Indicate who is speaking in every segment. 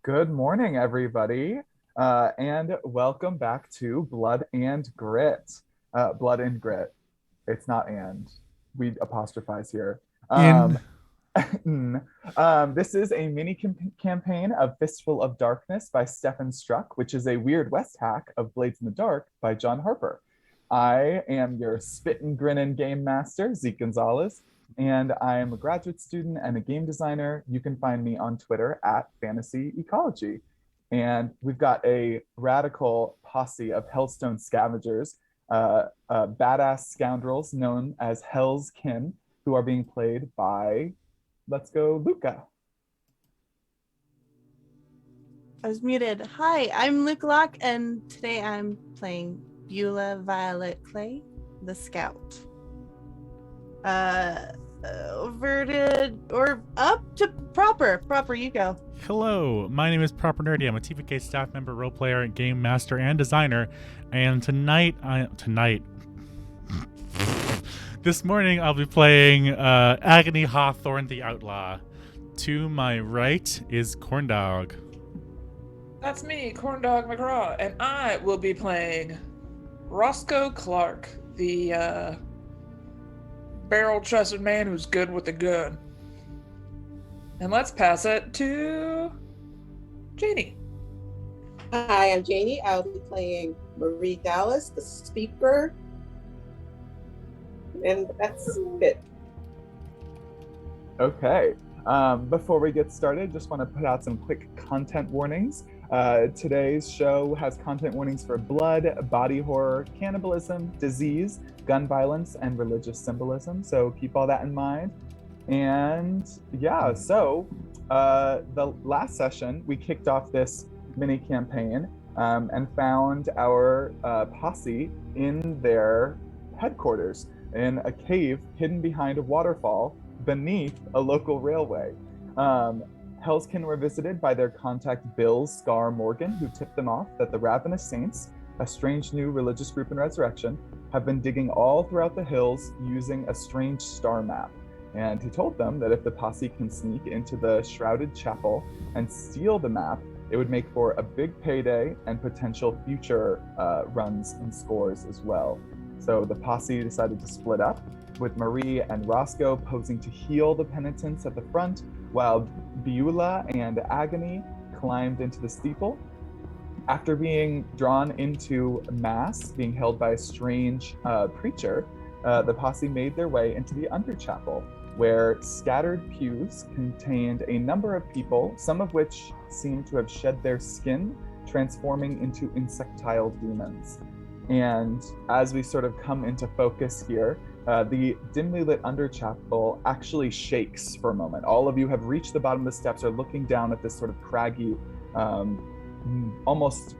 Speaker 1: Good morning, everybody, and welcome back to Blood and Grit. Blood and Grit. It's not and. We apostrophize here.
Speaker 2: In
Speaker 1: This is a mini campaign of Fistful of Darkness by Stefan Struck, which is a Weird West hack of Blades in the Dark by John Harper. I am your spit and grinning game master, Zeke Gonzalez, and I am a graduate student and a game designer. You can find me on Twitter at Fantasy Ecology. And we've got a radical posse of Hellstone scavengers, badass scoundrels known as Hell's Kin, who are being played by, let's go, Luca.
Speaker 3: I was muted. Hi, I'm Luke Locke, and today I'm playing Beulah Violet Clay, the Scout. Verted or up to proper. Proper, you go.
Speaker 2: Hello, my name is Proper Nerdy. I'm a TPK staff member, role player, game master, and designer. And this morning I'll be playing Agony Hawthorne the Outlaw. To my right is Corndog.
Speaker 4: That's me, Corndog McGraw, and I will be playing Roscoe Clark, the barrel-chested man who's good with a gun. And let's pass it to Janie.
Speaker 5: Hi, I'm Janie. I'll be playing Marie Dallas, the speaker. And that's it.
Speaker 1: Okay. Before we get started, just want to put out some quick content warnings. Today's show has content warnings for blood, body horror, cannibalism, disease, gun violence, and religious symbolism. So keep all that in mind. And yeah, so the last session, we kicked off this mini campaign and found our posse in their headquarters in a cave hidden behind a waterfall beneath a local railway. Hellskin were visited by their contact Bill Scar Morgan, who tipped them off that the Ravenous Saints, a strange new religious group in Resurrection, have been digging all throughout the hills using a strange star map. And he told them that if the posse can sneak into the shrouded chapel and steal the map, it would make for a big payday and potential future runs and scores as well. So the posse decided to split up, with Marie and Roscoe posing to heal the penitents at the front, while Beulah and Agony climbed into the steeple. After being drawn into mass, being held by a strange preacher, the posse made their way into the underchapel, where scattered pews contained a number of people, some of which seemed to have shed their skin, transforming into insectile demons. And as we sort of come into focus here, the dimly lit underchapel actually shakes for a moment. All of you have reached the bottom of the steps, are looking down at this sort of craggy, almost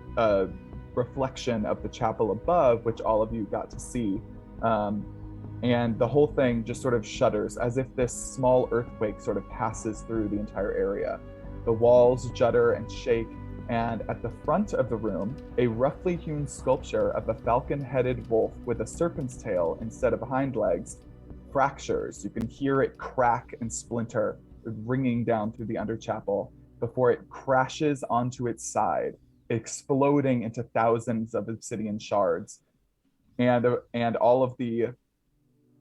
Speaker 1: reflection of the chapel above, which all of you got to see. And the whole thing just sort of shudders, as if this small earthquake sort of passes through the entire area. The walls judder and shake, and at the front of the room, a roughly hewn sculpture of a falcon-headed wolf with a serpent's tail instead of hind legs fractures. You can hear it crack and splinter, ringing down through the underchapel before it crashes onto its side, exploding into thousands of obsidian shards. And all of the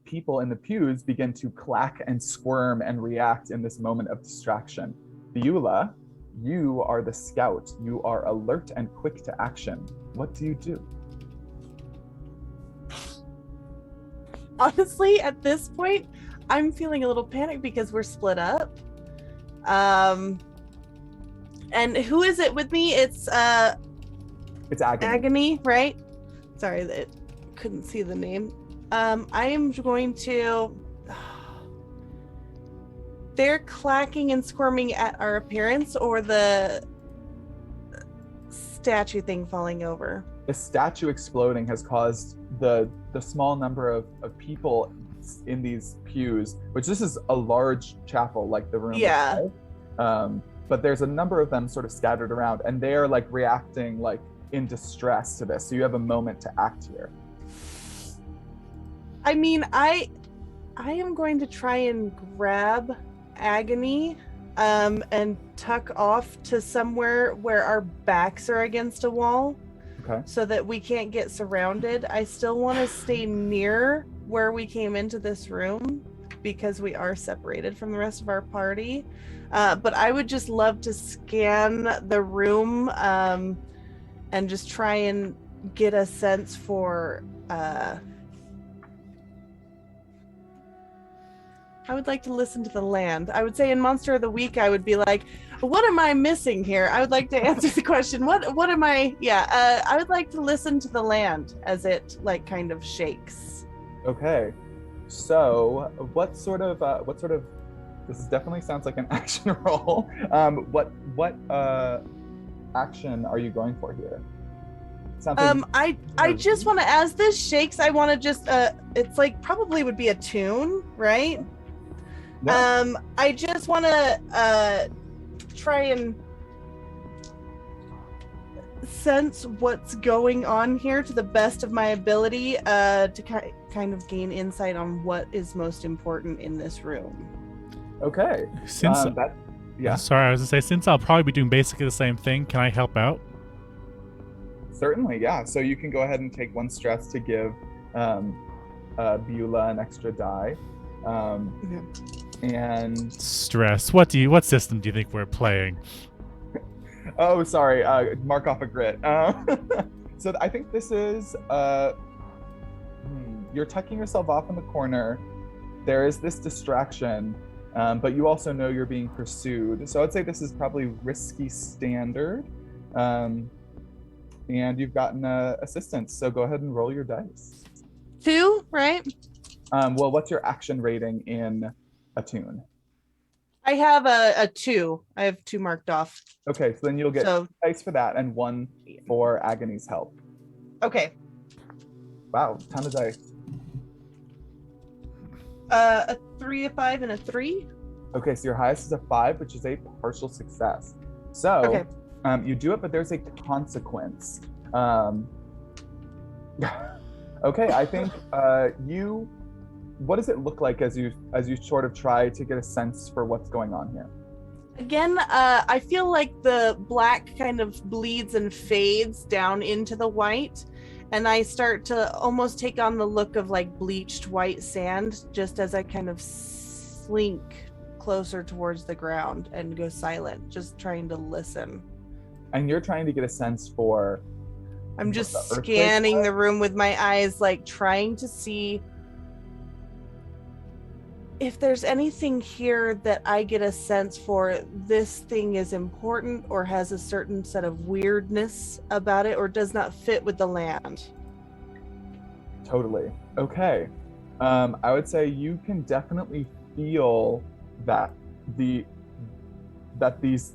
Speaker 1: people in the pews begin to clack and squirm and react in this moment of distraction. Beulah, you are the scout. You are alert and quick to action. What do you do?
Speaker 3: Honestly, at this point, I'm feeling a little panicked because we're split up. And who is it with me? It's
Speaker 1: Agony.
Speaker 3: Agony, right? Sorry that couldn't see the name. I am going to. They're clacking and squirming at our appearance, or the statue thing falling over?
Speaker 1: The statue exploding has caused the small number of people in these pews, which this is a large chapel, like the room.
Speaker 3: Yeah.
Speaker 1: But there's a number of them sort of scattered around, and they are like reacting like in distress to this. So you have a moment to act here.
Speaker 3: I mean, I am going to try and grab Agony and tuck off to somewhere where our backs are against a wall.
Speaker 1: Okay.
Speaker 3: So that we can't get surrounded. I still want to stay near where we came into this room because we are separated from the rest of our party. But I would just love to scan the room and just try and get a sense for... I would like to listen to the land. I would say in Monster of the Week, I would be like, what am I missing here? I would like to answer the question. What am I? Yeah, I would like to listen to the land as it like kind of shakes.
Speaker 1: Okay. So what sort of, this definitely sounds like an action roll. What action are you going for here?
Speaker 3: I just want to, as this shakes, I want to just, it's like probably would be a tune, right?
Speaker 1: Yeah.
Speaker 3: I just want to try and sense what's going on here to the best of my ability to kind of gain insight on what is most important in this room.
Speaker 1: Okay.
Speaker 2: Since
Speaker 1: yeah.
Speaker 2: Sorry, I was gonna say, since I'll probably be doing basically the same thing, can I help out?
Speaker 1: Certainly, yeah. So you can go ahead and take one stress to give Beulah an extra die. And
Speaker 2: stress. What system do you think we're playing?
Speaker 1: Oh, sorry. Mark off a grit. So I think this is you're tucking yourself off in the corner. There is this distraction, but you also know you're being pursued. So I'd say this is probably risky standard. And you've gotten assistance. So go ahead and roll your dice.
Speaker 3: 2, right?
Speaker 1: Well, what's your action rating in Attune?
Speaker 3: I have a 2. I have 2 marked off.
Speaker 1: Okay, so then you'll get 2 dice for that and 1 for Agony's help.
Speaker 3: Okay.
Speaker 1: Wow, ton of dice.
Speaker 3: A 3, a 5, and a 3.
Speaker 1: Okay, so your highest is a 5, which is a partial success. So
Speaker 3: okay.
Speaker 1: You do it, but there's a consequence. Okay, I think what does it look like as you sort of try to get a sense for what's going on here?
Speaker 3: Again, I feel like the black kind of bleeds and fades down into the white, and I start to almost take on the look of like bleached white sand just as I kind of slink closer towards the ground and go silent, just trying to listen.
Speaker 1: And you're trying to get a sense for...
Speaker 3: I'm just scanning the room with my eyes, like trying to see if there's anything here that I get a sense for this thing is important or has a certain set of weirdness about it or does not fit with the land.
Speaker 1: Totally. Okay. I would say you can definitely feel that these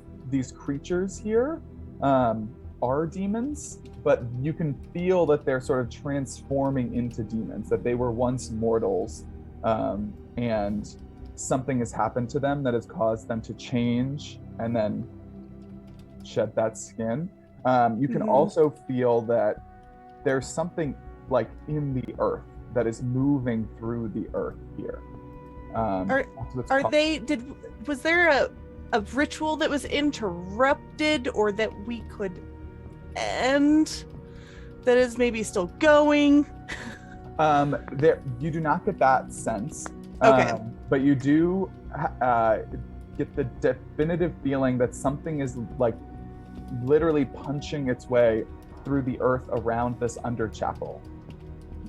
Speaker 1: creatures here are demons, but you can feel that they're sort of transforming into demons, that they were once mortals, and something has happened to them that has caused them to change and then shed that skin. You can also feel that there's something like in the earth that is moving through the earth here.
Speaker 3: Was there a ritual that was interrupted or that we could end that is maybe still going?
Speaker 1: You do not get that sense.
Speaker 3: Okay.
Speaker 1: But you do get the definitive feeling that something is like literally punching its way through the earth around this under chapel.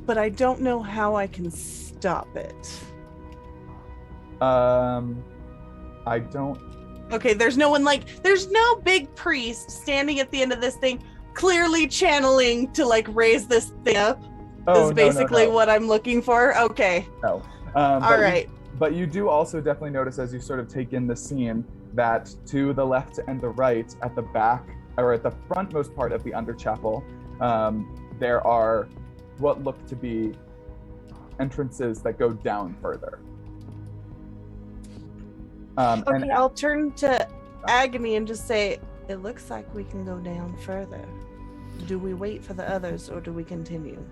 Speaker 3: But I don't know how I can stop it.
Speaker 1: I don't...
Speaker 3: Okay, there's no big priest standing at the end of this thing clearly channeling to like raise this thing up. Is basically what I'm looking for. Okay.
Speaker 1: No.
Speaker 3: All right.
Speaker 1: But you do also definitely notice as you sort of take in the scene that to the left and the right, at the back or at the frontmost part of the underchapel, there are what look to be entrances that go down further.
Speaker 3: Okay, I'll turn to Agony and just say, it looks like we can go down further. Do we wait for the others or do we continue?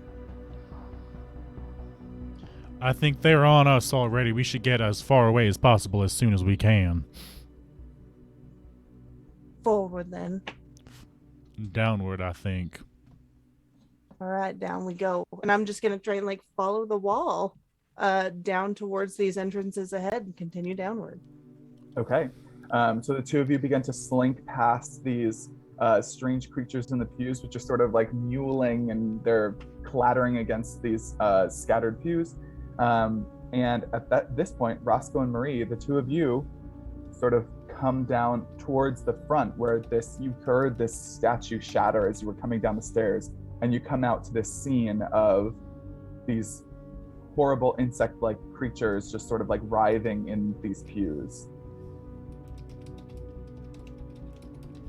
Speaker 2: I think they're on us already. We should get as far away as possible as soon as we can.
Speaker 3: Forward then.
Speaker 2: Downward, I think.
Speaker 3: All right, down we go. And I'm just gonna try and like follow the wall down towards these entrances ahead and continue downward.
Speaker 1: Okay. So the two of you begin to slink past these strange creatures in the pews, which are sort of like mewling, and they're clattering against these scattered pews. And at this point, Roscoe and Marie, the two of you, sort of come down towards the front where you heard this statue shatter as you were coming down the stairs, and you come out to this scene of these horrible insect-like creatures just sort of like writhing in these pews.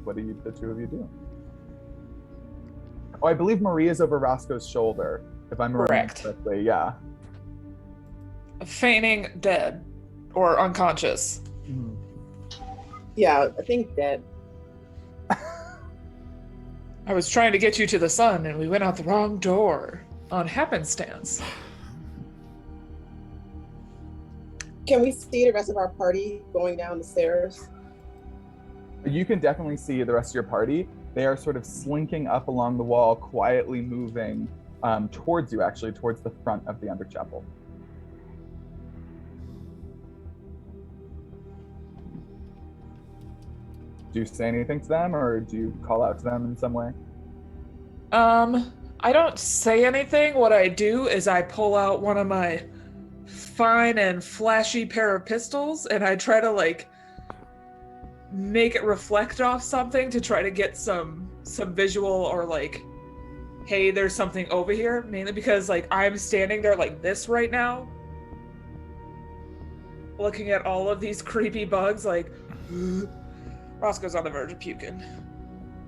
Speaker 1: What do the two of you do? Oh, I believe Marie is over Roscoe's shoulder, if I'm remembering correctly. Yeah.
Speaker 4: Feigning dead or unconscious.
Speaker 1: Mm-hmm.
Speaker 5: Yeah, I think dead.
Speaker 4: I was trying to get you to the sun and we went out the wrong door on happenstance.
Speaker 5: Can we see the rest of our party going down the stairs?
Speaker 1: You can definitely see the rest of your party. They are sort of slinking up along the wall, quietly moving towards you, actually, towards the front of the Underchapel. Do you say anything to them, or do you call out to them in some way?
Speaker 4: I don't say anything. What I do is I pull out one of my fine and flashy pair of pistols, and I try to like make it reflect off something to try to get some visual, or like, hey, there's something over here, mainly because like I'm standing there like this right now, looking at all of these creepy bugs, like Roscoe's on the verge of puking.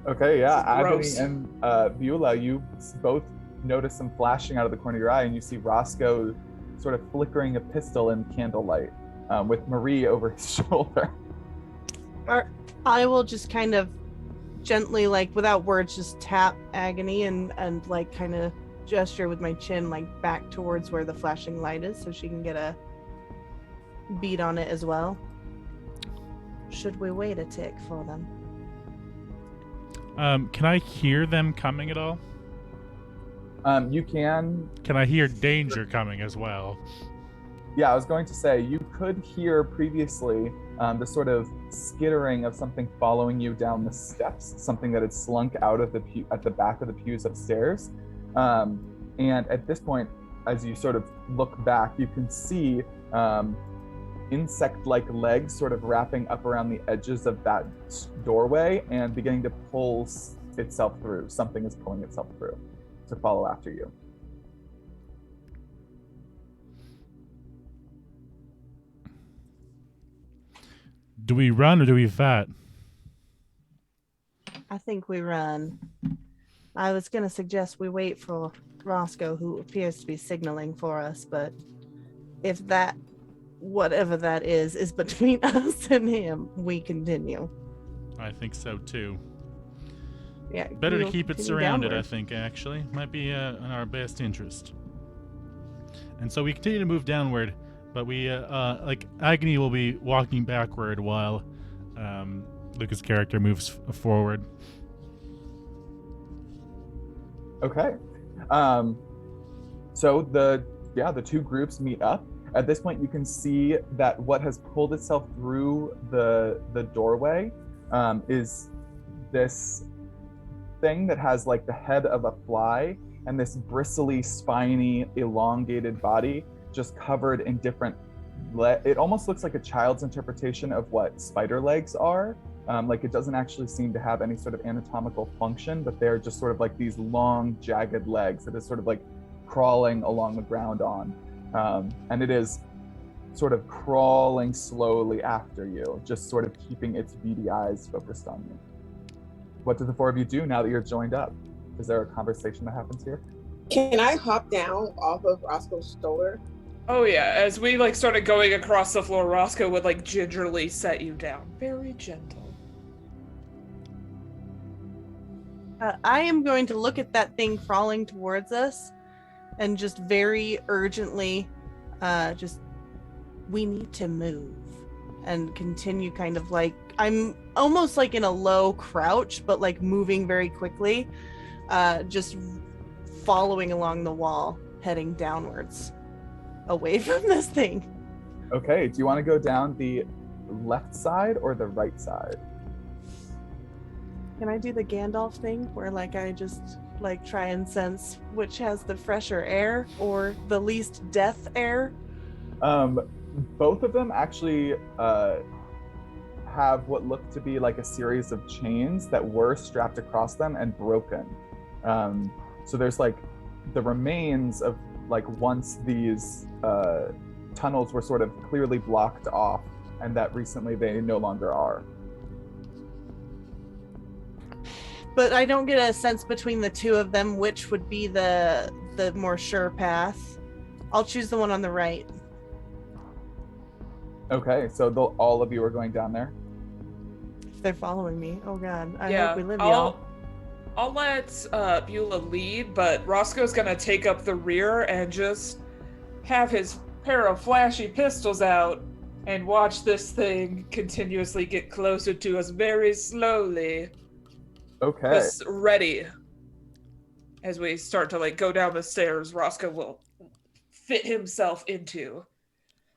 Speaker 1: Okay, yeah. Agony
Speaker 4: Gross.
Speaker 1: and Beulah, you both notice some flashing out of the corner of your eye, and you see Roscoe sort of flickering a pistol in candlelight with Marie over his shoulder.
Speaker 3: I will just kind of gently, like without words, just tap Agony and like kind of gesture with my chin like back towards where the flashing light is so she can get a beat on it as well. Should we wait a tick for them?
Speaker 2: Can I hear them coming at all?
Speaker 1: You can.
Speaker 2: Can I hear danger coming as well?
Speaker 1: Yeah, I was going to say, you could hear previously the sort of skittering of something following you down the steps, something that had slunk out of at the back of the pews upstairs. And at this point, as you sort of look back, you can see insect-like legs sort of wrapping up around the edges of that doorway and beginning to pull itself through. Something is pulling itself through to follow after you.
Speaker 2: Do we run or do we fight?
Speaker 3: I think we run. I was going to suggest we wait for Roscoe, who appears to be signaling for us, but if that, whatever that is between us and him, we continue.
Speaker 2: I think so too.
Speaker 3: Yeah.
Speaker 2: Better to
Speaker 3: we'll
Speaker 2: keep it
Speaker 3: continue
Speaker 2: surrounded,
Speaker 3: downward.
Speaker 2: I think, actually. Might be in our best interest. And so we continue to move downward, but we, like, Agony will be walking backward while Luca's character moves forward.
Speaker 1: Okay. So the two groups meet up. At this point, you can see that what has pulled itself through the doorway is this thing that has like the head of a fly and this bristly, spiny, elongated body just covered in different it almost looks like a child's interpretation of what spider legs are. Like it doesn't actually seem to have any sort of anatomical function, but they're just sort of like these long, jagged legs that is sort of like crawling along the ground on. And it is sort of crawling slowly after you, just sort of keeping its beady eyes focused on you. What do the four of you do now that you're joined up? Is there a conversation that happens here?
Speaker 5: Can I hop down off of Roscoe's shoulder?
Speaker 4: Oh yeah, as we like started going across the floor, Roscoe would like gingerly set you down. Very gentle.
Speaker 3: I am going to look at that thing crawling towards us and just very urgently we need to move and continue kind of like I'm almost like in a low crouch, but like moving very quickly, just following along the wall, heading downwards, away from this thing.
Speaker 1: Okay, do you want to go down the left side or the right side?
Speaker 3: Can I do the Gandalf thing where like I just like try and sense which has the fresher air or the least death air?
Speaker 1: Both of them actually have what look to be like a series of chains that were strapped across them and broken. So there's like the remains of like once these tunnels were sort of clearly blocked off, and that recently they no longer are.
Speaker 3: But I don't get a sense between the two of them which would be the more sure path. I'll choose the one on the right.
Speaker 1: Okay, so all of you are going down there?
Speaker 3: If they're following me. Oh god. I
Speaker 4: Yeah,
Speaker 3: hope we live, y'all.
Speaker 4: I'll let Beulah lead, but Roscoe's gonna take up the rear and just have his pair of flashy pistols out and watch this thing continuously get closer to us very slowly.
Speaker 1: Okay.
Speaker 4: Just ready. As we start to like go down the stairs, Roscoe will fit himself into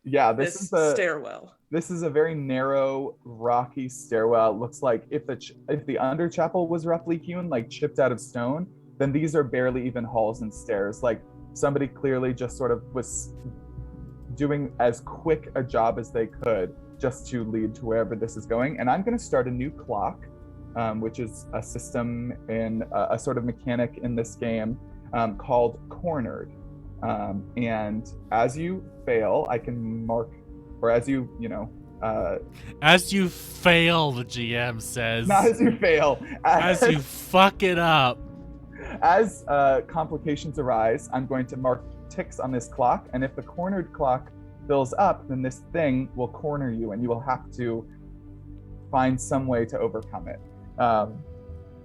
Speaker 1: This is the
Speaker 4: stairwell.
Speaker 1: This is a very narrow, rocky stairwell. It looks like if the underchapel was roughly hewn, like chipped out of stone, then these are barely even halls and stairs. Like somebody clearly just sort of was doing as quick a job as they could just to lead to wherever this is going. And I'm going to start a new clock, which is a system in a sort of mechanic in this game called Cornered. And as you fail, I can mark, or as you
Speaker 2: as you fail, the GM says.
Speaker 1: Not as you fail.
Speaker 2: As you fuck it up.
Speaker 1: As complications arise, I'm going to mark ticks on this clock, and if the cornered clock fills up, then this thing will corner you, and you will have to find some way to overcome it.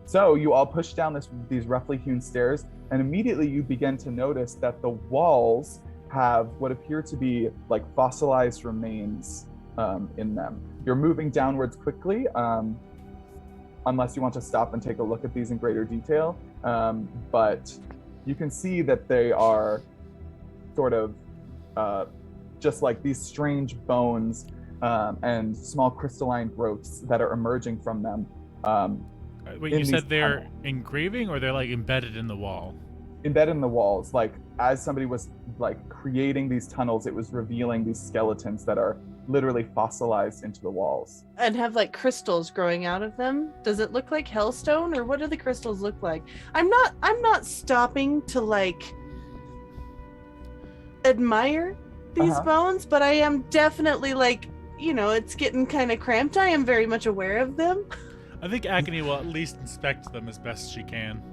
Speaker 1: So you all push down these roughly hewn stairs, and immediately you begin to notice that the walls have what appear to be like fossilized remains in them. You're moving downwards quickly, unless you want to stop and take a look at these in greater detail. But you can see that they are sort of just like these strange bones and small crystalline growths that are emerging from them.
Speaker 2: Wait, you said they're engraving or they're like embedded in the wall?
Speaker 1: Embedded in the walls. Like as somebody was like creating these tunnels, it was revealing these skeletons that are literally fossilized into the walls.
Speaker 3: And have like crystals growing out of them. Does it look like Hellstone, or what do the crystals look like? I'm not stopping to like admire these bones, but I am definitely like, it's getting kind of cramped. I am very much aware of them.
Speaker 2: I think Agony will at least inspect them as best she can.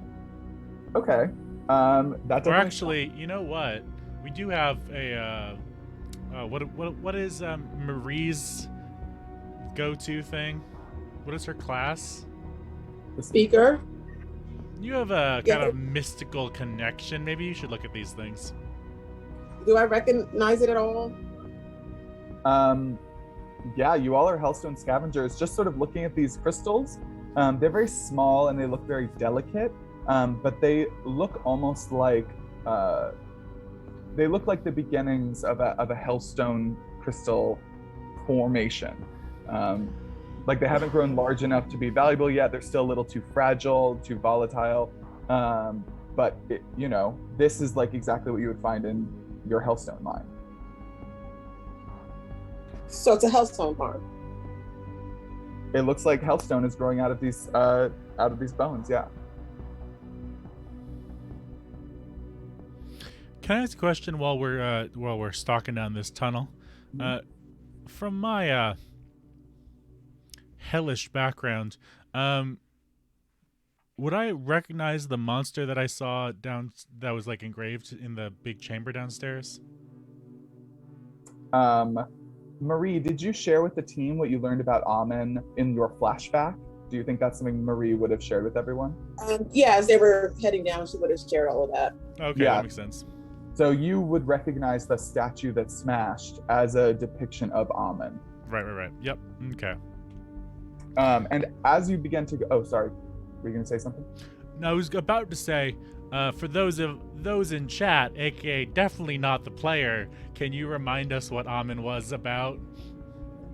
Speaker 1: Okay. That
Speaker 2: or actually, you know what? We do have a what is Marie's go-to thing? What is her class?
Speaker 5: The speaker.
Speaker 2: You have a kind of mystical connection. Maybe you should look at these things.
Speaker 5: Do I recognize it at all?
Speaker 1: Yeah, you all are Hellstone scavengers, just sort of looking at these crystals. They're very small and they look very delicate, but they look almost like the beginnings of a Hellstone crystal formation. Like they haven't grown large enough to be valuable yet. They're still a little too fragile, too volatile. But this is like exactly what you would find in your Hellstone mine.
Speaker 5: So it's a Hellstone farm.
Speaker 1: It looks like Hellstone is growing out of these bones. Yeah.
Speaker 2: Can I ask a question while we're stalking down this tunnel? From my hellish background, would I recognize the monster that I saw that was like engraved in the big chamber downstairs?
Speaker 1: Marie, did you share with the team what you learned about Aamon in your flashback? Do you think that's something Marie would have shared with everyone?
Speaker 5: Yeah, as they were heading down, she would have shared all of that.
Speaker 2: Okay,
Speaker 1: yeah.
Speaker 2: That makes sense.
Speaker 1: So you would recognize the statue that smashed as a depiction of Aamon.
Speaker 2: Right. Yep. Okay.
Speaker 1: And as you begin to go, oh, sorry, were you going to say something?
Speaker 2: No, I was about to say, for those in chat, aka definitely not the player, can you remind us what Aamon was about?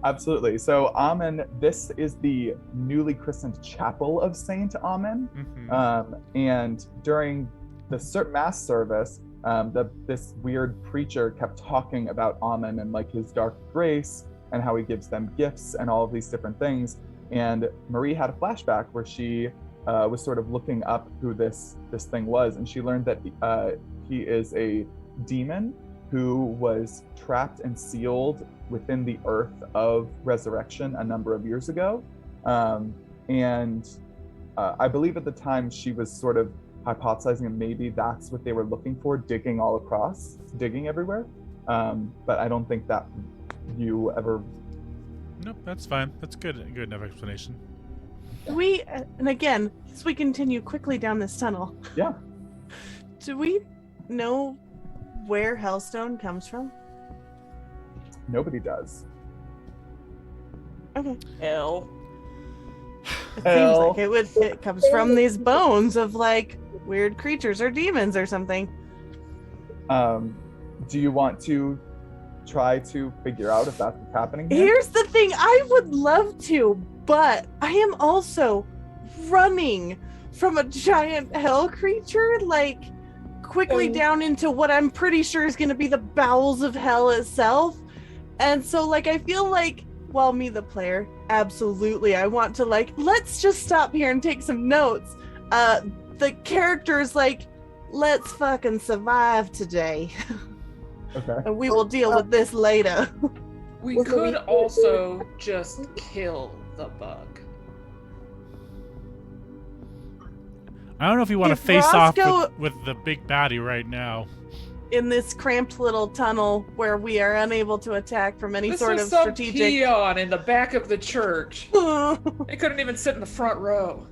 Speaker 1: Absolutely. So Aamon, this is the newly christened Chapel of Saint Aamon.
Speaker 2: Mm-hmm.
Speaker 1: And during the mass service, this weird preacher kept talking about Aamon and like his dark grace and how he gives them gifts and all of these different things. And Marie had a flashback where she was sort of looking up who this thing was, and she learned that he is a demon who was trapped and sealed within the earth of resurrection a number of years ago. And I believe at the time she was sort of hypothesizing that maybe that's what they were looking for, digging all across, digging everywhere. But I don't think that you ever...
Speaker 2: Nope, that's fine. That's good enough explanation.
Speaker 3: And again, as we continue quickly down this tunnel.
Speaker 1: Yeah.
Speaker 3: Do we know where Hellstone comes from?
Speaker 1: Nobody does.
Speaker 3: Okay.
Speaker 4: Hell.
Speaker 3: It seems like it comes from these bones of like weird creatures or demons or something.
Speaker 1: Do you want to try to figure out if that's what's happening here?
Speaker 3: Here's the thing, I would love to, but I am also running from a giant hell creature, like quickly down into what I'm pretty sure is going to be the bowels of hell itself. And so like I feel like, well, me the player, absolutely, I want to like, let's just stop here and take some notes. The character's like, let's fucking survive today.
Speaker 1: Okay.
Speaker 3: And we will deal with this later.
Speaker 4: We could also just kill the bug.
Speaker 2: I don't know if you want to
Speaker 3: If
Speaker 2: face off
Speaker 3: Roscoe-
Speaker 2: with the big baddie right now.
Speaker 3: In this cramped little tunnel where we are unable to attack from any
Speaker 4: This
Speaker 3: sort
Speaker 4: was
Speaker 3: of
Speaker 4: some
Speaker 3: strategic...
Speaker 4: peon in the back of the church. They couldn't even sit in the front row.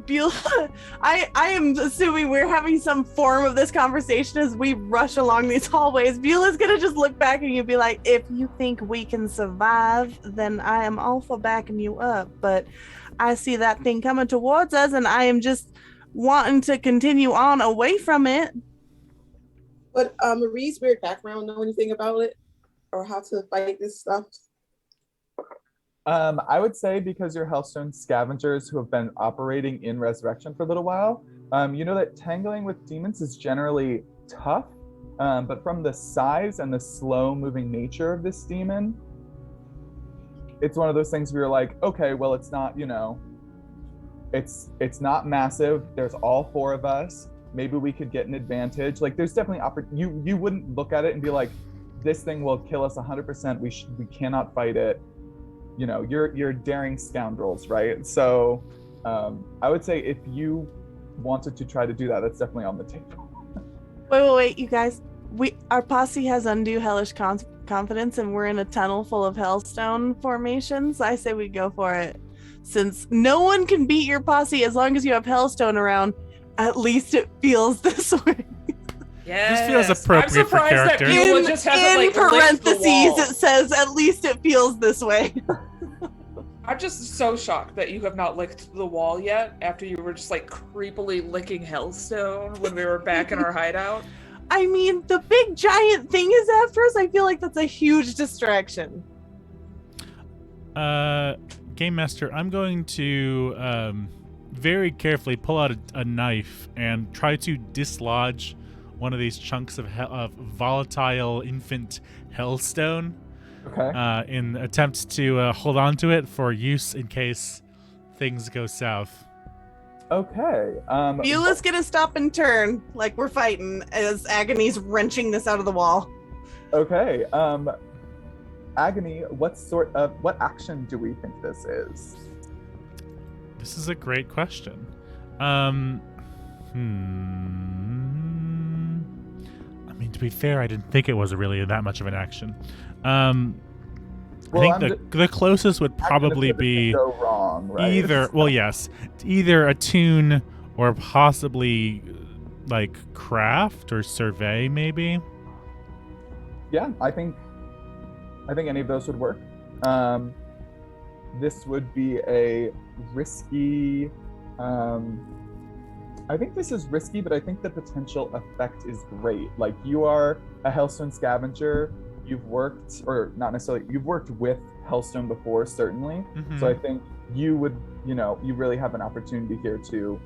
Speaker 3: Beulah, I am assuming we're having some form of this conversation as we rush along these hallways. Beulah's gonna just look back and you'll be like, if you think we can survive, then I am all for backing you up. But I see that thing coming towards us and I am just wanting to continue on away from it.
Speaker 5: But Marie's weird background, know anything about it? Or how to fight this stuff?
Speaker 1: I would say because you're Hellstone scavengers who have been operating in Resurrection for a little while, you know that tangling with demons is generally tough, but from the size and the slow-moving nature of this demon, it's one of those things where you're like, okay, well, it's not, you know, it's not massive. There's all four of us. Maybe we could get an advantage. Like, there's definitely you wouldn't look at it and be like, this thing will kill us 100%. We cannot fight it. You know, you're daring scoundrels, right? So I would say if you wanted to try to do that, that's definitely on the table.
Speaker 3: Wait, you guys. Our posse has undue hellish confidence and we're in a tunnel full of Hellstone formations. I say we go for it. Since no one can beat your posse as long as you have Hellstone around, at least it feels this way.
Speaker 4: Yes.
Speaker 2: This feels appropriate for character.
Speaker 4: That Beulah just hasn't,
Speaker 3: in
Speaker 4: like, licked the
Speaker 3: parentheses,
Speaker 4: wall.
Speaker 3: it says, at least it feels this way.
Speaker 4: I'm just so shocked that you have not licked the wall yet after you were just like creepily licking Hellstone when we were back in our hideout.
Speaker 3: I mean, the big giant thing is after us. I feel like that's a huge distraction.
Speaker 2: Game Master, I'm going to very carefully pull out a knife and try to dislodge one of these chunks of volatile infant Hellstone.
Speaker 1: Okay.
Speaker 2: In attempts to hold on to it for use in case things go south.
Speaker 1: Okay.
Speaker 3: Beulah's gonna stop and turn like we're fighting as Agony's wrenching this out of the wall.
Speaker 1: Okay. Agony, what action do we think this is?
Speaker 2: This is a great question. I mean, to be fair, I didn't think it was really that much of an action. I think the closest would probably be
Speaker 1: go wrong, right?
Speaker 2: either attune or possibly like craft or survey, maybe.
Speaker 1: Yeah, I think any of those would work. this would be a risky. I think this is risky, but I think the potential effect is great. Like, you are a Hellstone scavenger. You've worked, or not necessarily, you've worked with Hellstone before, certainly. So I think you would, you really have an opportunity here to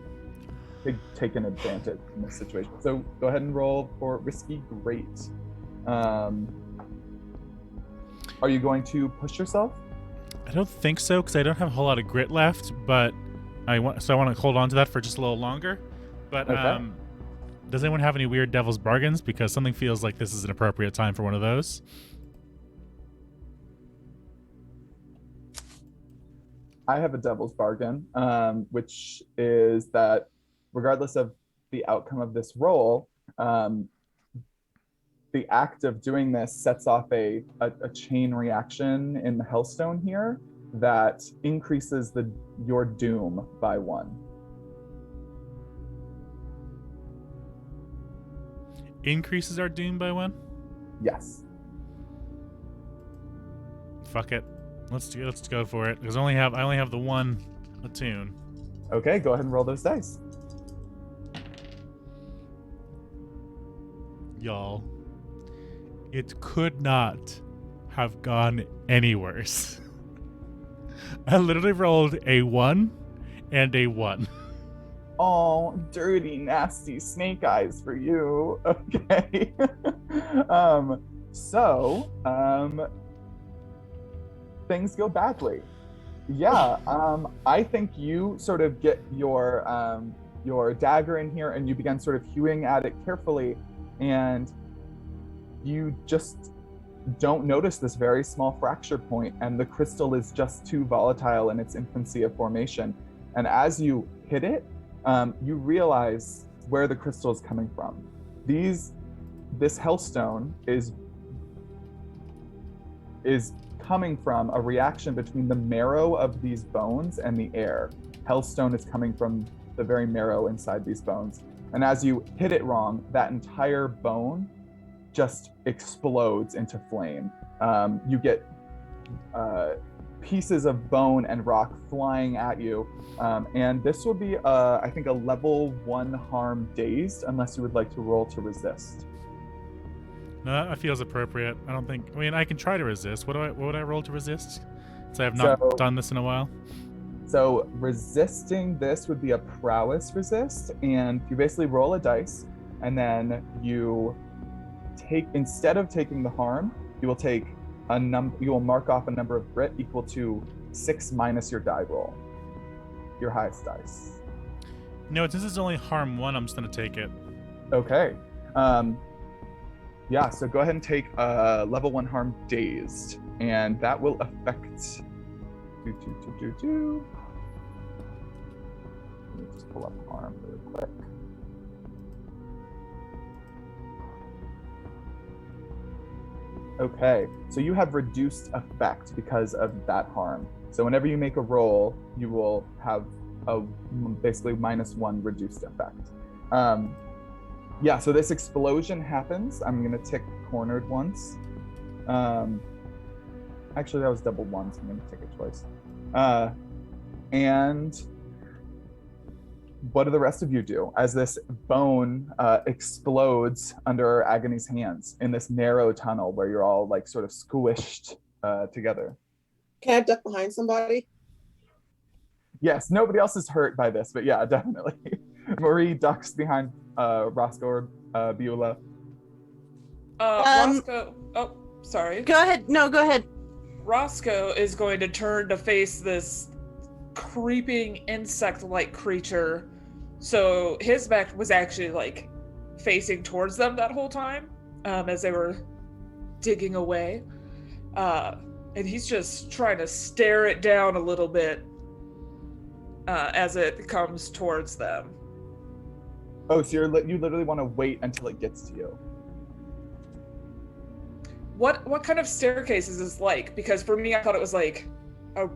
Speaker 1: take an advantage in this situation. So go ahead and roll for risky. Great. Are you going to push yourself?
Speaker 2: I don't think so, because I don't have a whole lot of grit left, but I want to hold on to that for just a little longer. But
Speaker 1: Okay.
Speaker 2: Does anyone have any weird devil's bargains? Because something feels like this is an appropriate time for one of those.
Speaker 1: I have a devil's bargain, which is that regardless of the outcome of this roll, the act of doing this sets off a chain reaction in the Hellstone here that increases your doom by 1.
Speaker 2: Increases our doom by 1?
Speaker 1: Yes.
Speaker 2: Fuck it. Let's go for it. Because I only have the one attune.
Speaker 1: Okay, go ahead and roll those dice.
Speaker 2: Y'all, it could not have gone any worse. I literally rolled a 1 and a 1.
Speaker 1: Oh, dirty, nasty snake eyes for you. Okay. Things go badly. Yeah. I think you sort of get your dagger in here and you begin sort of hewing at it carefully, and you just don't notice this very small fracture point, and the crystal is just too volatile in its infancy of formation. And as you hit it, you realize where the crystal is coming from. This Hellstone is coming from a reaction between the marrow of these bones and the air. Hellstone is coming from the very marrow inside these bones. And as you hit it wrong, that entire bone just explodes into flame. You get pieces of bone and rock flying at you. And this will be, I think, a level 1 harm dazed, unless you would like to roll to resist.
Speaker 2: No, that feels appropriate. I mean, I can try to resist. What would I roll to resist? So I have not done this in a while.
Speaker 1: So resisting this would be a prowess resist, and you basically roll a dice, and then you take, instead of taking the harm, you will take you will mark off a number of grit equal to 6 minus your die roll, your highest dice.
Speaker 2: No, since it's only harm 1, I'm just gonna take it.
Speaker 1: Okay. Yeah, so go ahead and take level 1 harm dazed, and that will affect. Let me just pull up harm real quick. Okay, so you have reduced effect because of that harm. So whenever you make a roll, you will have a basically -1 reduced effect. Yeah, so this explosion happens. I'm gonna tick cornered once. Actually, that was double 1, so I'm gonna tick it twice. And what do the rest of you do as this bone explodes under Agony's hands in this narrow tunnel where you're all like sort of squished together?
Speaker 5: Can I duck behind somebody?
Speaker 1: Yes, nobody else is hurt by this, but yeah, definitely. Marie ducks behind Roscoe or Beulah.
Speaker 4: Roscoe. Oh, sorry.
Speaker 3: Go ahead. No, go ahead.
Speaker 4: Roscoe is going to turn to face this creeping insect-like creature. So his back was actually like facing towards them that whole time, as they were digging away. And he's just trying to stare it down a little bit as it comes towards them.
Speaker 1: Oh, so you literally want to wait until it gets to you.
Speaker 4: What kind of staircase is this like? Because for me, I thought it was like a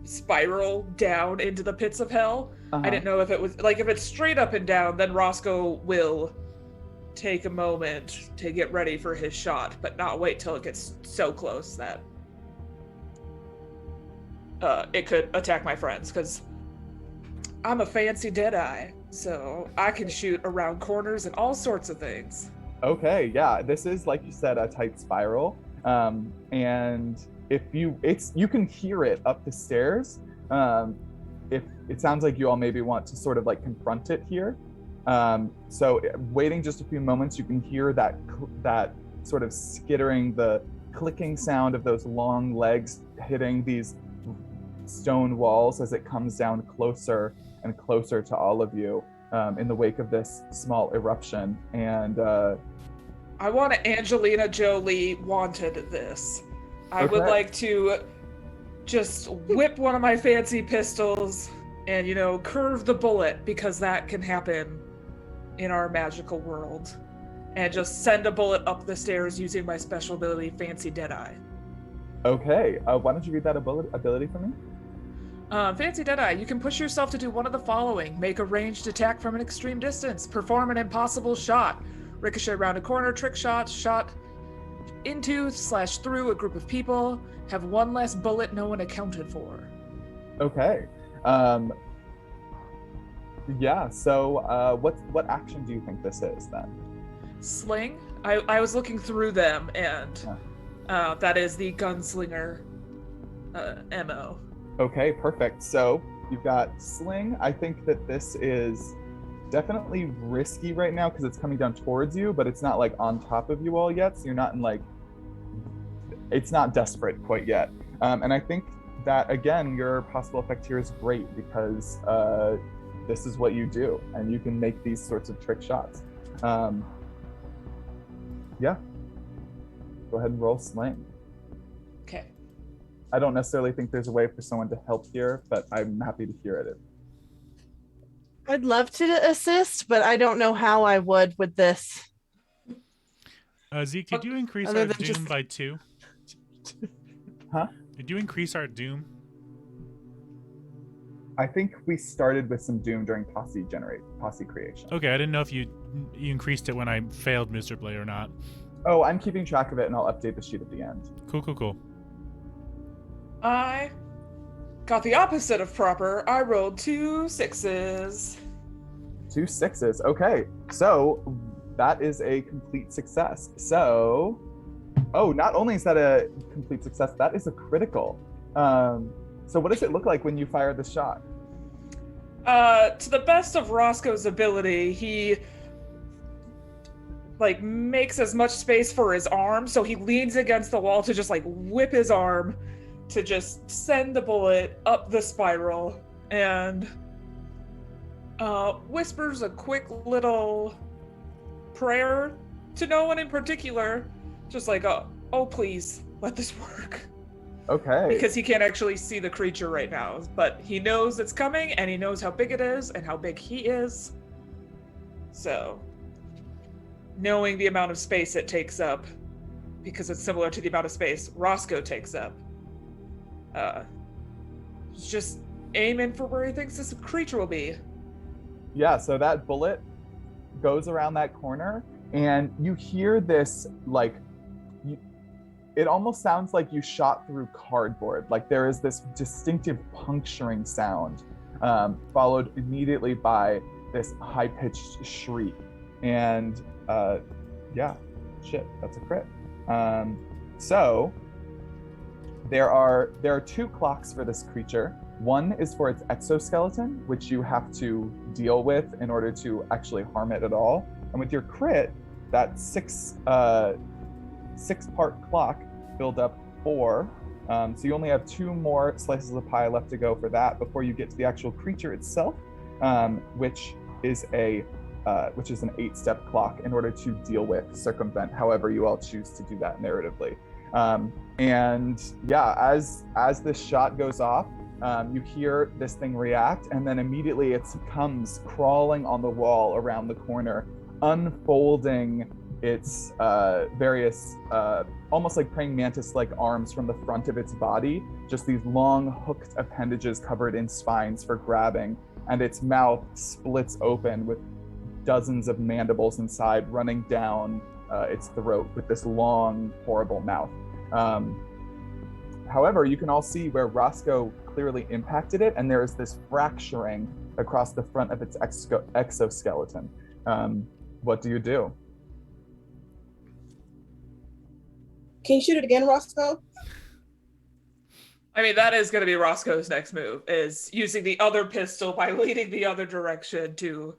Speaker 4: spiral down into the pits of hell. I didn't know if it was like, if it's straight up and down, then Roscoe will take a moment to get ready for his shot, but not wait till it gets so close that. it could attack my friends, because I'm a fancy Deadeye, so I can shoot around corners and all sorts of things.
Speaker 1: Okay, yeah, this is, like you said, a tight spiral, and if you can hear it up the stairs. If it sounds like you all maybe want to sort of like confront it here, so waiting just a few moments, you can hear that sort of skittering, the clicking sound of those long legs hitting these stone walls as it comes down closer and closer to all of you in the wake of this small eruption. And
Speaker 4: I want to Angelina Jolie wanted this. I would like to just whip one of my fancy pistols and, curve the bullet, because that can happen in our magical world, and just send a bullet up the stairs using my special ability, Fancy Deadeye.
Speaker 1: Okay, why don't you read that ability for me?
Speaker 4: Fancy Deadeye, you can push yourself to do one of the following: make a ranged attack from an extreme distance, perform an impossible shot, ricochet around a corner, trick shot, shot into/through a group of people, have one less bullet no one accounted for.
Speaker 1: Okay. Yeah, so what action do you think this is then?
Speaker 4: Sling? I was looking through them, and that is the gunslinger MO.
Speaker 1: Okay, perfect. So you've got sling. I think that this is definitely risky right now because it's coming down towards you, but it's not like on top of you all yet, so you're not in like, it's not desperate quite yet. And I think that, again, your possible effect here is great because this is what you do, and you can make these sorts of trick shots. Yeah. Go ahead and roll sling.
Speaker 4: Okay.
Speaker 1: I don't necessarily think there's a way for someone to help here, but I'm happy to hear it.
Speaker 3: I'd love to assist, but I don't know how I would with this.
Speaker 2: Zeke, did you increase our doom by 2?
Speaker 1: Huh?
Speaker 2: Did you increase our doom?
Speaker 1: I think we started with some doom during posse creation.
Speaker 2: Okay, I didn't know if you increased it when I failed miserably or not.
Speaker 1: Oh, I'm keeping track of it, and I'll update the sheet at the end.
Speaker 2: Cool.
Speaker 4: I got the opposite of proper. I rolled 2 6s.
Speaker 1: 2 6s. Okay, so that is a complete success. So, not only is that a complete success, that is a critical. So what does it look like when you fire the shot?
Speaker 4: To the best of Roscoe's ability, he makes as much space for his arm, so he leans against the wall to just whip his arm to just send the bullet up the spiral, and whispers a quick little prayer to no one in particular, just oh please, let this work.
Speaker 1: Okay.
Speaker 4: Because he can't actually see the creature right now, but he knows it's coming, and he knows how big it is and how big he is. So, knowing the amount of space it takes up, because it's similar to the amount of space Roscoe takes up, just aiming for where he thinks this creature will be.
Speaker 1: Yeah, so that bullet goes around that corner, and you hear this, it almost sounds like you shot through cardboard. There is this distinctive puncturing sound, followed immediately by this high-pitched shriek. And that's a crit. So there are 2 clocks for this creature. One is for its exoskeleton, which you have to deal with in order to actually harm it at all. And with your crit, that 6-part clock filled up 4. So you only have 2 more slices of pie left to go for that before you get to the actual creature itself, which is an 8-step clock in order to deal with, circumvent, however you all choose to do that narratively. As this shot goes off, you hear this thing react, and then immediately it comes crawling on the wall around the corner, unfolding its various, almost like praying mantis-like arms from the front of its body, just these long hooked appendages covered in spines for grabbing, and its mouth splits open with dozens of mandibles inside running down its throat with this long, horrible mouth. However, you can all see where Roscoe clearly impacted it, and there is this fracturing across the front of its exoskeleton. What do you do?
Speaker 5: Can you shoot it again, Roscoe?
Speaker 4: I mean, that is going to be Roscoe's next move, is using the other pistol by leading the other direction to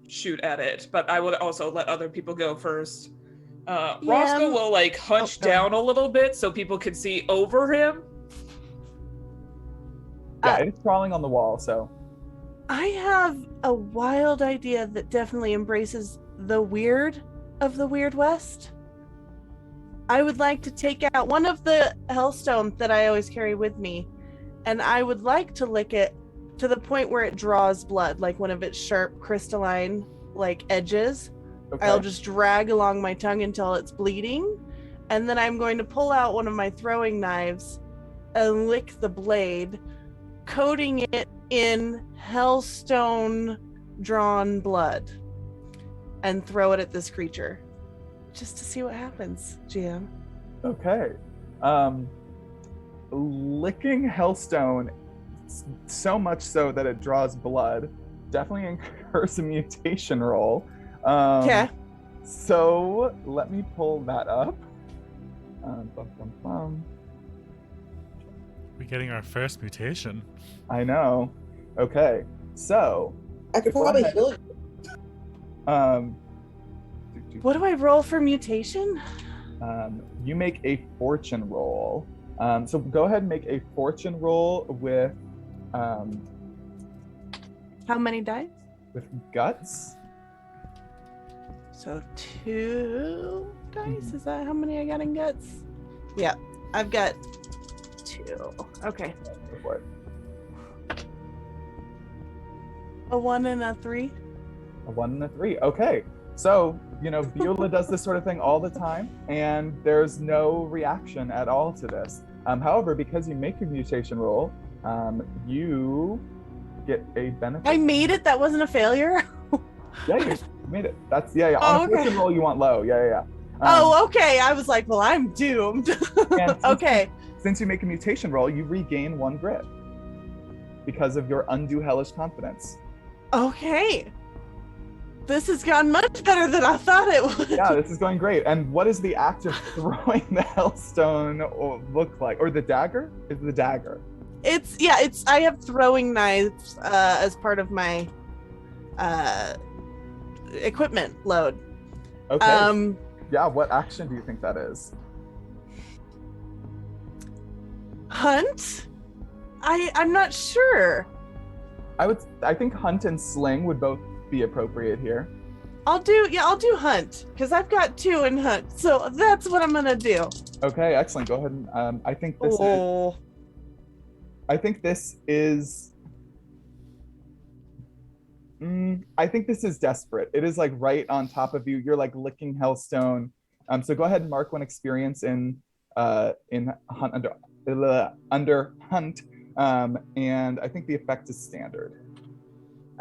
Speaker 4: shoot at it. But I would also let other people go first. Roscoe will like hunch down a little bit so people can see over him.
Speaker 1: Yeah, it's crawling on the wall, so.
Speaker 3: I have a wild idea that definitely embraces the weird of the Weird West. I would like to take out one of the Hellstones that I always carry with me, and I would like to lick it to the point where it draws blood, like one of its sharp crystalline like edges. Okay. I'll just drag along my tongue until it's bleeding, and then I'm going to pull out one of my throwing knives and lick the blade, coating it in Hellstone drawn blood, and throw it at this creature. Just to see what happens, GM.
Speaker 1: Okay. Licking Hellstone so much so that it draws blood definitely incurs a mutation roll.
Speaker 3: Okay.
Speaker 1: So let me pull that up.
Speaker 2: We're getting our first mutation.
Speaker 1: I know. Okay. So
Speaker 5: I could probably heal you.
Speaker 3: What do I roll for mutation?
Speaker 1: You make a fortune roll. So go ahead and make a fortune roll with
Speaker 3: how many dice?
Speaker 1: With guts.
Speaker 3: So 2 dice. Is that how many I got in guts? Yeah, I've got 2. Okay.
Speaker 1: Go for it.
Speaker 3: A 1 and a 3.
Speaker 1: A 1 and a 3. Okay. So, Beulah does this sort of thing all the time, and there's no reaction at all to this. However, because you make a mutation roll, you get a benefit.
Speaker 3: I made it? That wasn't a failure?
Speaker 1: Yeah, you made it. That's, yeah. On a fortune roll, you want low. Yeah.
Speaker 3: Okay. I was like, well, I'm doomed. Okay.
Speaker 1: Since you make a mutation roll, you regain 1 grit because of your undue hellish confidence.
Speaker 3: Okay. This has gone much better than I thought it would.
Speaker 1: Yeah, this is going great. And what does the act of throwing the Hellstone look like? Or the dagger? Is the dagger?
Speaker 3: I have throwing knives as part of my equipment load.
Speaker 1: Okay. Yeah, what action do you think that is?
Speaker 3: Hunt? I'm not sure.
Speaker 1: I think hunt and sling would both be appropriate here.
Speaker 3: I'll do hunt because I've got 2 in hunt, so that's what I'm gonna do.
Speaker 1: Okay, excellent. Go ahead and I think this is desperate. It is like right on top of you. You're like licking Hellstone. So go ahead and mark 1 experience in hunt under hunt. And I think the effect is standard.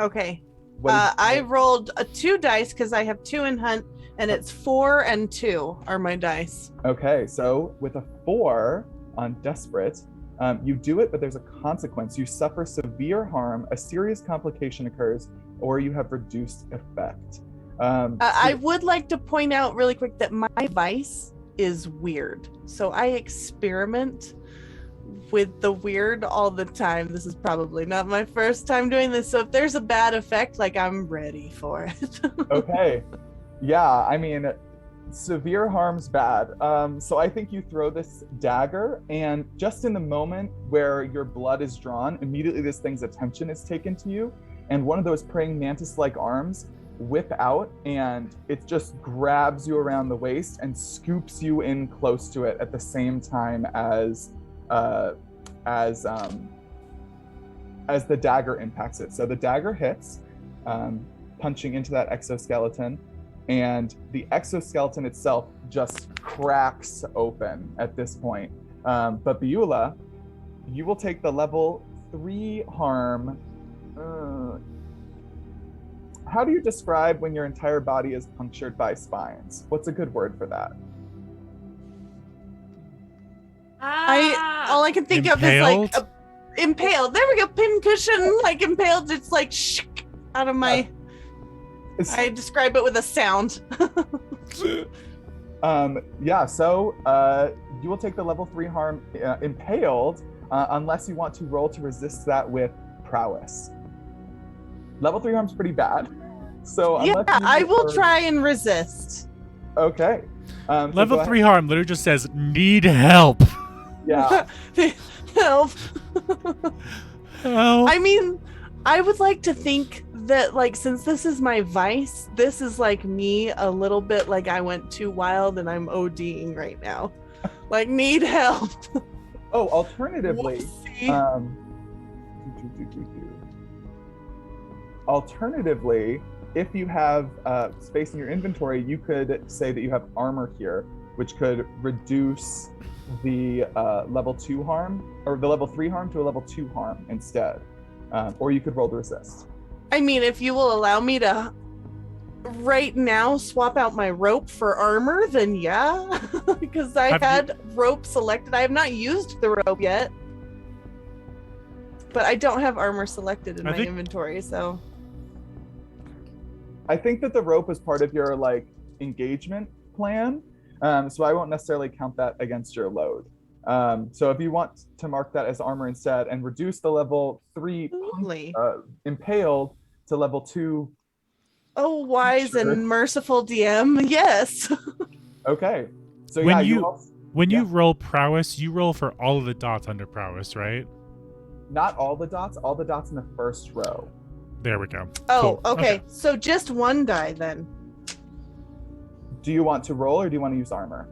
Speaker 3: Okay. I rolled 2 dice because I have 2 in hunt, and it's 4 and 2 are my dice.
Speaker 1: Okay, so with a 4 on desperate, you do it, but there's a consequence. You suffer severe harm, a serious complication occurs, or you have reduced effect.
Speaker 3: I would like to point out really quick that my vice is weird. So I experiment with the weird all the time. This is probably not my first time doing this, so if there's a bad effect, like, I'm ready for it.
Speaker 1: Okay. Yeah, I mean, severe harm's bad. So I think you throw this dagger, and just in the moment where your blood is drawn, immediately this thing's attention is taken to you, and one of those praying mantis-like arms whip out, and it just grabs you around the waist and scoops you in close to it at the same time as the dagger impacts it. So the dagger hits, punching into that exoskeleton, and the exoskeleton itself just cracks open at this point. But Beulah, you will take the level 3 harm. How do you describe when your entire body is punctured by spines? What's a good word for that?
Speaker 3: All I can think of is like impaled. There we go. Pincushion, like impaled. It's like out of my. I describe it with a sound.
Speaker 1: Yeah. So you will take the level 3 harm impaled, unless you want to roll to resist that with prowess. Level 3 harm's pretty bad. So
Speaker 3: yeah, I will try and resist.
Speaker 1: Okay.
Speaker 2: Level 3 harm literally just says need help.
Speaker 1: Yeah.
Speaker 3: Help.
Speaker 2: Help.
Speaker 3: I mean, I would like to think that, like, since this is my vice, this is like me a little bit like I went too wild and I'm ODing right now. Like, need help.
Speaker 1: Oh, alternatively, if you have space in your inventory, you could say that you have armor here, which could reduce the level 2 harm, or the level 3 harm to a level 2 harm instead. Or you could roll to resist.
Speaker 3: I mean, if you will allow me to right now swap out my rope for armor, then yeah. Because I had rope selected. I have not used the rope yet. But I don't have armor selected in my inventory, so.
Speaker 1: I think that the rope is part of your like engagement plan, so I won't necessarily count that against your load. So if you want to mark that as armor instead and reduce the level 3 impaled to level 2.
Speaker 3: Oh, wise and merciful DM, yes.
Speaker 1: Okay. So
Speaker 2: when you roll prowess, you roll for all of the dots under prowess, right?
Speaker 1: Not all the dots in the first row.
Speaker 2: There we go.
Speaker 3: Oh, cool. Okay. So just one die then.
Speaker 1: Do you want to roll or do you want to use armor?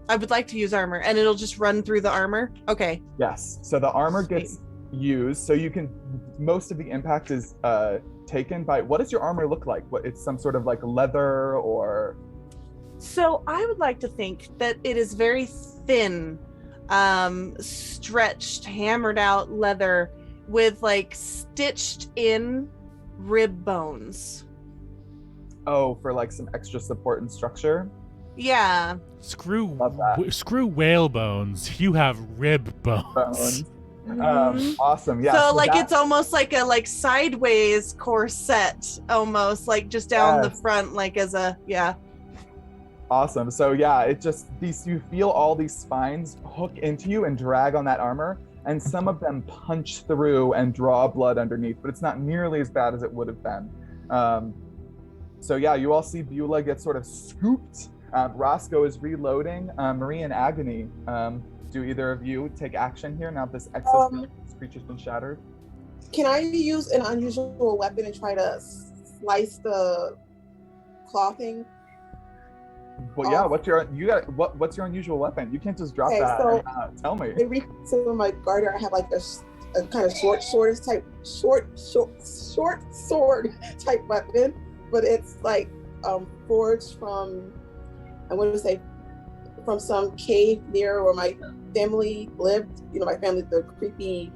Speaker 3: I would like to use armor, and it'll just run through the armor. Okay.
Speaker 1: Yes. So the armor gets used, so you can. Most of the impact is taken by. What does your armor look like? What? It's some sort of like leather or.
Speaker 3: So I would like to think that it is very thin, stretched, hammered out leather with like stitched in rib bones.
Speaker 1: Oh, for like some extra support and structure.
Speaker 3: Yeah.
Speaker 2: Screw whale bones. You have rib bones.
Speaker 1: Awesome. Yeah.
Speaker 3: So like it's almost like a sideways corset, almost like just down the front, like as a
Speaker 1: Awesome. So yeah, it just you feel all these spines hook into you and drag on that armor, and some of them punch through and draw blood underneath, but it's not nearly as bad as it would have been. So yeah, you all see Beulah get sort of scooped. Roscoe is reloading. Marie and Agony, do either of you take action here now that this creature's been shattered?
Speaker 5: Can I use an unusual weapon and try to slice the clothing?
Speaker 1: Well, yeah. What's your unusual weapon? You can't just drop that.
Speaker 5: So
Speaker 1: and, tell me.
Speaker 5: So my garter, I have like a kind of short sword type weapon, but it's like forged from, I want to say, from some cave near where my family lived. You know, my family, the creepy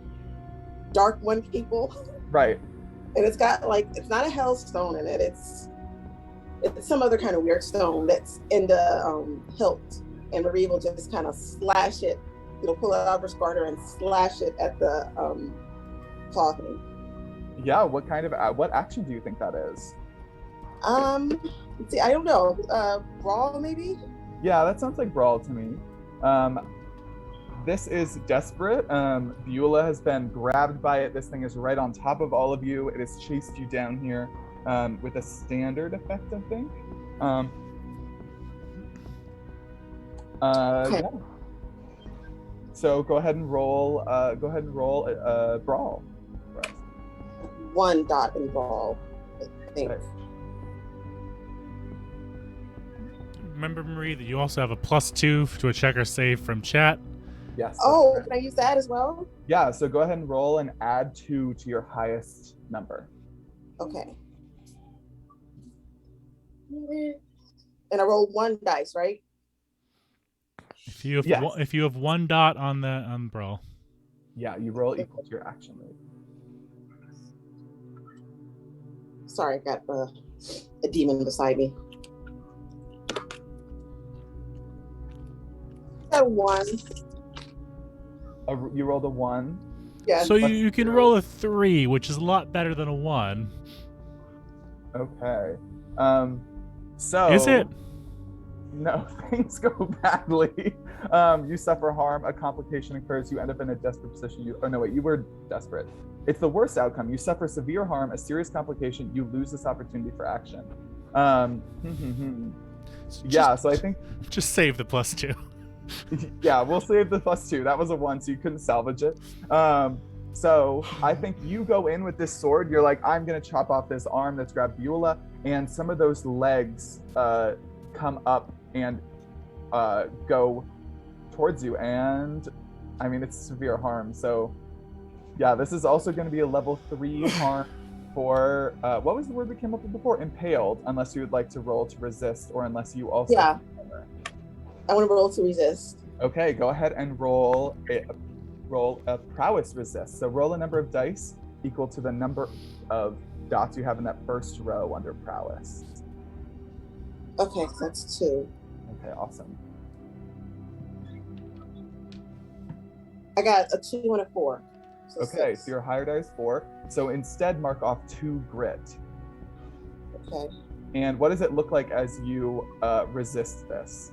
Speaker 5: dark one people.
Speaker 1: Right.
Speaker 5: And it's got like, it's not a hellstone in it. It's some other kind of weird stone that's in the hilt. And Marie will just kind of slash it, pull it out of her garter and slash it at the clothing.
Speaker 1: Yeah, what action do you think that is?
Speaker 5: Let's see, I don't know. Brawl maybe?
Speaker 1: Yeah, that sounds like brawl to me. This is desperate. Beulah has been grabbed by it. This thing is right on top of all of you. It has chased you down here with a standard effect, I think.
Speaker 5: Okay.
Speaker 1: Yeah. So go ahead and roll. Brawl.
Speaker 5: 1 dot in brawl, I think.
Speaker 1: Okay.
Speaker 2: Remember, Marie, that you also have a +2 to a check or save from chat.
Speaker 1: Yes.
Speaker 5: Oh, can I use that as well?
Speaker 1: Yeah, so go ahead and roll and add 2 to your highest number.
Speaker 5: Okay. And I roll 1 dice, right?
Speaker 2: If you have 1 dot on the brawl.
Speaker 1: Yeah, you roll equal to your action rate.
Speaker 5: Sorry, I got a demon beside me. Got 1.
Speaker 1: You rolled a 1.
Speaker 5: Yeah.
Speaker 2: So you can roll a 3, which is a lot better than a 1.
Speaker 1: Okay. So
Speaker 2: Is it?
Speaker 1: No, things go badly. You suffer harm, a complication occurs, you end up in a desperate position. You were desperate. It's the worst outcome. You suffer severe harm, a serious complication, you lose this opportunity for action. So I think
Speaker 2: Just save the +2.
Speaker 1: yeah, we'll save the +2. That was a 1, so you couldn't salvage it. So I think you go in with this sword. You're like, I'm gonna chop off this arm that's grabbed Beulah, and some of those legs come up and go towards you. And I mean, it's severe harm. So yeah, this is also going to be a level 3 harm for what was the word we came up with before? Impaled, unless you would like to roll to resist, or unless you also.
Speaker 5: Yeah. I want to roll to resist.
Speaker 1: Okay, go ahead and roll a prowess resist. So roll a number of dice equal to the number of dots you have in that first row under prowess.
Speaker 5: Okay, that's 2.
Speaker 1: Okay, awesome.
Speaker 5: I got a 2 and a 4.
Speaker 1: Okay,
Speaker 5: 6.
Speaker 1: so your higher dice 4. So instead, mark off 2 grit.
Speaker 5: Okay.
Speaker 1: And what does it look like as you resist this?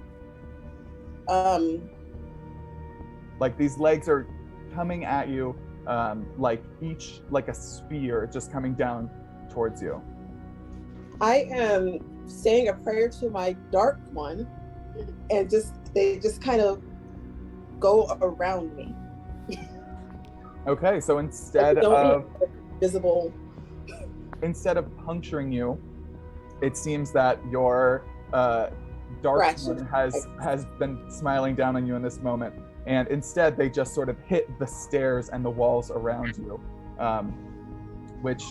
Speaker 1: Like these legs are coming at you, like a spear just coming down towards you.
Speaker 5: I am saying a prayer to my dark one, and they just kind of go around me.
Speaker 1: Okay, so instead of puncturing you, it seems that your dark one has been smiling down on you in this moment, and instead they just sort of hit the stairs and the walls around you, which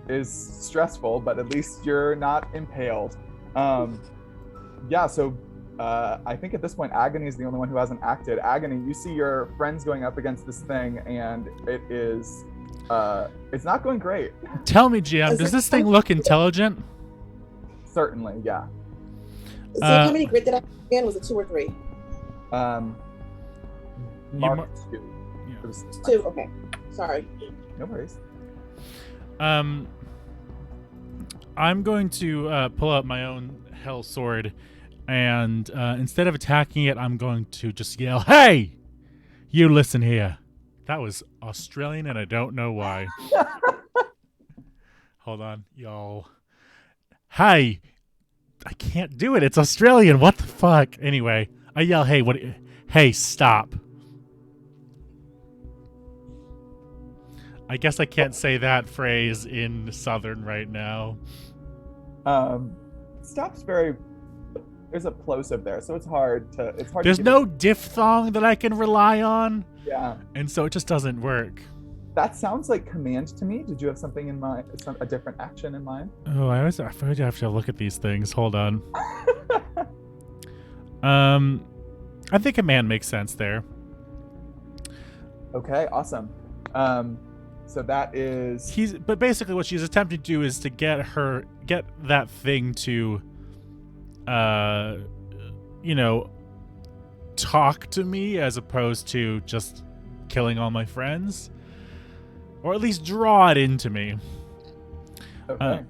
Speaker 1: is stressful, but at least you're not impaled. So I think at this point Agony is the only one who hasn't acted. Agony, you see your friends going up against this thing, and it's not going great.
Speaker 2: Tell me, GM, does this thing look intelligent?
Speaker 1: Certainly, yeah.
Speaker 5: So how many grit did I again? Was it 2 or 3?
Speaker 1: Mark 2.
Speaker 2: Yeah.
Speaker 1: It was
Speaker 5: 2. Okay, sorry.
Speaker 1: No worries.
Speaker 2: I'm going to pull out my own hell sword, and instead of attacking it, I'm going to just yell, "Hey! You listen here." That was Australian, and I don't know why. Hold on, y'all. Hey! I can't do it. It's Australian. What the fuck? Anyway, I yell, "Hey, what? Hey, stop." I guess I can't say that phrase in Southern right now.
Speaker 1: Stop's there's a plosive there, so it's hard.
Speaker 2: There's no diphthong that I can rely on.
Speaker 1: Yeah.
Speaker 2: And so it just doesn't work.
Speaker 1: That sounds like command to me. Did you have something in mind, a different action in mind?
Speaker 2: Oh, I forget I have to look at these things. Hold on. I think command makes sense there.
Speaker 1: Okay, awesome. So that is...
Speaker 2: But basically what she's attempting to do is to get that thing to, talk to me as opposed to just killing all my friends. Or at least draw it into me.
Speaker 1: Okay.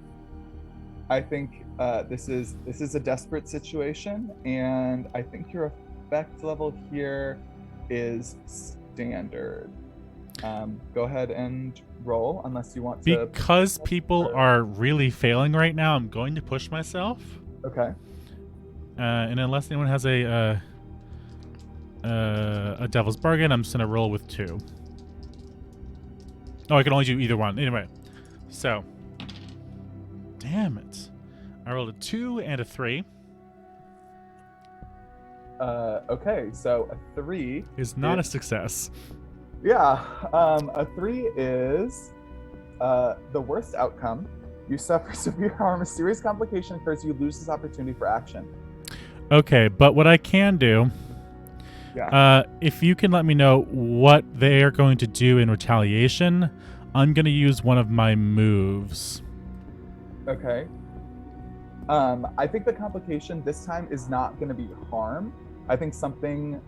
Speaker 1: I think this is a desperate situation, and I think your effect level here is standard. Go ahead and roll, unless you want to.
Speaker 2: Because people are really failing right now, I'm going to push myself.
Speaker 1: Okay.
Speaker 2: And unless anyone has a devil's bargain, I'm just gonna roll with 2. Oh, I can only do either one. Anyway, so damn it, I rolled a 2 and a 3.
Speaker 1: Okay, so a 3
Speaker 2: is not a success.
Speaker 1: Yeah, a 3 is the worst outcome. You suffer severe harm, a serious complication occurs, you lose this opportunity for action.
Speaker 2: Okay, but what I can do, if you can let me know what they are going to do in retaliation, I'm going to use one of my moves.
Speaker 1: Okay. I think the complication this time is not going to be harm. I think something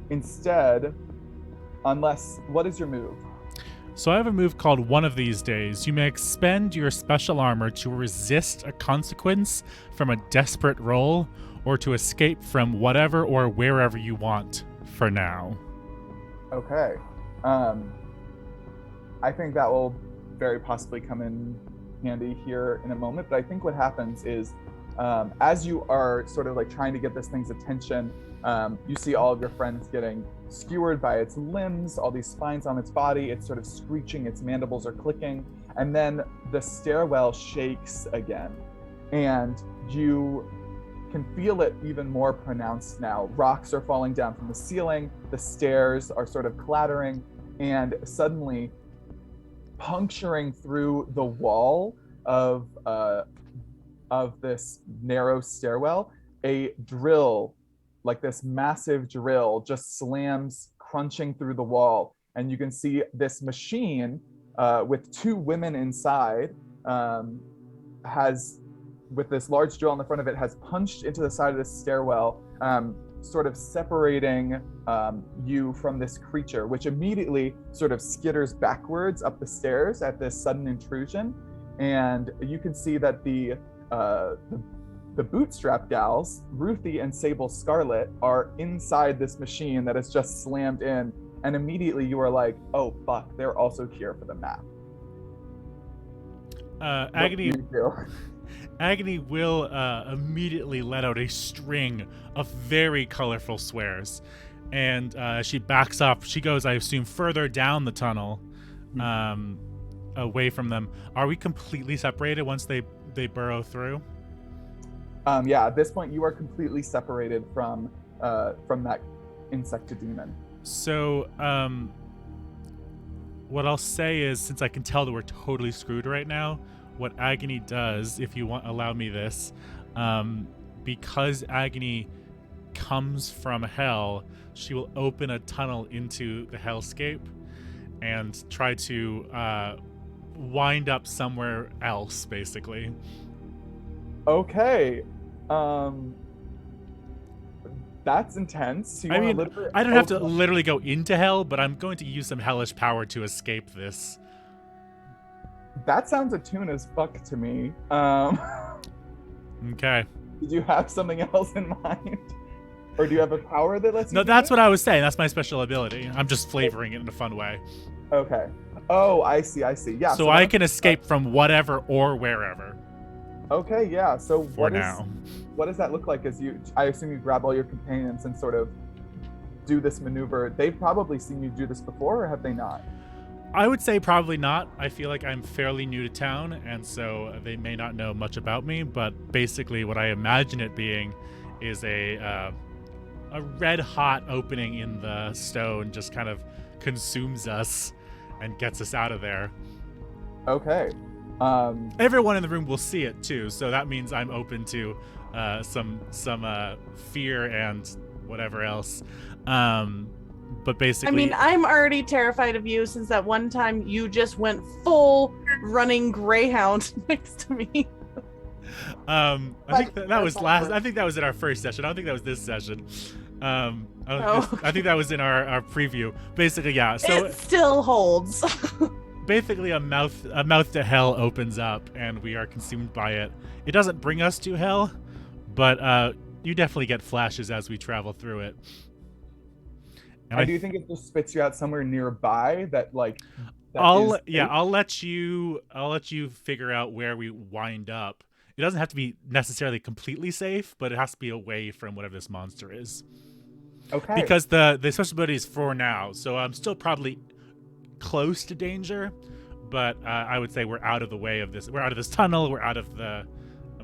Speaker 1: instead Unless, what is your move?
Speaker 2: So I have a move called One of These Days. You may expend your special armor to resist a consequence from a desperate roll or to escape from whatever or wherever you want for now.
Speaker 1: Okay. I think that will very possibly come in handy here in a moment, but I think what happens is as you are sort of like trying to get this thing's attention, you see all of your friends getting skewered by its limbs, all these spines on its body. It's sort of screeching, its mandibles are clicking, and then the stairwell shakes again. And you can feel it even more pronounced now. Rocks are falling down from the ceiling, the stairs are sort of clattering, and suddenly puncturing through the wall of this narrow stairwell, a drill, like this massive drill, just slams, crunching through the wall. And you can see this machine with two women inside with this large drill on the front of it, has punched into the side of this stairwell, sort of separating you from this creature, which immediately sort of skitters backwards up the stairs at this sudden intrusion. And you can see that the bootstrap gals, Ruthie and Sable Scarlet, are inside this machine that has just slammed in, and immediately you are like, oh fuck, they're also here for the map.
Speaker 2: Agony will immediately let out a string of very colorful swears, and she backs up. She goes, I assume, further down the tunnel, away from them. Are we completely separated once they burrow through?
Speaker 1: Yeah, at this point you are completely separated from that insected demon.
Speaker 2: So what I'll say is, since I can tell that we're totally screwed right now, what Agony does, if you allow me this, because Agony comes from hell, she will open a tunnel into the hellscape and try to wind up somewhere else, basically.
Speaker 1: Okay. That's intense.
Speaker 2: I mean, I don't have to literally go into hell, but I'm going to use some hellish power to escape this.
Speaker 1: That sounds attuned as fuck to me.
Speaker 2: Okay.
Speaker 1: Did you have something else in mind? Or do you have a power that lets you?
Speaker 2: No, that's what I was saying. That's my special ability. I'm just flavoring it in a fun way.
Speaker 1: Okay. Oh, I see. Yeah.
Speaker 2: So I can escape from whatever or wherever.
Speaker 1: Okay, yeah. So
Speaker 2: what
Speaker 1: does that look like as I assume you grab all your companions and sort of do this maneuver? They've probably seen you do this before, or have they not?
Speaker 2: I would say probably not. I feel like I'm fairly new to town, and so they may not know much about me, but basically what I imagine it being is a red hot opening in the stone just kind of consumes us and gets us out of there.
Speaker 1: Okay.
Speaker 2: Everyone in the room will see it too, so that means I'm open to some fear and whatever else. But basically,
Speaker 3: I mean, I'm already terrified of you since that one time you just went full running greyhound next to me.
Speaker 2: I think that was last. I think that was in our first session. I don't think that was this session. I think that was in our preview. Basically, yeah. So
Speaker 3: it still holds.
Speaker 2: Basically, a mouth to hell opens up, and we are consumed by it. It doesn't bring us to hell, but you definitely get flashes as we travel through it. And
Speaker 1: I do think it just spits you out somewhere nearby that
Speaker 2: I'll let you figure out where we wind up. It doesn't have to be necessarily completely safe, but it has to be away from whatever this monster is.
Speaker 1: Okay.
Speaker 2: Because the special ability is for now, so I'm still probably close to danger, but I would say we're out of the way of this. We're out of this tunnel. We're out of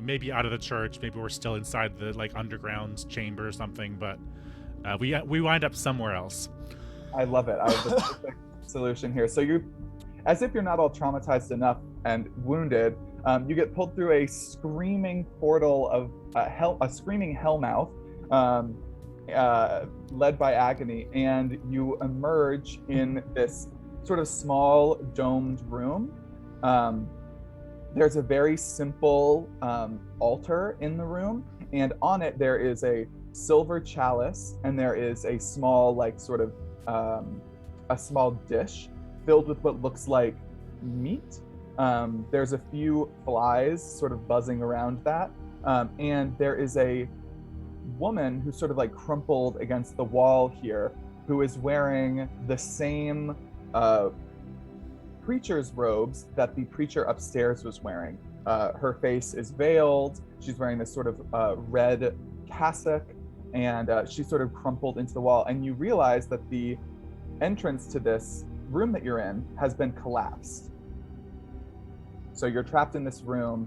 Speaker 2: maybe out of the church. Maybe we're still inside the underground chamber or something, but we wind up somewhere else.
Speaker 1: I love it. I have the perfect solution here. So as if you're not all traumatized enough and wounded, you get pulled through a screaming portal of a screaming hellmouth, led by Agony, and you emerge in this sort of small domed room. There's a very simple altar in the room, and on it there is a silver chalice, and there is a small a small dish filled with what looks like meat. There's a few flies sort of buzzing around that. And there is a woman who's sort of like crumpled against the wall here, who is wearing the same preacher's robes that the preacher upstairs was wearing. Her face is veiled. She's wearing this sort of red cassock, and she's sort of crumpled into the wall. And you realize that the entrance to this room that you're in has been collapsed. So you're trapped in this room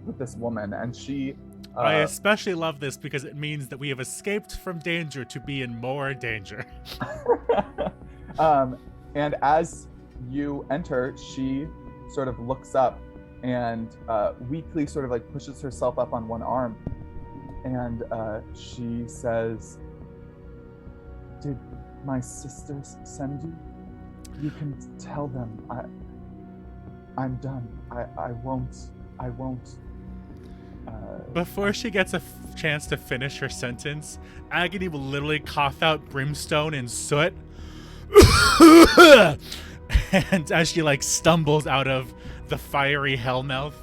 Speaker 1: with this woman, and she...
Speaker 2: I especially love this because it means that we have escaped from danger to be in more danger.
Speaker 1: And as you enter, she sort of looks up and weakly sort of like pushes herself up on one arm. And she says, "Did my sisters send you? You can tell them I'm done. I won't.
Speaker 2: Before she gets a chance to finish her sentence, Agony will literally cough out brimstone and soot. And as she like stumbles out of the fiery hellmouth,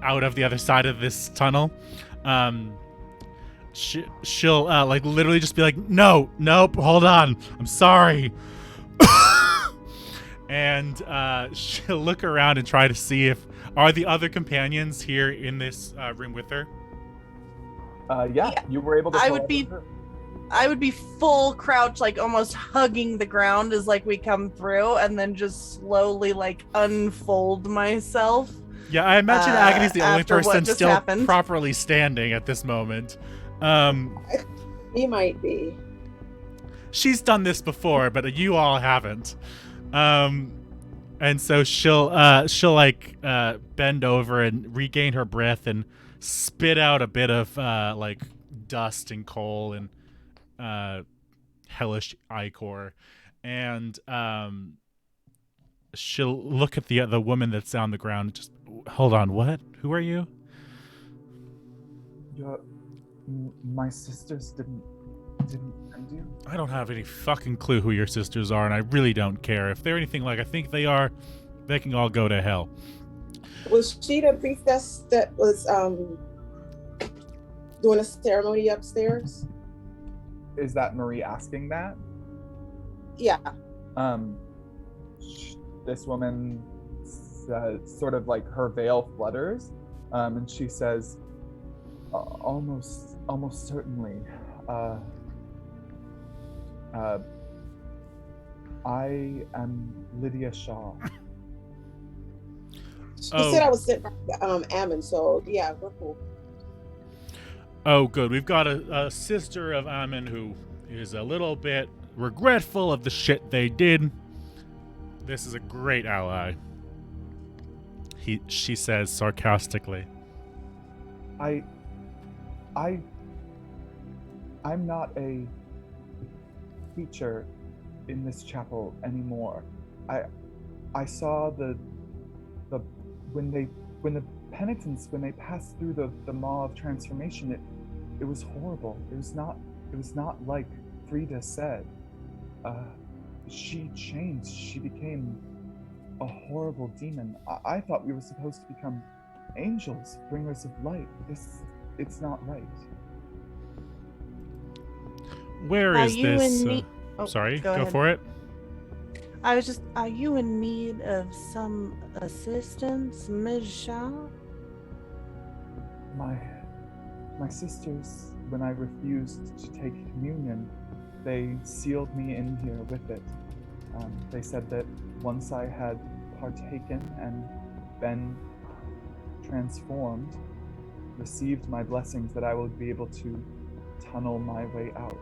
Speaker 2: out of the other side of this tunnel, she'll like literally just be like, nope, hold on, I'm sorry. And she'll look around and try to see if are the other companions here in this room with her.
Speaker 1: Yeah, you were able to.
Speaker 3: I would be full crouch, like almost hugging the ground as like we come through, and then just slowly like unfold myself.
Speaker 2: Yeah, I imagine Agony's the only person still
Speaker 3: happened.
Speaker 2: properly standing at this moment.
Speaker 5: He might be.
Speaker 2: She's done this before, but you all haven't. And so she'll like bend over and regain her breath and spit out a bit of like dust and coal and hellish ichor, and she'll look at the woman that's on the ground. Just hold on, what? Who are you?
Speaker 1: My sisters didn't send you?
Speaker 2: I don't have any fucking clue who your sisters are, and I really don't care. If they're anything like I think they are, they can all go to hell.
Speaker 5: Was she the priestess that was doing a ceremony upstairs?
Speaker 1: Is that Marie asking that?
Speaker 5: Yeah.
Speaker 1: This woman sort of like her veil flutters, and she says, almost certainly. I am Lydia Shaw.
Speaker 5: She said I was sent by Aamon, so yeah, we're cool.
Speaker 2: Oh, good. We've got a sister of Aamon who is a little bit regretful of the shit they did. This is a great ally. She says sarcastically.
Speaker 1: I'm not a feature in this chapel anymore. I saw when the penitents, when they passed through the maw of transformation, it was horrible. It was not like Frida said. She changed. She became a horrible demon. I thought we were supposed to become angels, bringers of light. It's not right.
Speaker 2: Where is this? Sorry, go for it.
Speaker 3: I was just, are you in need of some assistance, Ms. Shaw?
Speaker 1: My sisters, when I refused to take communion, they sealed me in here with it. They said that once I had partaken and been transformed, received my blessings, that I would be able to tunnel my way out.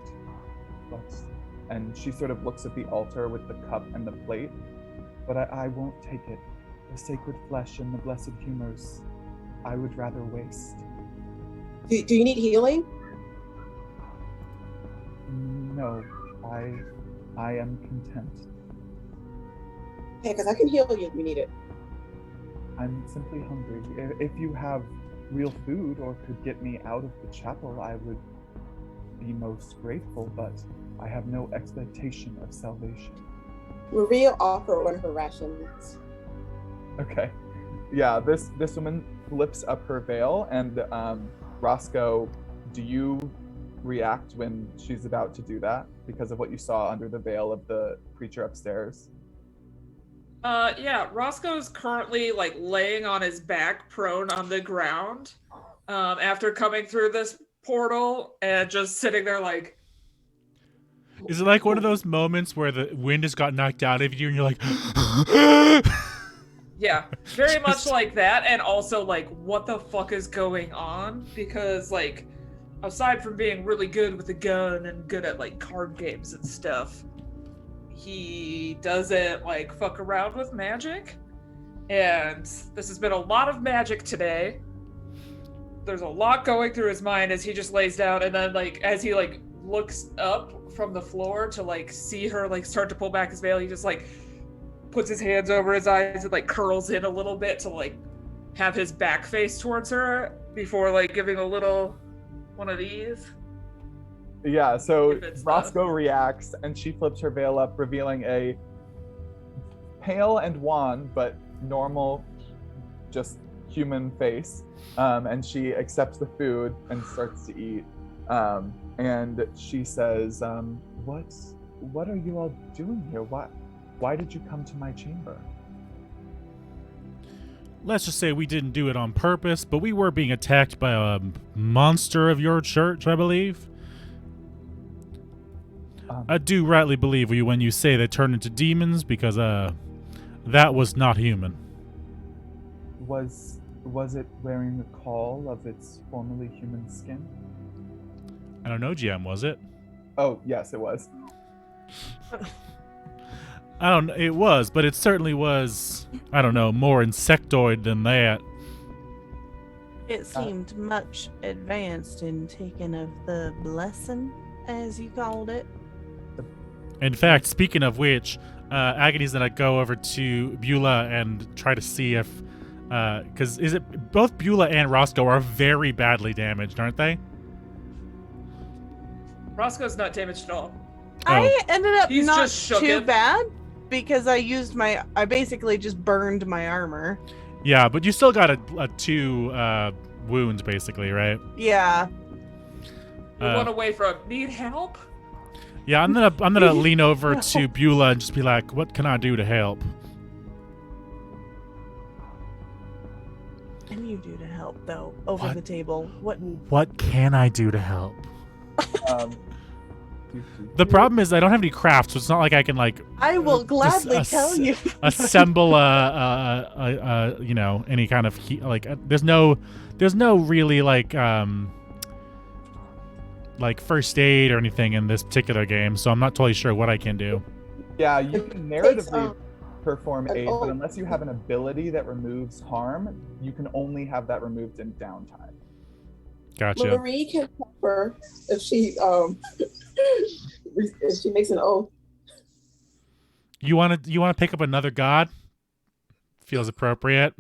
Speaker 1: And she sort of looks at the altar with the cup and the plate, but I won't take it. The sacred flesh and the blessed humors, I would rather waste.
Speaker 5: Do you need healing?
Speaker 1: No, I am content.
Speaker 5: Okay, because I can heal you if you need it.
Speaker 1: I'm simply hungry. If you have real food or could get me out of the chapel, I would be most grateful, but I have no expectation of salvation.
Speaker 5: Maria offer one of her rations.
Speaker 1: Okay. Yeah, this woman lifts up her veil, and Roscoe, do you react when she's about to do that because of what you saw under the veil of the creature upstairs?
Speaker 4: Yeah, Roscoe's currently like laying on his back, prone on the ground, after coming through this portal and just sitting there like.
Speaker 2: Is it like one of those moments where the wind has got knocked out of you and you're like,
Speaker 4: Yeah, very much like that, and also like, what the fuck is going on? Because like, aside from being really good with a gun and good at like card games and stuff, he doesn't like fuck around with magic. And this has been a lot of magic today. There's a lot going through his mind as he just lays down, and then like as he like looks up from the floor to like see her like start to pull back his veil, he just like puts his hands over his eyes and like curls in a little bit to like have his back face towards her before like giving a little one of these.
Speaker 1: Yeah, so Roscoe reacts and she flips her veil up, revealing a pale and wan but normal, just human face. And she accepts the food and starts to eat. And she says, what are you all doing here? Why did you come to my chamber?
Speaker 2: let's just say we didn't do it on purpose, but we were being attacked by a monster of your church, I believe. I do rightly believe you when you say they turn into demons, because that was not human.
Speaker 1: Was it wearing the caul of its formerly human skin?
Speaker 2: I don't know, GM, was it?
Speaker 1: Oh, yes, it was.
Speaker 2: I don't know, it was, but it certainly was, I don't know, more insectoid than that.
Speaker 3: It seemed much advanced in taking of the blessing, as you called it.
Speaker 2: In fact, speaking of which, Agony's gonna go over to Beulah and try to see if, because is it both Beulah and Roscoe are very badly damaged, aren't they?
Speaker 4: Roscoe's not damaged at all.
Speaker 3: I ended up
Speaker 4: He's
Speaker 3: not
Speaker 4: just shook
Speaker 3: too
Speaker 4: it.
Speaker 3: bad because I basically just burned my armor.
Speaker 2: Yeah, but you still got a 2 wounds, basically, right?
Speaker 3: Yeah.
Speaker 4: One away from need help.
Speaker 2: Yeah, I'm gonna lean over to Beulah and just be like, "What can I do to help?"
Speaker 3: What can you do to help, though? Over the table.
Speaker 2: What can I do to help?
Speaker 1: Um,
Speaker 2: The problem is I don't have any crafts, so it's not like I can like.
Speaker 3: I will gladly tell you.
Speaker 2: Assemble you know, any kind of there's no really like first aid or anything in this particular game, so I'm not totally sure what I can do.
Speaker 1: Yeah, you can narratively perform aid, but unless you have an ability that removes harm, you can only have that removed in downtime.
Speaker 2: Gotcha.
Speaker 5: Marie can help her if she makes an oath.
Speaker 2: You want to pick up another god? Feels appropriate.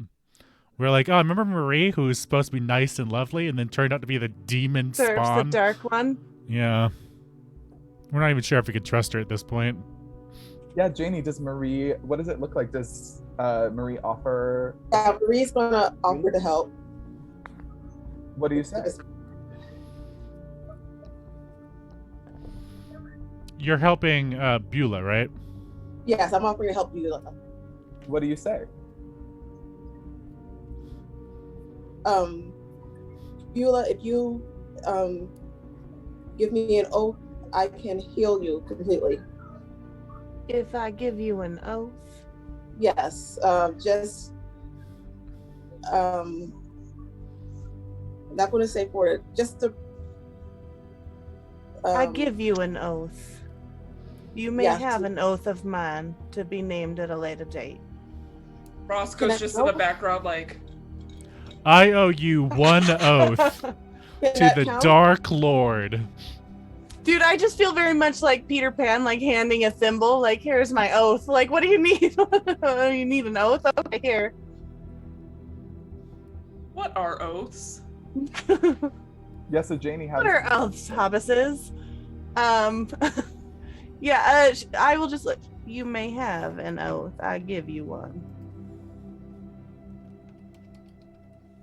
Speaker 2: We're like, oh, remember Marie, who was supposed to be nice and lovely, and then turned out to be the demon spawn?
Speaker 3: The dark one.
Speaker 2: Yeah. We're not even sure if we could trust her at this point.
Speaker 1: Yeah, Janie, what does it look like? Does Marie offer?
Speaker 5: Yeah, Marie's gonna offer to help.
Speaker 1: What do you say?
Speaker 2: You're helping Beulah, right?
Speaker 5: Yes, I'm offering to help you.
Speaker 1: What do you say?
Speaker 5: Beulah, if you give me an oath, I can heal you completely.
Speaker 3: If I give you an oath?
Speaker 5: Yes, just I'm not going to say for it, just to.
Speaker 3: I give you an oath. You may have an oath of mine to be named at a later date.
Speaker 4: Roscoe's just in the background like,
Speaker 2: I owe you one oath to the Dark Lord.
Speaker 3: Dude, I just feel very much like Peter Pan, like handing a thimble, like, here's my oath. Like, what do you need? You need an oath? Okay, here.
Speaker 4: what are oaths?
Speaker 1: Yeah, so Janie has.
Speaker 3: What are oaths, hobbises? Yeah, I will just you may have an oath. I give you one.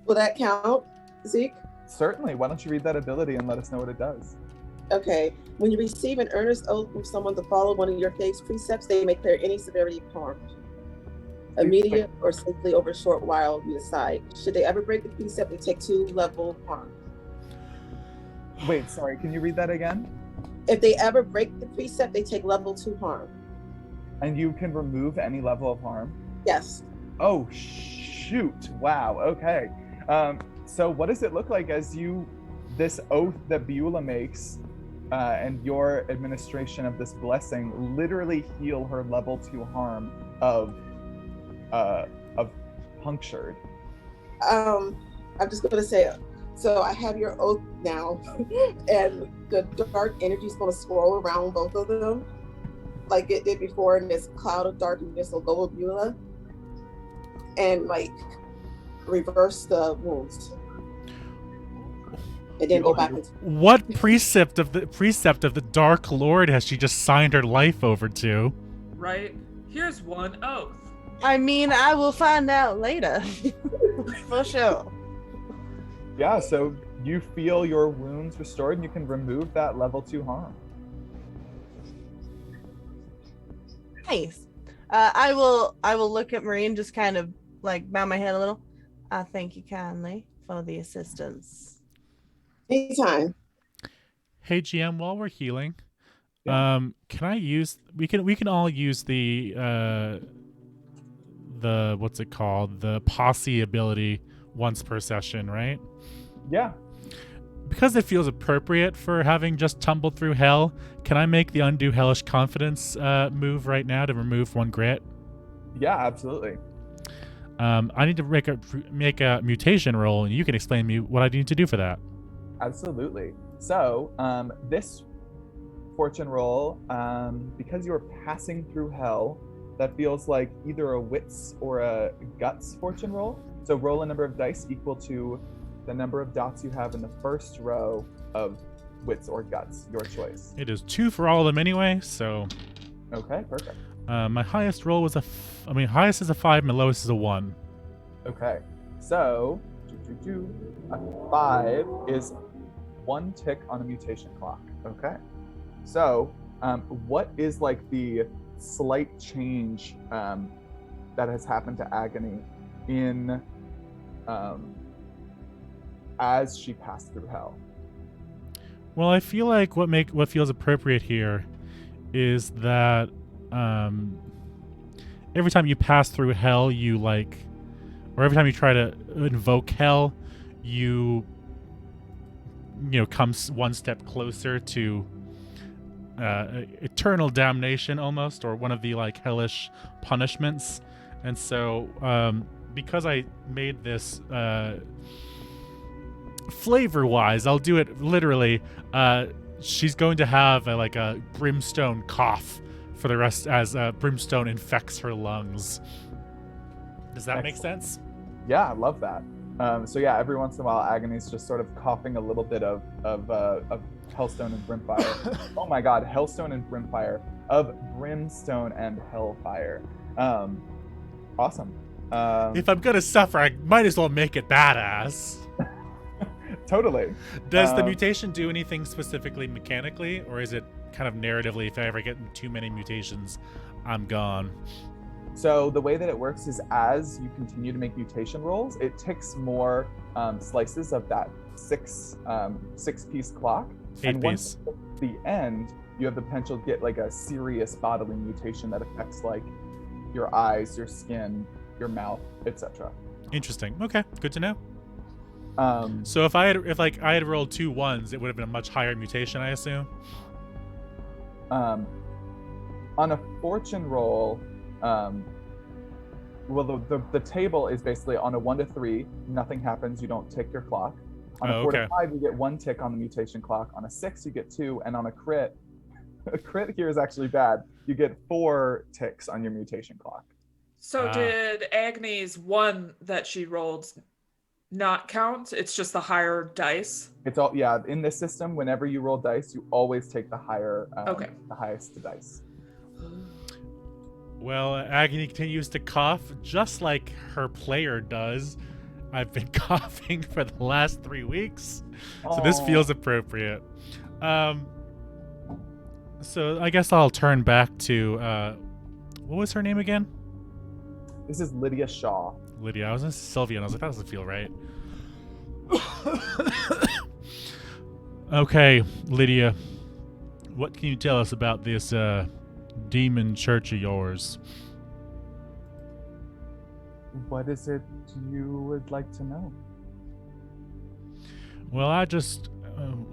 Speaker 5: Will that count, Zeke?
Speaker 1: Certainly. Why don't you read that ability and let us know what it does?
Speaker 5: Okay. When you receive an earnest oath from someone to follow one of your faith's precepts, they may clear any severity of harm. Immediate or simply over a short while, you decide. Should they ever break the precept, they take 2 level harm.
Speaker 1: Wait, sorry. Can you read that again?
Speaker 5: If they ever break the precept, they take level 2 harm.
Speaker 1: And you can remove any level of harm?
Speaker 5: Yes.
Speaker 1: Oh, shoot. Wow. Okay. So what does it look like as this oath that Beulah makes and your administration of this blessing literally heal her level 2 harm of punctured?
Speaker 5: I'm just going to say, so I have your oath now, and the dark energy is going to swirl around both of them, like it did before, in this cloud of darkness will go with Beulah, and like reverse the wounds, and then go back.
Speaker 2: What precept of the Dark Lord has she just signed her life over to?
Speaker 4: Right? Here's one oath.
Speaker 3: I mean, I will find out later. For sure.
Speaker 1: Yeah, so you feel your wounds restored and you can remove that level 2 harm.
Speaker 3: Nice. I will look at Marie and just kind of like bow my head a little. I thank you kindly for the assistance.
Speaker 5: Anytime.
Speaker 2: Hey GM, while we're healing,
Speaker 1: Yeah.
Speaker 2: can I use we can all use the what's it called? The Posse ability once per session, right?
Speaker 1: Yeah.
Speaker 2: Because it feels appropriate for having just tumbled through hell, can I make the Undo Hellish Confidence move right now to remove 1 grit?
Speaker 1: Yeah, absolutely.
Speaker 2: I need to make a mutation roll, and you can explain to me what I need to do for that.
Speaker 1: Absolutely. So this fortune roll, because you're passing through hell, that feels like either a wits or a guts fortune roll. So roll a number of dice equal to the number of dots you have in the first row of wits or guts, your choice.
Speaker 2: It is 2 for all of them anyway, so...
Speaker 1: Okay, perfect.
Speaker 2: My highest roll was highest is a 5, my lowest is a 1.
Speaker 1: Okay, so a 5 is 1 tick on a mutation clock. Okay, so what is like the slight change that has happened to Agony in as she passed through hell?
Speaker 2: Well, I feel like what feels appropriate here is that every time you pass through hell, or every time you try to invoke hell, you come 1 step closer to eternal damnation almost, or one of the like hellish punishments. And so because I made this flavor wise, I'll do it literally. She's going to have a brimstone cough for the rest as brimstone infects her lungs. Does that make sense?
Speaker 1: Yeah, I love that. So yeah, every once in a while, Agony's just sort of coughing a little bit of Hellstone and Brimfire. Oh my God, Hellstone and Brimfire, of Brimstone and Hellfire. Awesome.
Speaker 2: If I'm gonna suffer, I might as well make it badass.
Speaker 1: Totally.
Speaker 2: Does the mutation do anything specifically mechanically, or is it kind of narratively, if I ever get too many mutations, I'm gone?
Speaker 1: So the way that it works is as you continue to make mutation rolls, it ticks more slices of that six-piece clock.
Speaker 2: 8
Speaker 1: and once
Speaker 2: piece.
Speaker 1: you get to the end, you have the potential to get like a serious bodily mutation that affects like your eyes, your skin, your mouth, etc.
Speaker 2: Interesting. Okay, good to know. So if I had rolled 2 1s, it would have been a much higher mutation, I assume.
Speaker 1: On a fortune roll, well, the table is basically on a 1 to 3, nothing happens, you don't tick your clock. On a 4 to 5, you get 1 tick on the mutation clock. On a 6, you get 2, and on a crit here is actually bad. You get 4 ticks on your mutation clock.
Speaker 4: So did Agnes 1 that she rolled not count? It's just the higher dice?
Speaker 1: It's all, yeah, in this system, whenever you roll dice, you always take the higher,
Speaker 4: okay,
Speaker 1: the highest dice.
Speaker 2: Well, Agony continues to cough just like her player does. I've been coughing for the last 3 weeks, so this feels appropriate. So I guess I'll turn back to what was her name again?
Speaker 1: This is Lydia Shaw.
Speaker 2: Lydia. I was in Sylvia, and I was like, that doesn't feel right. Okay, Lydia, what can you tell us about this demon church of yours?
Speaker 1: What is it you would like to know?
Speaker 2: Well, I just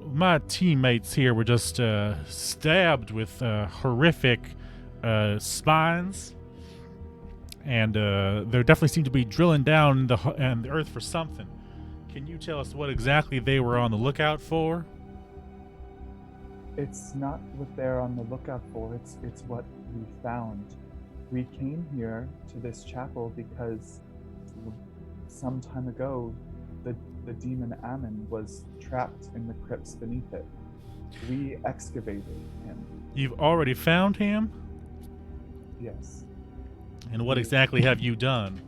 Speaker 2: my teammates here were just stabbed with horrific spines, and there definitely seemed to be drilling down the earth for something. Can you tell us what exactly they were on the lookout for?
Speaker 1: It's not what they're on the lookout for, it's what we found. We came here to this chapel because some time ago the demon Aamon was trapped in the crypts beneath it. We excavated him.
Speaker 2: You've already found him?
Speaker 1: Yes.
Speaker 2: And what exactly have you done?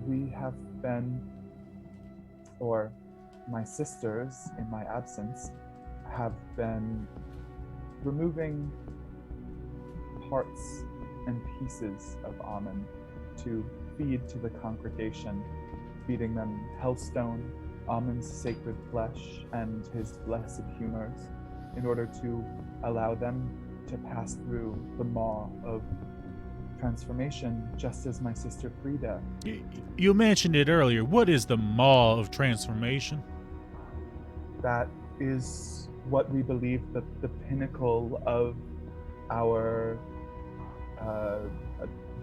Speaker 1: We have been, or my sisters, in my absence, have been removing parts and pieces of Aamon to feed to the congregation, feeding them Hellstone, Aamon's sacred flesh, and his blessed humors, in order to allow them to pass through the maw of transformation, just as my sister Frida.
Speaker 2: You mentioned it earlier. What is the maw of transformation?
Speaker 1: That is what we believe that the pinnacle of our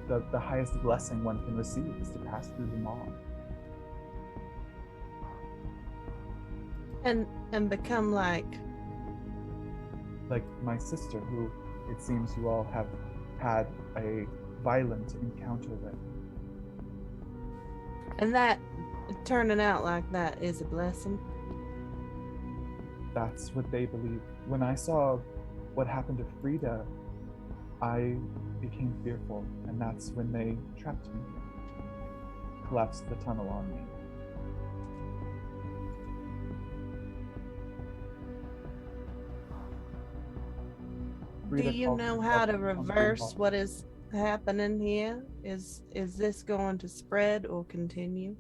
Speaker 1: the highest blessing one can receive is to pass through the maw.
Speaker 3: And become like
Speaker 1: my sister, who it seems you all have had a violent encounter with.
Speaker 3: And that turning out like that is a blessing.
Speaker 1: That's what they believe. When I saw what happened to Frida, I became fearful, and that's when they trapped me, collapsed the tunnel on me.
Speaker 3: Do you know how to reverse what is happening here? Is this going to spread or continue?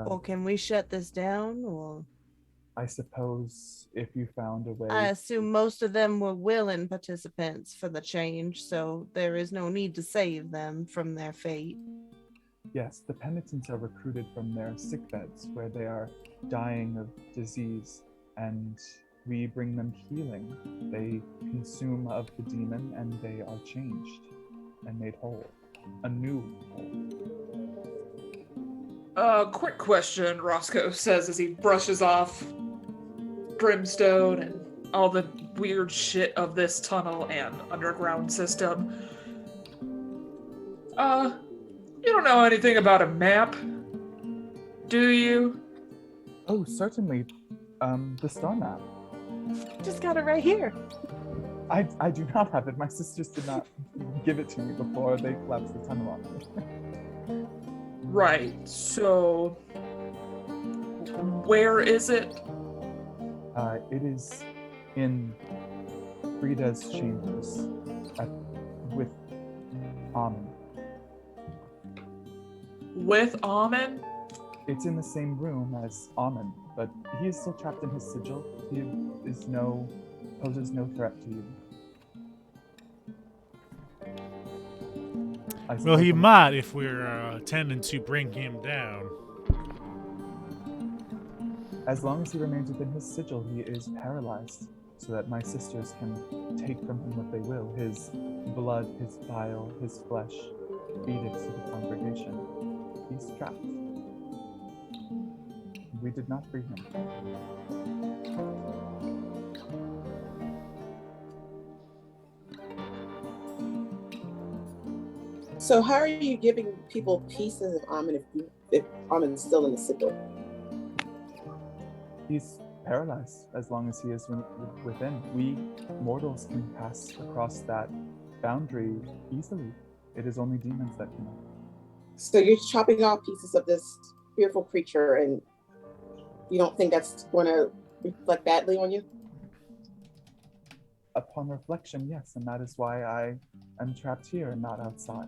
Speaker 3: Or can we shut this down? Or
Speaker 1: I suppose if you found a way.
Speaker 3: I assume most of them were willing participants for the change, so there is no need to save them from their fate.
Speaker 1: Yes, the penitents are recruited from their sickbeds where they are dying of disease, and we bring them healing. They consume of the demon and they are changed and made whole. A new whole.
Speaker 4: Quick question, Roscoe says as he brushes off brimstone and all the weird shit of this tunnel and underground system. You don't know anything about a map, do you?
Speaker 1: Oh, certainly. The star map.
Speaker 3: Just got it right here.
Speaker 1: I do not have it. My sisters did not give it to me before they collapsed the tunnel on me.
Speaker 4: Right, so where is it?
Speaker 1: It is in Frida's chambers with Aamon.
Speaker 4: With Aamon?
Speaker 1: It's in the same room as Aamon, but he is still trapped in his sigil. He poses no threat to you.
Speaker 2: Well, he might if we're intending to bring him down.
Speaker 1: As long as he remains within his sigil, he is paralyzed, so that my sisters can take from him what they will. His blood, his bile, his flesh, feed it to the congregation. He's trapped. We did not free him.
Speaker 5: So how are you giving people pieces of Aamon if Aamon's still in the sigil?
Speaker 1: He's paralyzed as long as he is within. We mortals can pass across that boundary easily. It is only demons that cannot.
Speaker 5: So you're chopping off pieces of this fearful creature, and you don't think that's going to reflect badly on you?
Speaker 1: Upon reflection, yes, and that is why I am trapped here and not outside.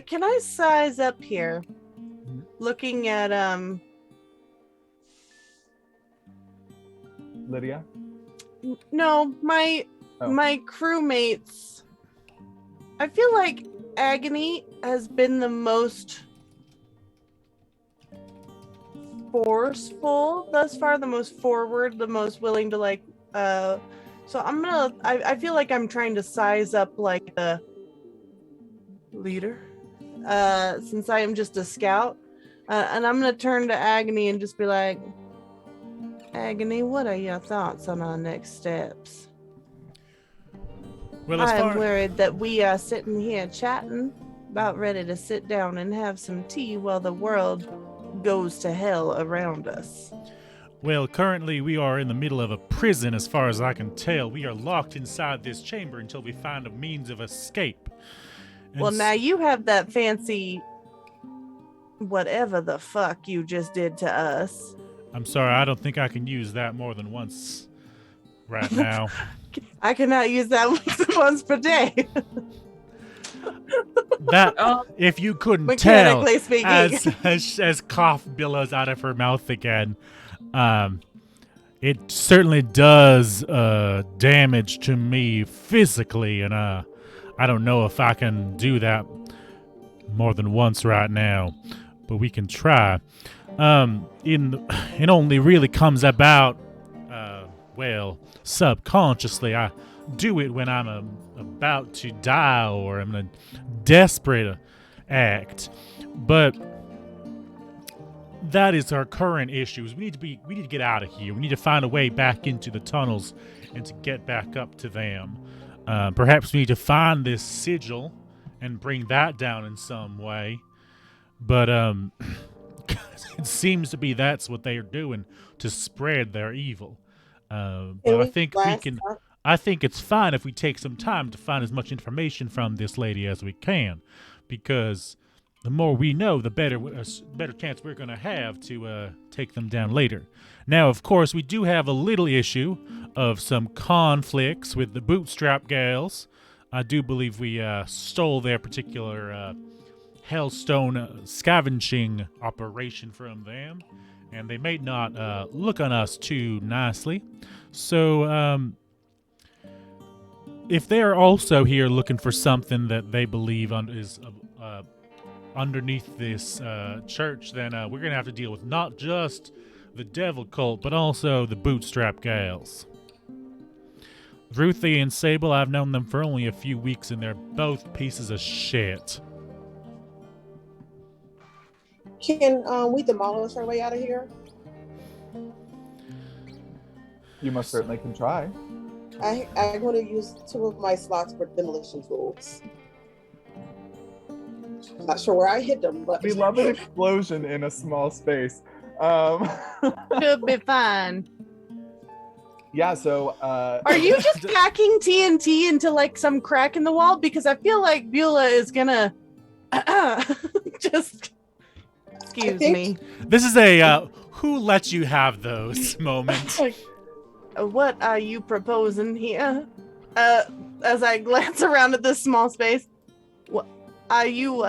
Speaker 3: Can I size up here? Looking at
Speaker 1: Lydia?
Speaker 3: no, my crewmates. I feel like Agony has been the most forceful thus far, the most forward, the most willing to so I feel like I'm trying to size up like the leader, since I am just a scout, and I'm gonna turn to Agony and just be like, Agony, what are your thoughts on our next steps?
Speaker 2: Well,
Speaker 3: I'm worried that we are sitting here chatting, about ready to sit down and have some tea while the world goes to hell around us.
Speaker 2: Well, currently we are in the middle of a prison, as far as I can tell. We are locked inside this chamber until we find a means of escape. And
Speaker 3: well, now you have that fancy whatever the fuck you just did to us.
Speaker 2: I'm sorry, I don't think I can use that more than once right now.
Speaker 3: I cannot use that once per day.
Speaker 2: That, if you couldn't tell,
Speaker 3: Mechanically speaking.
Speaker 2: as cough billows out of her mouth again, it certainly does damage to me physically, and I don't know if I can do that more than once right now, but we can try. It only really comes about, subconsciously. I do it when I'm about to die or I'm in a desperate act, but that is our current issues. We need to get out of here. We need to find a way back into the tunnels and to get back up to them. Perhaps we need to find this sigil and bring that down in some way, but it seems to be that's what they are doing to spread their evil. But I think we can. I think it's fine if we take some time to find as much information from this lady as we can, because the more we know, the better chance we're going to have to take them down later. Now, of course, we do have a little issue of some conflicts with the Bootstrap Gals. I do believe we stole their particular Hellstone scavenging operation from them, and they may not look on us too nicely. So, if they're also here looking for something that they believe is underneath this church, then we're going to have to deal with not just the devil cult, but also the Bootstrap Gals. Ruthie and Sable, I've known them for only a few weeks, and they're both pieces of shit.
Speaker 5: Can we demolish our way out of here?
Speaker 1: You most certainly can try.
Speaker 5: I want to use 2 of my slots for demolition tools. I'm not sure where I hit them, but
Speaker 1: We love an explosion in a small space.
Speaker 3: Should be fine.
Speaker 1: Yeah, so...
Speaker 3: Are you just packing TNT into like some crack in the wall? Because I feel like Beulah is gonna just... Excuse me.
Speaker 2: This is a who let you have those moments.
Speaker 3: What are you proposing here? As I glance around at this small space, what are you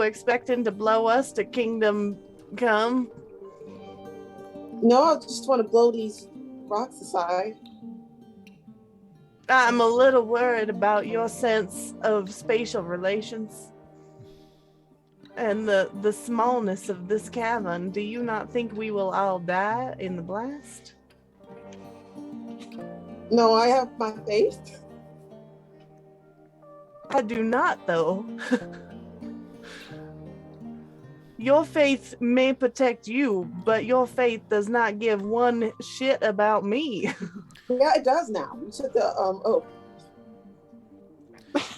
Speaker 3: expecting to blow us to Kingdom Come?
Speaker 5: No, I just want to blow these rocks aside.
Speaker 3: I'm a little worried about your sense of spatial relations and the smallness of this cavern. Do you not think we will all die in the blast?
Speaker 5: No, I have my faith.
Speaker 3: I do not, though. Your faith may protect you, but your faith does not give one shit about me.
Speaker 5: Yeah, it does now. You took the oath.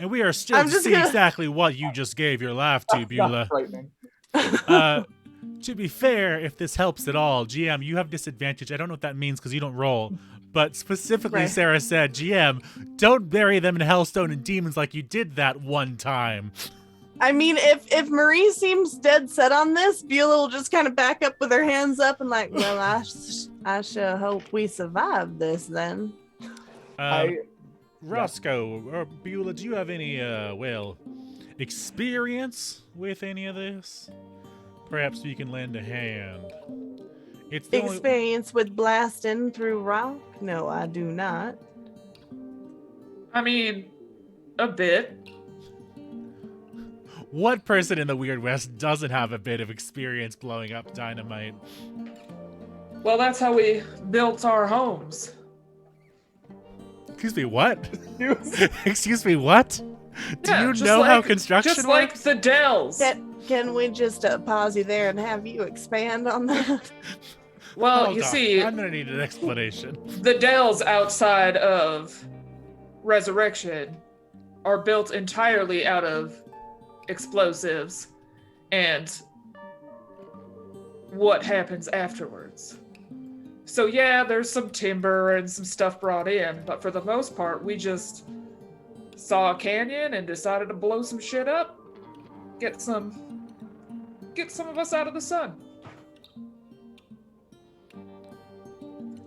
Speaker 2: And we are still to see exactly what you just gave your life to, Beulah.
Speaker 1: Frightening.
Speaker 2: To be fair, if this helps at all, GM, you have disadvantage. I don't know what that means because you don't roll. But specifically,
Speaker 3: Right.
Speaker 2: Sarah said, GM, don't bury them in Hellstone and demons like you did that one time.
Speaker 3: I mean, if Marie seems dead set on this, Beulah will just kind of back up with her hands up and like, well, I sure hope we survive this then.
Speaker 2: Roscoe or Beulah, do you have any, experience with any of this? Perhaps you can lend a hand. It's the only...
Speaker 3: Experience with blasting through rock? No, I do not.
Speaker 4: I mean, a bit.
Speaker 2: What person in the Weird West doesn't have a bit of experience blowing up dynamite?
Speaker 4: Well, that's how we built our homes.
Speaker 2: Excuse me, what? Excuse me, what? Do
Speaker 4: Yeah,
Speaker 2: you
Speaker 4: just
Speaker 2: know
Speaker 4: like-
Speaker 2: how construction
Speaker 4: Just
Speaker 2: works?
Speaker 4: like the Dells.
Speaker 3: Can we just pause you there and have you expand on that?
Speaker 4: Well,
Speaker 2: Hold
Speaker 4: you
Speaker 2: on.
Speaker 4: see,
Speaker 2: I'm gonna need an explanation.
Speaker 4: the Dells outside of Resurrection are built entirely out of explosives and what happens afterwards. So yeah, there's some timber and some stuff brought in, but for the most part, we just saw a canyon and decided to blow some shit up, get some of us out of the sun.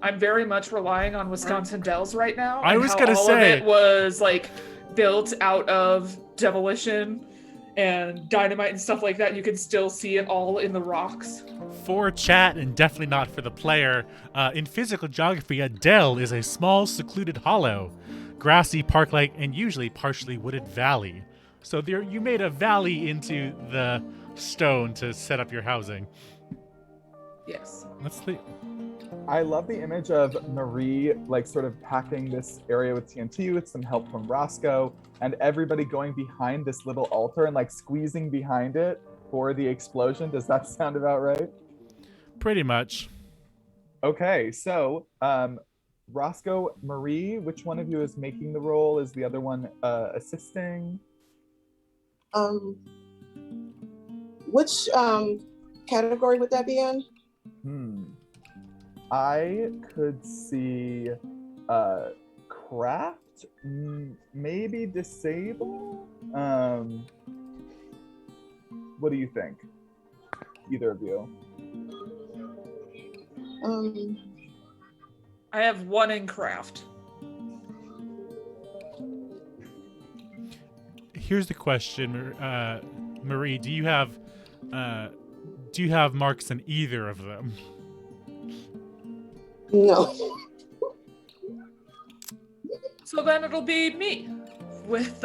Speaker 4: I'm very much relying on Wisconsin Dells right now.
Speaker 2: I
Speaker 4: and
Speaker 2: was
Speaker 4: how
Speaker 2: gonna
Speaker 4: all
Speaker 2: say-
Speaker 4: of it was like built out of demolition and dynamite and stuff like that. You can still see it all in the rocks.
Speaker 2: For chat, and definitely not for the player, in physical geography, a dell is a small, secluded hollow, grassy, park-like, and usually partially wooded valley. So there, you made a valley into the stone to set up your housing.
Speaker 4: Yes.
Speaker 2: That's the...
Speaker 1: I love the image of Marie, like, sort of packing this area with TNT with some help from Roscoe, and everybody going behind this little altar and, like, squeezing behind it for the explosion. Does that sound about right?
Speaker 2: Pretty much.
Speaker 1: Okay, so Roscoe, Marie, which one of you is making the roll? Is the other one assisting?
Speaker 5: Which category would that be in?
Speaker 1: I could see craft, maybe disable. What do you think? Either of you?
Speaker 4: I have one in craft.
Speaker 2: Here's the question, Marie. Do you have marks in either of them?
Speaker 5: No.
Speaker 4: So then it'll be me with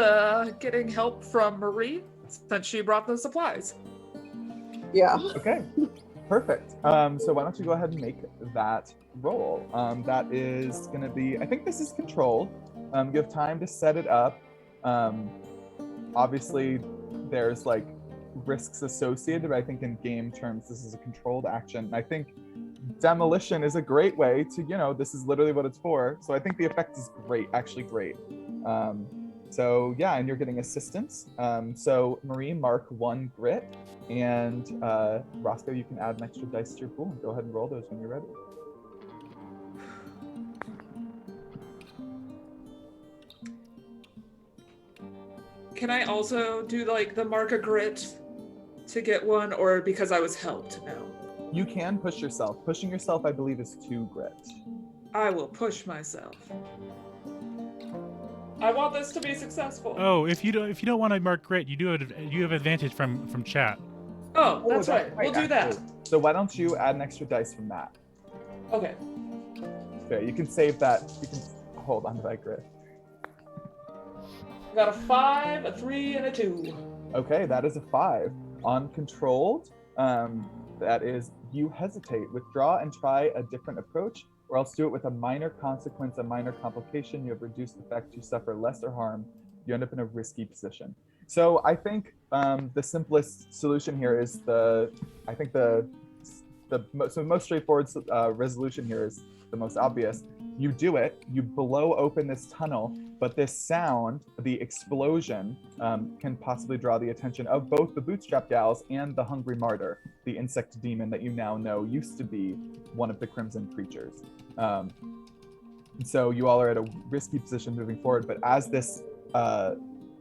Speaker 4: getting help from Marie since she brought the supplies.
Speaker 5: Yeah.
Speaker 1: Okay, perfect. So why don't you go ahead and make that roll? That is going to be, I think this is controlled. You have time to set it up. Obviously, there's like risks associated, but I think in game terms, this is a controlled action. I think demolition is a great way to, this is literally what it's for. So I think the effect is great, actually great. So yeah, and you're getting assistance. So Marie, mark 1 grit, and Roscoe, you can add an extra dice to your pool. Go ahead and roll those when you're ready.
Speaker 4: Can I also do like the mark a grit to get one, or because I was helped now?
Speaker 1: You can push yourself. Pushing yourself, I believe, is 2 grit.
Speaker 4: I will push myself. I want this to be successful.
Speaker 2: Oh, if you don't want to mark grit, you have advantage from chat.
Speaker 4: Oh, that's right. We'll do that.
Speaker 1: actually. So why don't you add an extra dice from that?
Speaker 4: Okay.
Speaker 1: Okay, you can save that. You can hold on to that grit.
Speaker 4: I got a 5, a 3, and a 2.
Speaker 1: Okay, that is a 5. On controlled, that is you hesitate, withdraw, and try a different approach, or else do it with a minor consequence, a minor complication. You have reduced effect, you suffer lesser harm, you end up in a risky position. So I think the simplest solution here is the most straightforward resolution here is the most obvious. You do it, you blow open this tunnel, but this sound, the explosion, can possibly draw the attention of both the Bootstrap Gals and the Hungry Martyr, the insect demon that you now know used to be one of the Crimson creatures. So you all are at a risky position moving forward, but as this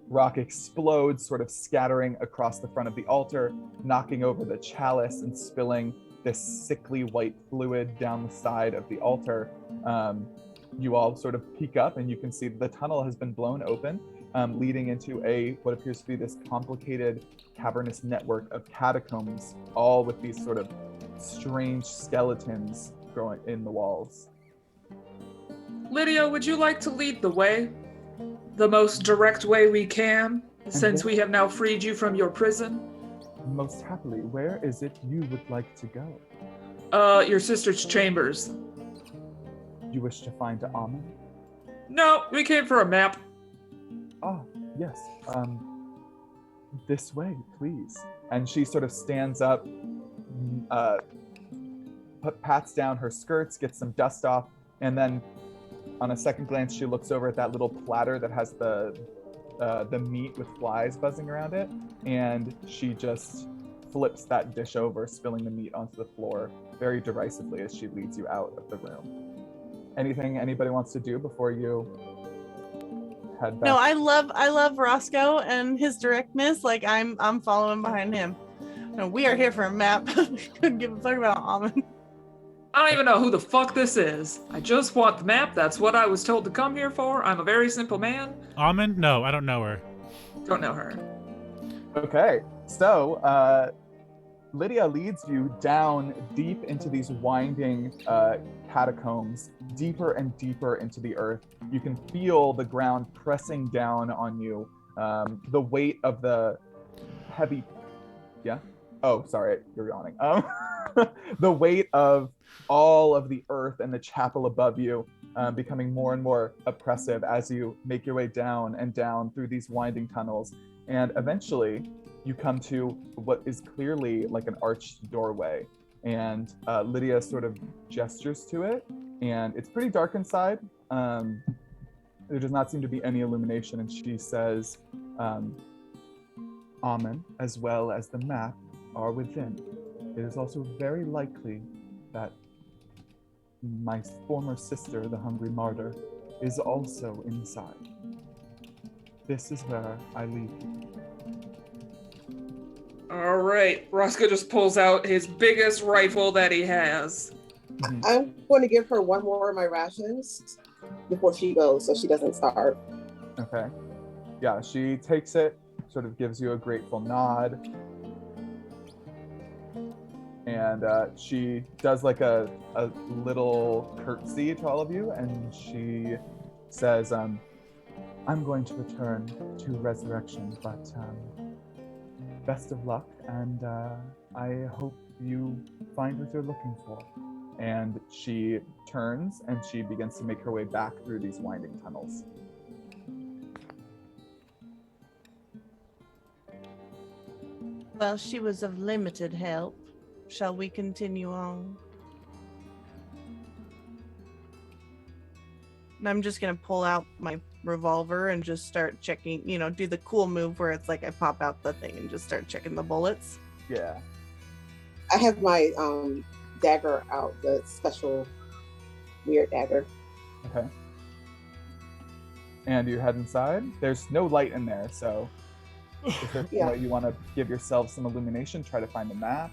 Speaker 1: rock explodes, sort of scattering across the front of the altar, knocking over the chalice and spilling this sickly white fluid down the side of the altar, you all sort of peek up and you can see the tunnel has been blown open, leading into what appears to be this complicated cavernous network of catacombs, all with these sort of strange skeletons growing in the walls.
Speaker 4: Lydia, would you like to lead the way? The most direct way we can, since we have now freed you from your prison?
Speaker 1: Most happily. Where is it you would like to go?
Speaker 4: Your sister's chambers.
Speaker 1: You wish to find Aamon?
Speaker 4: No, we came for a map.
Speaker 1: Ah, yes. This way, please. And she sort of stands up, pats down her skirts, gets some dust off, and then on a second glance, she looks over at that little platter that has the meat with flies buzzing around it, and she just flips that dish over, spilling the meat onto the floor very derisively as she leads you out of the room. Anything anybody wants to do before you head back?
Speaker 3: No, I love Roscoe and his directness. Like I'm following behind him. No, we are here for a map. Couldn't give a fuck about Aamon.
Speaker 4: I don't even know who the fuck this is. I just want the map. That's what I was told to come here for. I'm a very simple man.
Speaker 2: Aamon? No, I don't know her.
Speaker 4: Don't know her.
Speaker 1: Okay, so Lydia leads you down deep into these winding catacombs, deeper and deeper into the earth. You can feel the ground pressing down on you. The weight of the heavy... Yeah? Oh, sorry, you're yawning. The weight of all of the earth and the chapel above you becoming more and more oppressive as you make your way down and down through these winding tunnels. And eventually you come to what is clearly like an arched doorway. And Lydia sort of gestures to it, and it's pretty dark inside. There does not seem to be any illumination, and she says, Aamon, as well as the map, are within. It is also very likely that my former sister, the Hungry Martyr, is also inside. This is where I leave you.
Speaker 4: All right. Roscoe just pulls out his biggest rifle that he has.
Speaker 1: Mm-hmm.
Speaker 5: I'm going to give her one more of my rations before she goes so she doesn't starve.
Speaker 1: Okay. Yeah, she takes it, sort of gives you a grateful nod. And she does like a little curtsy to all of you, and she says, I'm going to return to Resurrection, but best of luck, and I hope you find what you're looking for. And she turns and she begins to make her way back through these winding tunnels.
Speaker 3: Well, she was of limited help. Shall we continue on? And I'm just gonna pull out my revolver and just start checking, do the cool move where it's like I pop out the thing and just start checking the bullets.
Speaker 1: Yeah.
Speaker 5: I have my dagger out, the special weird dagger.
Speaker 1: Okay. And you head inside. There's no light in there, so is there
Speaker 5: Yeah.
Speaker 1: you want to give yourself some illumination, try to find a map?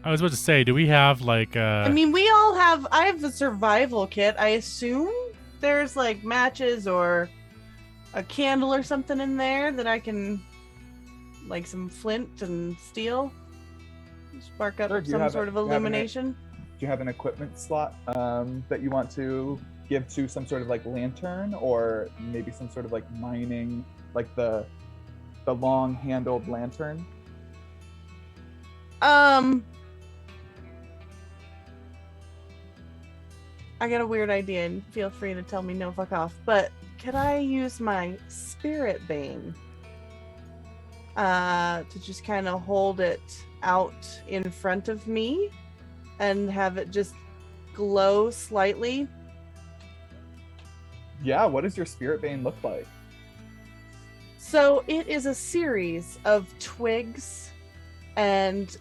Speaker 2: I was about to say, do we have like
Speaker 3: I mean, I have a survival kit. I assume there's like matches or a candle or something in there that I can, like some flint and steel, spark up
Speaker 1: Sure,
Speaker 3: some sort of illumination.
Speaker 1: Do you have an equipment slot that you want to give to some sort of like lantern, or maybe some sort of like mining, like the long-handled lantern?
Speaker 3: I got a weird idea, and feel free to tell me no, fuck off. But could I use my spirit bane to just kind of hold it out in front of me and have it just glow slightly.
Speaker 1: Yeah, what does your spirit bane look like?
Speaker 3: So it is a series of twigs and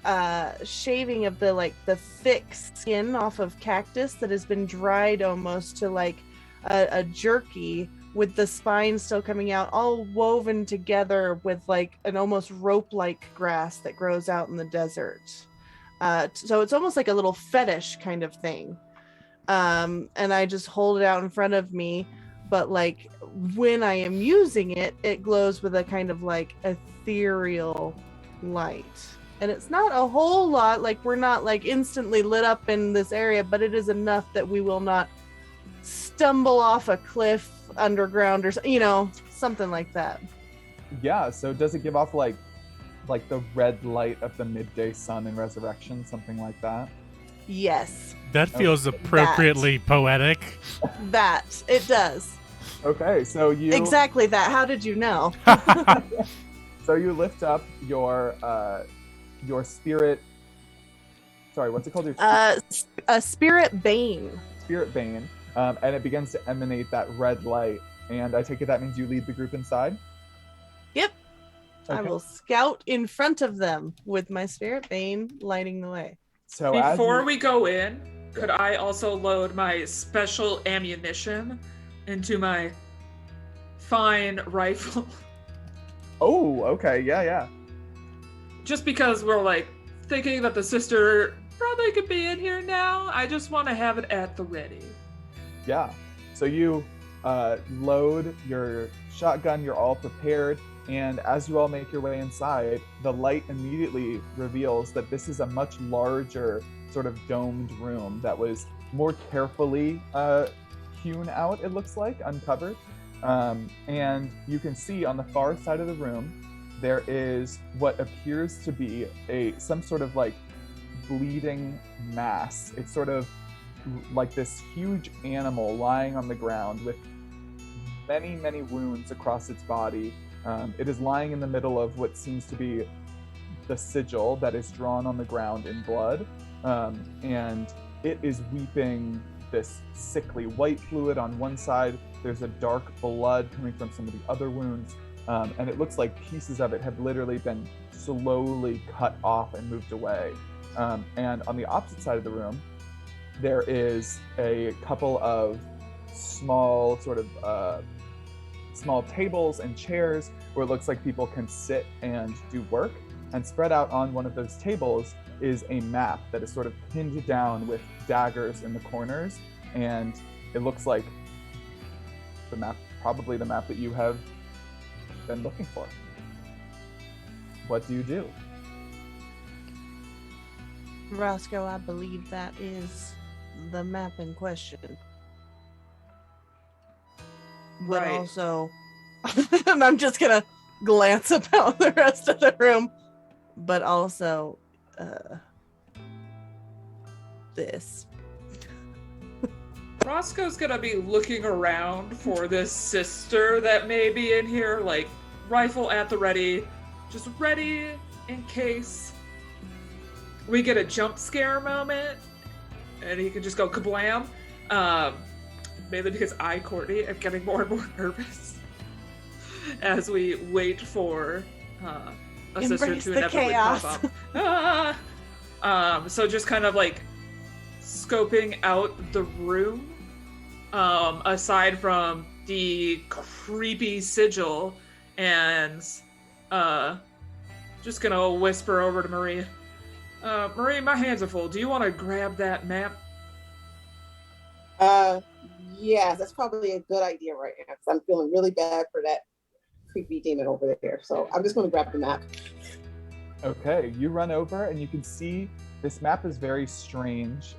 Speaker 3: shaving of the thick skin off of cactus that has been dried almost to like a jerky, with the spine still coming out, all woven together with like an almost rope-like grass that grows out in the desert. So it's almost like a little fetish kind of thing. And I just hold it out in front of me, but like when I am using it, it glows with a kind of like ethereal light. And it's not a whole lot, like we're not like instantly lit up in this area, but it is enough that we will not stumble off a cliff underground or something like that.
Speaker 1: Yeah, so does it give off like the red light of the midday sun in Resurrection, something like that?
Speaker 3: Yes.
Speaker 2: That feels appropriately poetic.
Speaker 3: That it does.
Speaker 1: Okay, so you
Speaker 3: exactly that. How did you know?
Speaker 1: So you lift up your spirit. Sorry, what's it called? Your
Speaker 3: a spirit bane.
Speaker 1: Spirit bane, and it begins to emanate that red light. And I take it that means you lead the group inside?
Speaker 3: Yep.
Speaker 1: Okay.
Speaker 3: I will scout in front of them with my spirit bane lighting the way.
Speaker 1: So
Speaker 4: before we go in, could I also load my special ammunition into my fine rifle?
Speaker 1: Oh, okay, yeah.
Speaker 4: Just because we're like thinking that the sister probably could be in here now, I just want to have it at the ready.
Speaker 1: Yeah. So you load your shotgun, you're all prepared, and as you all make your way inside, the light immediately reveals that this is a much larger sort of domed room that was more carefully hewn out, it looks like, uncovered. And you can see on the far side of the room, there is what appears to be some sort of like bleeding mass. It's sort of like this huge animal lying on the ground with many, many wounds across its body. It is lying in the middle of what seems to be the sigil that is drawn on the ground in blood. And it is weeping this sickly white fluid on one side. There's a dark blood coming from some of the other wounds. And it looks like pieces of it have literally been slowly cut off and moved away. And on the opposite side of the room, there is a couple of small tables and chairs where it looks like people can sit and do work. And spread out on one of those tables is a map that is sort of pinned down with daggers in the corners. And it looks like the map, probably the map that you have been looking for. What do you do?
Speaker 3: Roscoe, I believe that is the map in question. But
Speaker 4: Right.
Speaker 3: also, and I'm just gonna glance about the rest of the room, but also this.
Speaker 4: Roscoe's gonna be looking around for this sister that may be in here, like rifle at the ready, just ready in case we get a jump scare moment, and he can just go kablam. Mainly because I, Courtney, am getting more and more nervous as we wait for a sister
Speaker 3: Embrace
Speaker 4: to
Speaker 3: the
Speaker 4: inevitably
Speaker 3: chaos.
Speaker 4: pop up. So just kind of like scoping out the room, aside from the creepy sigil, and just gonna whisper over to Marie. Marie, my hands are full. Do you want to grab that map?
Speaker 5: Yes, that's probably a good idea right now because I'm feeling really bad for that creepy demon over there. So I'm just going to grab the map.
Speaker 1: Okay, you run over and you can see this map is very strange.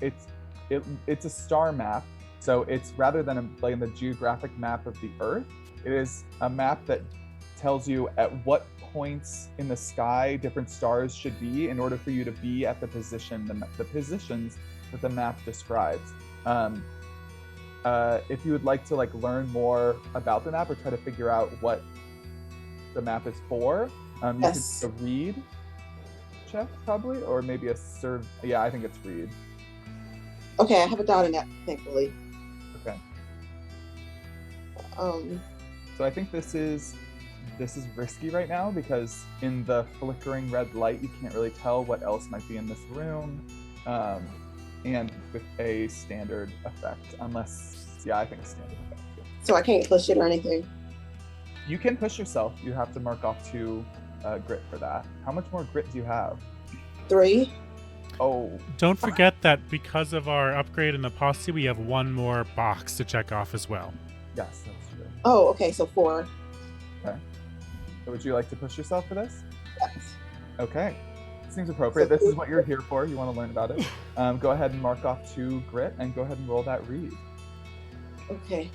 Speaker 1: It's a star map, so it's rather than like the geographic map of the Earth, it is a map that tells you at what points in the sky different stars should be in order for you to be at the positions that the map describes. If you would like to like learn more about the map or try to figure out what the map is for, you
Speaker 5: Yes.
Speaker 1: could read check probably, or maybe a serve. Yeah, I think it's read.
Speaker 5: Okay, I have a dot in that, thankfully.
Speaker 1: Okay.
Speaker 5: Um,
Speaker 1: So I think this is risky right now because in the flickering red light, you can't really tell what else might be in this room, and with a standard effect, unless, yeah, I think a standard effect. Yeah.
Speaker 5: so I can't push it or anything.
Speaker 1: You can push yourself. You have to mark off 2 grit for that. How much more grit do you have?
Speaker 5: 3.
Speaker 1: Oh,
Speaker 2: Don't forget that because of our upgrade in the posse, we have 1 more box to check off as well.
Speaker 1: yes, that's true.
Speaker 5: Oh, okay, so 4.
Speaker 1: Okay. So would you like to push yourself for this?
Speaker 5: Yes.
Speaker 1: Okay. Seems appropriate. This is what you're here for. You want to learn about it. Go ahead and mark off 2 grit and go ahead and roll that read.
Speaker 5: Okay.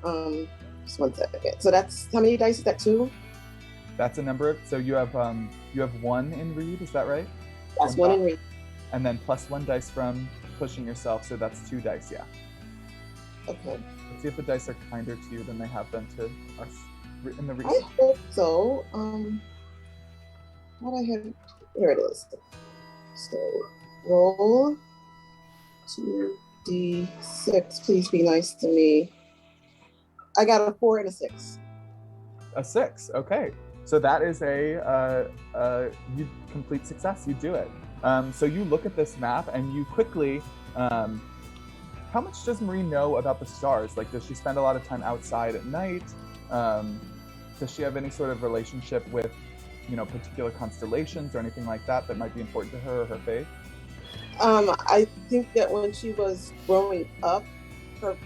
Speaker 5: Just 1 second. So that's how many dice is that? 2?
Speaker 1: That's a number. So you have 1 in read. Is that right?
Speaker 5: That's 1 in read.
Speaker 1: And then plus 1 dice from pushing yourself. So that's 2 dice. Yeah.
Speaker 5: Okay.
Speaker 1: Let's see if the dice are kinder to you than they have been to us in the read.
Speaker 5: I hope so. What I have here it is. So roll 2d6. Please be nice to me. I got a 4 and a 6.
Speaker 1: A 6. Okay. So that is you complete success. You do it. So you look at this map and you quickly. How much does Marie know about the stars? Like, does she spend a lot of time outside at night? Does she have any sort of relationship with, particular constellations or anything like that that might be important to her or her faith?
Speaker 5: I think that when she was growing up, her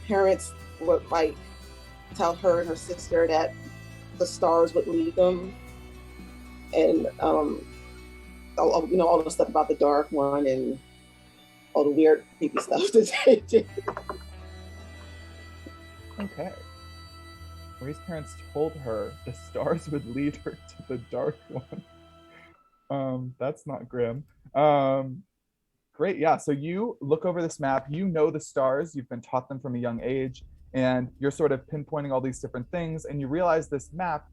Speaker 5: parents would tell her and her sister that the stars would lead them, and all the stuff about the Dark One and all the weird, creepy stuff that they did.
Speaker 1: Okay. Marie's parents told her the stars would lead her to the Dark One. That's not grim. Great, yeah. So you look over this map, you know the stars, you've been taught them from a young age, and you're sort of pinpointing all these different things, and you realize this map,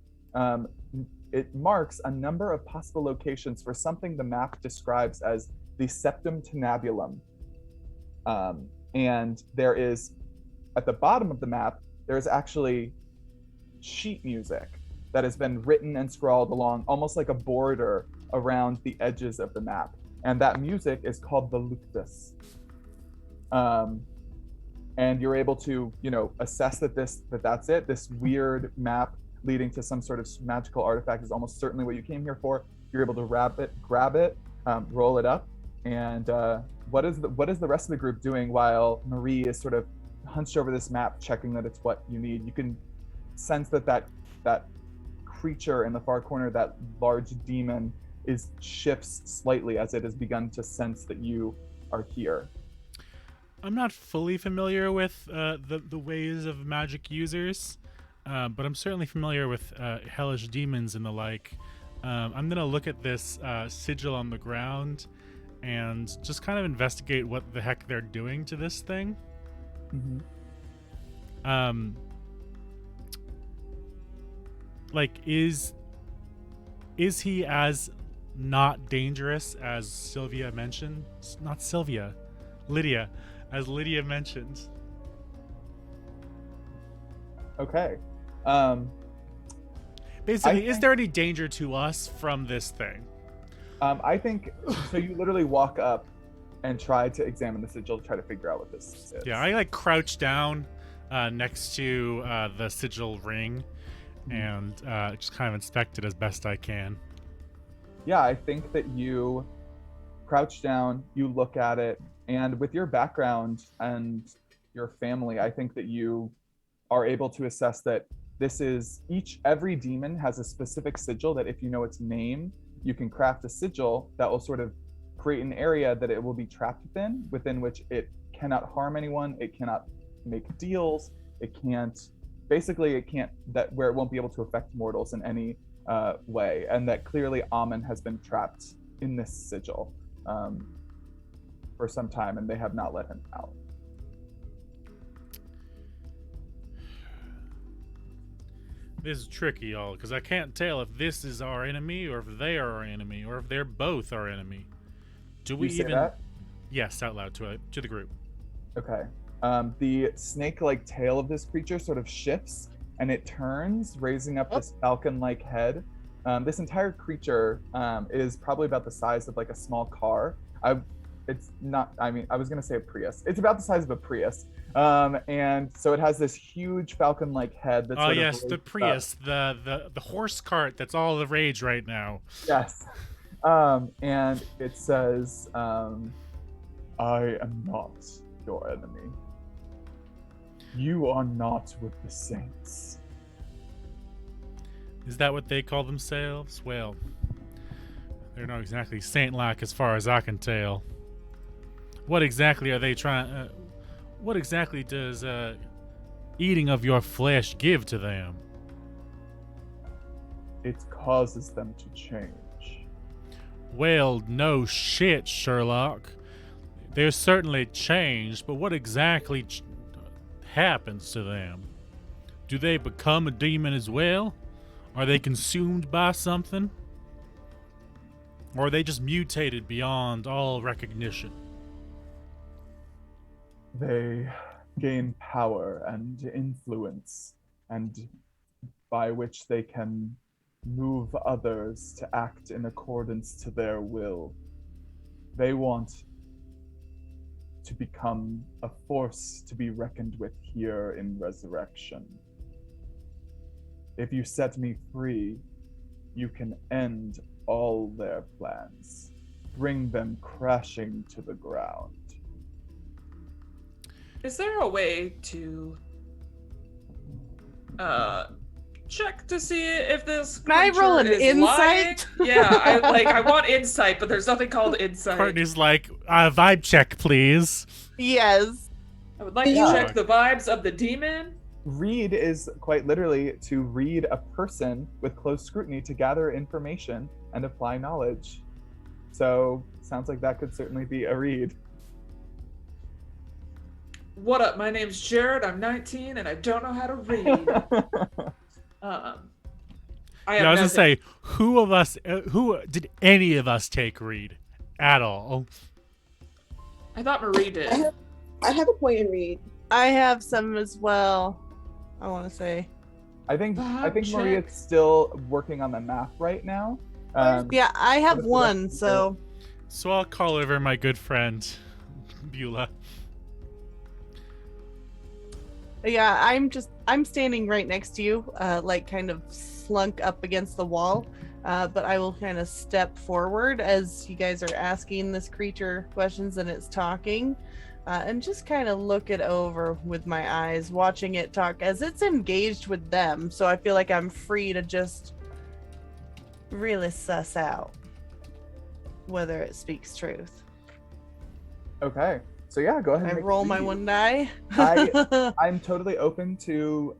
Speaker 1: it marks a number of possible locations for something the map describes as the Septum to Nebulum. And there is, at the bottom of the map, there is actually sheet music that has been written and scrawled along almost like a border around the edges of the map. And that music is called the Luctus. And you're able to, assess that's it. This weird map leading to some sort of magical artifact is almost certainly what you came here for. You're able to grab it, roll it up, and what is the rest of the group doing while Marie is sort of hunched over this map, checking that it's what you need? You can sense that creature in the far corner, that large demon, shifts slightly as it has begun to sense that you are here.
Speaker 2: I'm not fully familiar with the ways of magic users, but I'm certainly familiar with hellish demons and the like. I'm going to look at this sigil on the ground and just kind of investigate what the heck they're doing to this thing. Mm-hmm. Is he as not dangerous as Sylvia mentioned? Not Sylvia, Lydia, as Lydia mentioned.
Speaker 1: Okay.
Speaker 2: Basically, is there any danger to us from this thing?
Speaker 1: I think so. You literally walk up and try to examine the sigil to try to figure out what this is.
Speaker 2: Yeah, I crouch down next to the sigil ring and just kind of inspect it as best I can.
Speaker 1: Yeah, I think that you crouch down, you look at it, and with your background and your family, I think that you are able to assess that every demon has a specific sigil that, if you know its name, you can craft a sigil that will sort of create an area that it will be trapped within which it cannot harm anyone, it cannot make deals, where it won't be able to affect mortals in any way, and that clearly Aamon has been trapped in this sigil for some time, and they have not let him out.
Speaker 2: This is tricky, y'all, because I can't tell if this is our enemy or if they are our enemy or if they're both our enemy. Do we
Speaker 1: You say
Speaker 2: even?
Speaker 1: that?
Speaker 2: Yes, out loud to the group.
Speaker 1: Okay. The snake-like tail of this creature sort of shifts, and it turns, raising up this falcon-like head. This entire creature is probably about the size of like a small car. It's not. I mean, I was gonna say a Prius. It's about the size of a Prius. And so it has this huge falcon-like head. That's
Speaker 2: yes, the Prius, the horse cart. That's all the rage right now.
Speaker 1: Yes. And it says, "I am not your enemy. You are not with the saints."
Speaker 2: Is that what they call themselves? Well, they're not exactly saint-like as far as I can tell. What exactly are they trying? What exactly does eating of your flesh give to them?
Speaker 1: It causes them to change.
Speaker 2: Well, no shit, Sherlock. They're certainly changed, but what exactly happens to them? Do they become a demon as well? Are they consumed by something? Or are they just mutated beyond all recognition?
Speaker 1: They gain power and influence, and by which they can move others to act in accordance to their will. They want to become a force to be reckoned with here in Resurrection. If you set me free, you can end all their plans, bring them crashing to the ground.
Speaker 4: Is there a way to check to see if this
Speaker 3: Can I roll an
Speaker 4: creature is
Speaker 3: insight?
Speaker 4: lying? Yeah, I want insight, but there's nothing called insight.
Speaker 2: Courtney's like, vibe check, please.
Speaker 3: Yes.
Speaker 4: I would like to check the vibes of the demon.
Speaker 1: Read is quite literally to read a person with close scrutiny to gather information and apply knowledge. So, sounds like that could certainly be a read.
Speaker 4: What up? My name's Jared. I'm 19 and I don't know how to read. I
Speaker 2: was gonna say, who did any of us take read at all?
Speaker 4: I thought Marie did.
Speaker 5: I have a point in read.
Speaker 3: I have some as well. I want to say.
Speaker 1: I think
Speaker 4: check.
Speaker 1: Maria's still working on the map right now.
Speaker 3: Yeah, I have one, so.
Speaker 2: So I'll call over my good friend, Beulah.
Speaker 3: Yeah, I'm standing right next to you, like kind of slunk up against the wall. But I will kind of step forward as you guys are asking this creature questions and it's talking. And just kind of look it over with my eyes, watching it talk as it's engaged with them. So I feel like I'm free to just really suss out whether it speaks truth.
Speaker 1: Okay. So yeah, go ahead and
Speaker 3: I
Speaker 1: make a
Speaker 3: roll my
Speaker 1: read.
Speaker 3: one die.
Speaker 1: I'm totally open to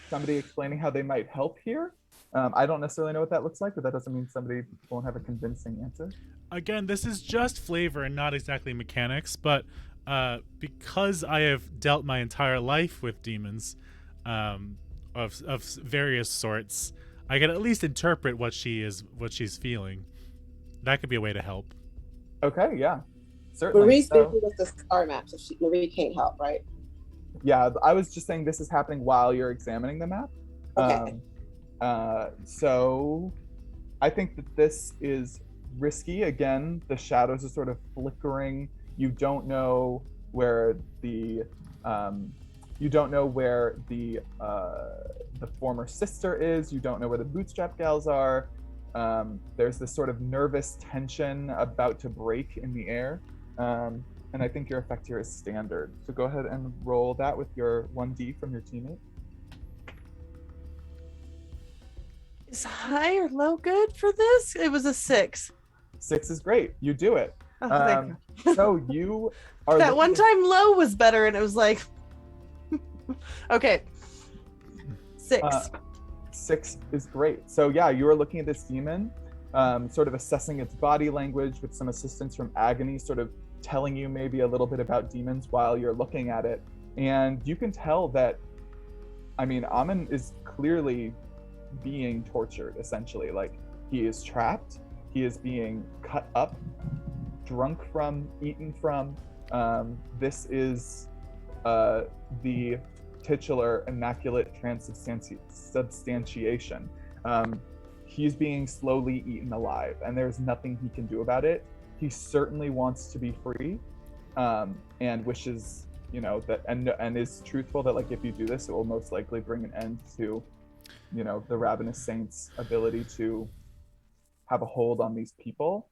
Speaker 1: somebody explaining how they might help here. I don't necessarily know what that looks like, but that doesn't mean somebody won't have a convincing answer.
Speaker 2: Again, this is just flavor and not exactly mechanics, but because I have dealt my entire life with demons of various sorts, I can at least interpret what she's feeling. That could be a way to help.
Speaker 1: Okay, yeah. Certainly.
Speaker 5: Marie's busy with the star map, so Marie can't help, right?
Speaker 1: Yeah, I was just saying this is happening while you're examining the map.
Speaker 5: Okay.
Speaker 1: So I think that this is risky. Again, the shadows are sort of flickering. You don't know where the former sister is. You don't know where the bootstrap gals are. There's this sort of nervous tension about to break in the air. And I think your effect here is standard. So go ahead and roll that with your 1d from your teammate.
Speaker 3: Is high or low good for this? It was a 6.
Speaker 1: 6 is great. You do it.
Speaker 3: Oh, thank you.
Speaker 1: So you are
Speaker 3: That one time low was better, and it was like, okay, 6.
Speaker 1: 6 is great. So yeah, you are looking at this demon, sort of assessing its body language with some assistance from Agony, sort of telling you maybe a little bit about demons while you're looking at it. And you can tell that, I mean, Aamon is clearly being tortured, essentially. Like, he is trapped, he is being cut up, drunk from, eaten from. This is the titular Immaculate Transubstantiation. He's being slowly eaten alive, and there's nothing he can do about it. He certainly wants to be free, and wishes, that, and is truthful that, like, if you do this, it will most likely bring an end to, the Ravenous Saints' ability to have a hold on these people.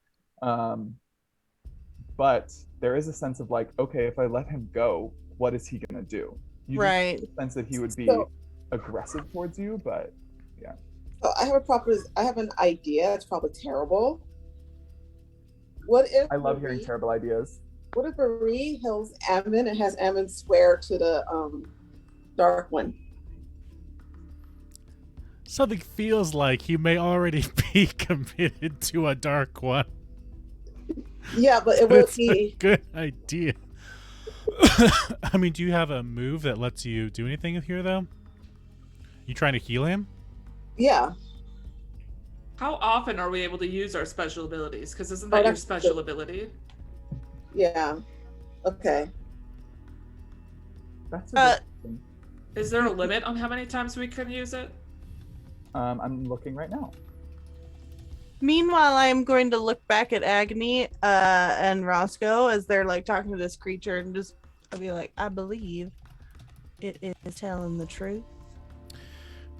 Speaker 1: But there is a sense of, like, okay, if I let him go, what is he gonna do? You
Speaker 3: Right.
Speaker 1: get the sense that he would be aggressive towards you, but yeah.
Speaker 5: So I have an idea. It's probably terrible. What if
Speaker 1: I love hearing terrible ideas.
Speaker 5: What if Marie heals Aamon and has Aamon swear to the Dark One?
Speaker 2: Something feels like you may already be committed to a Dark One.
Speaker 5: Yeah, but it would be
Speaker 2: a good idea. I mean, do you have a move that lets you do anything here, though? You trying to heal him?
Speaker 5: Yeah.
Speaker 4: How often are we able to use our special abilities? Because isn't that your special ability?
Speaker 5: Yeah. Okay.
Speaker 1: That's a good thing.
Speaker 4: Is there a limit on how many times we can use it?
Speaker 1: I'm looking right now.
Speaker 3: Meanwhile, I'm going to look back at Agony and Roscoe as they're like talking to this creature, and I'll be like, I believe it is telling the truth.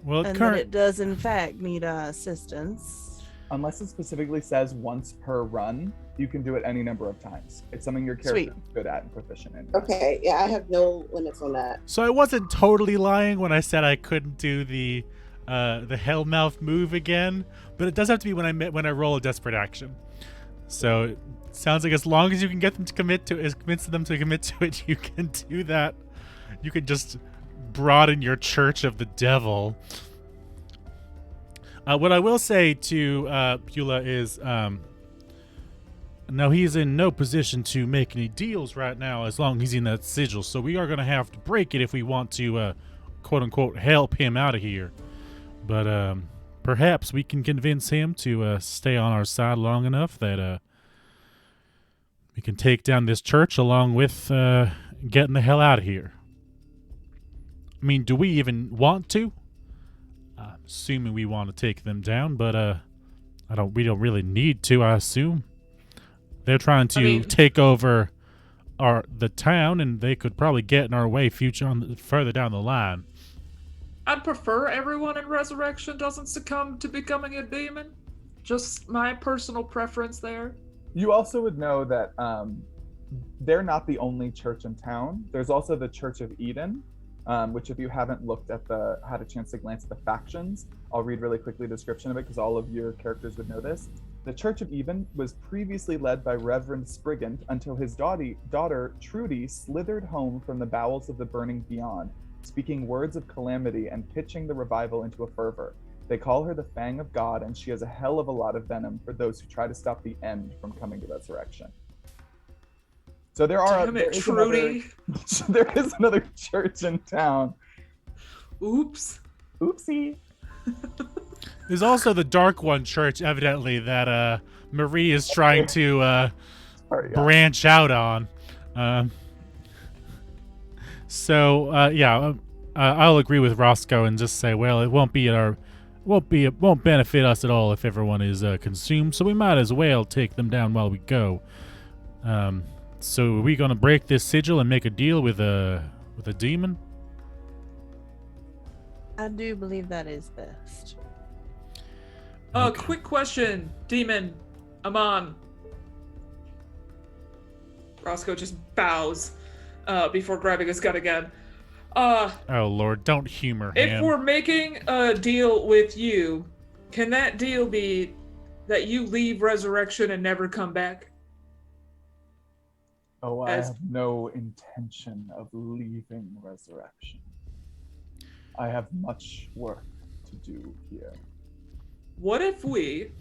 Speaker 2: Well,
Speaker 3: and that it does in fact need assistance.
Speaker 1: Unless it specifically says once per run, you can do it any number of times. It's something your character is good at and proficient in.
Speaker 5: Okay, yeah, I have no limits on that.
Speaker 2: So I wasn't totally lying when I said I couldn't do the Hellmouth move again, but it does have to be when I roll a desperate action. So it sounds like as long as you can get them to convince them to commit to it, you can do that. You can just broaden your church of the devil. What I will say to Pula is, now he's in no position to make any deals right now as long as he's in that sigil, so we are going to have to break it if we want to, quote-unquote, help him out of here. But perhaps we can convince him to stay on our side long enough that we can take down this church along with getting the hell out of here. I mean, do we even want to? I'm assuming we want to take them down, but we don't really need to, I assume. They're trying to take over the town, and they could probably get in our way further down the line.
Speaker 4: I'd prefer everyone in Resurrection doesn't succumb to becoming a demon. Just my personal preference there.
Speaker 1: You also would know that they're not the only church in town. There's also the Church of Eden, which if you haven't had a chance to glance at the factions, I'll read really quickly the description of it because all of your characters would know this. The Church of Eden was previously led by Reverend Spriggan until his daughter Trudy slithered home from the bowels of the burning beyond, speaking words of calamity and pitching the revival into a fervor. They call her the Fang of God, and she has a hell of a lot of venom for those who try to stop the end from coming to resurrection. So there is another church in town.
Speaker 4: Oops.
Speaker 1: Oopsie.
Speaker 2: There's also the Dark One church, evidently, that Marie is trying to branch out on. I'll agree with Roscoe and just say, well, it won't benefit us at all if everyone is consumed, so we might as well take them down while we go. So are we gonna break this sigil and make a deal with a demon?
Speaker 3: I do believe that is best.
Speaker 4: Okay. Quick question, demon, Aamon. Roscoe just bows before grabbing his gun again.
Speaker 2: Oh Lord, don't humor him.
Speaker 4: If we're making a deal with you, can that deal be that you leave Resurrection and never come back?
Speaker 1: Oh, I have no intention of leaving Resurrection. I have much work to do here.
Speaker 4: What if we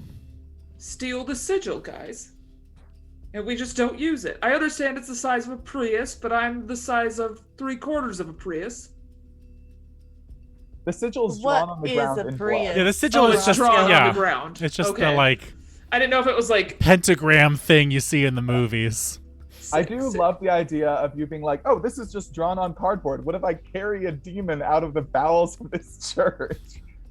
Speaker 4: steal the sigil, guys? And we just don't use it. I understand it's the size of a Prius, but I'm the size of 3/4 of a Prius.
Speaker 1: The sigil is drawn on the ground in blood.
Speaker 2: Yeah, the sigil is just
Speaker 4: drawn on the ground.
Speaker 2: It's just
Speaker 4: okay. I didn't know if it was like
Speaker 2: Pentagram thing you see in the movies.
Speaker 1: I do love the idea of you being like, oh, this is just drawn on cardboard. What if I carry a demon out of the bowels of this church?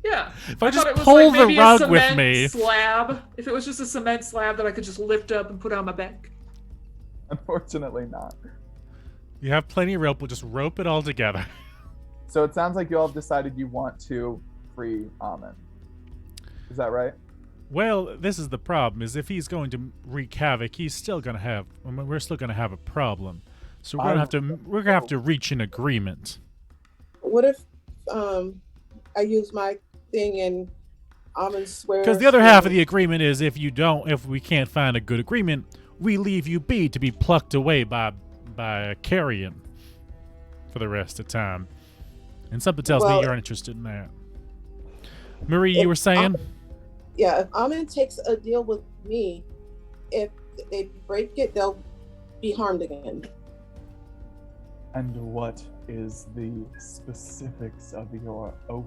Speaker 4: Yeah.
Speaker 2: If I just
Speaker 4: thought it was
Speaker 2: pull
Speaker 4: like
Speaker 2: the
Speaker 4: maybe
Speaker 2: rug
Speaker 4: a
Speaker 2: with
Speaker 4: cement
Speaker 2: me.
Speaker 4: slab. If it was just a cement slab that I could just lift up and put on my back.
Speaker 1: Unfortunately not.
Speaker 2: You have plenty of rope. We'll just rope it all together.
Speaker 1: So it sounds like you all have decided you want to free Aamon. Is that right?
Speaker 2: Well, this is the problem, is if he's going to wreak havoc, we're still going to have a problem. So we're going to have to reach an agreement.
Speaker 5: What if I use my thing and Aamon swears?
Speaker 2: Because the other half of the agreement is if we can't find a good agreement, we leave you be to be plucked away by a carrion for the rest of the time. And something tells me you're interested in that. Marie, you were saying?
Speaker 5: Yeah, if Aamon takes a deal with me, if they break it, they'll be harmed again.
Speaker 1: And what is the specifics of your oath?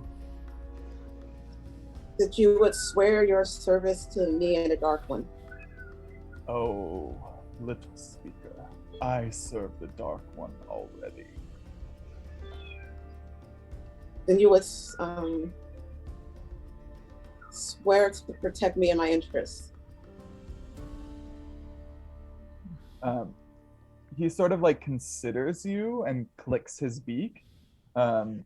Speaker 5: That you would swear your service to me and the Dark One.
Speaker 1: Oh, little speaker, I serve the Dark One already.
Speaker 5: Then you would swear to protect me and my interests.
Speaker 1: He sort of like considers you and clicks his beak, and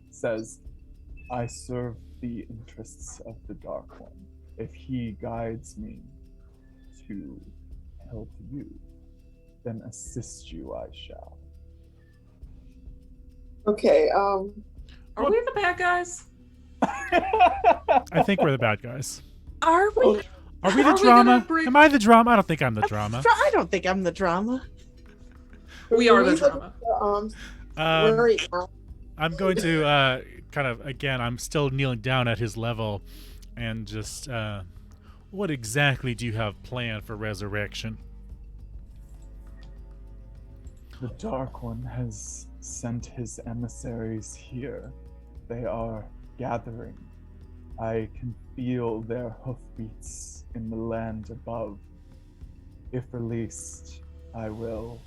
Speaker 1: says, I serve the interests of the Dark One. If he guides me to help you, then assist you I shall.
Speaker 5: Okay,
Speaker 4: Are we the bad guys?
Speaker 2: I think we're the bad guys.
Speaker 3: Are we?
Speaker 2: Are we the drama? Am I the drama? I don't think I'm the drama.
Speaker 3: I don't think I'm the drama.
Speaker 4: We are the drama.
Speaker 2: I'm going to kind of, again, I'm still kneeling down at his level and just, what exactly do you have planned for resurrection?
Speaker 1: The Dark One has sent his emissaries here. They are gathering. I can feel their hoofbeats in the land above. If released, I will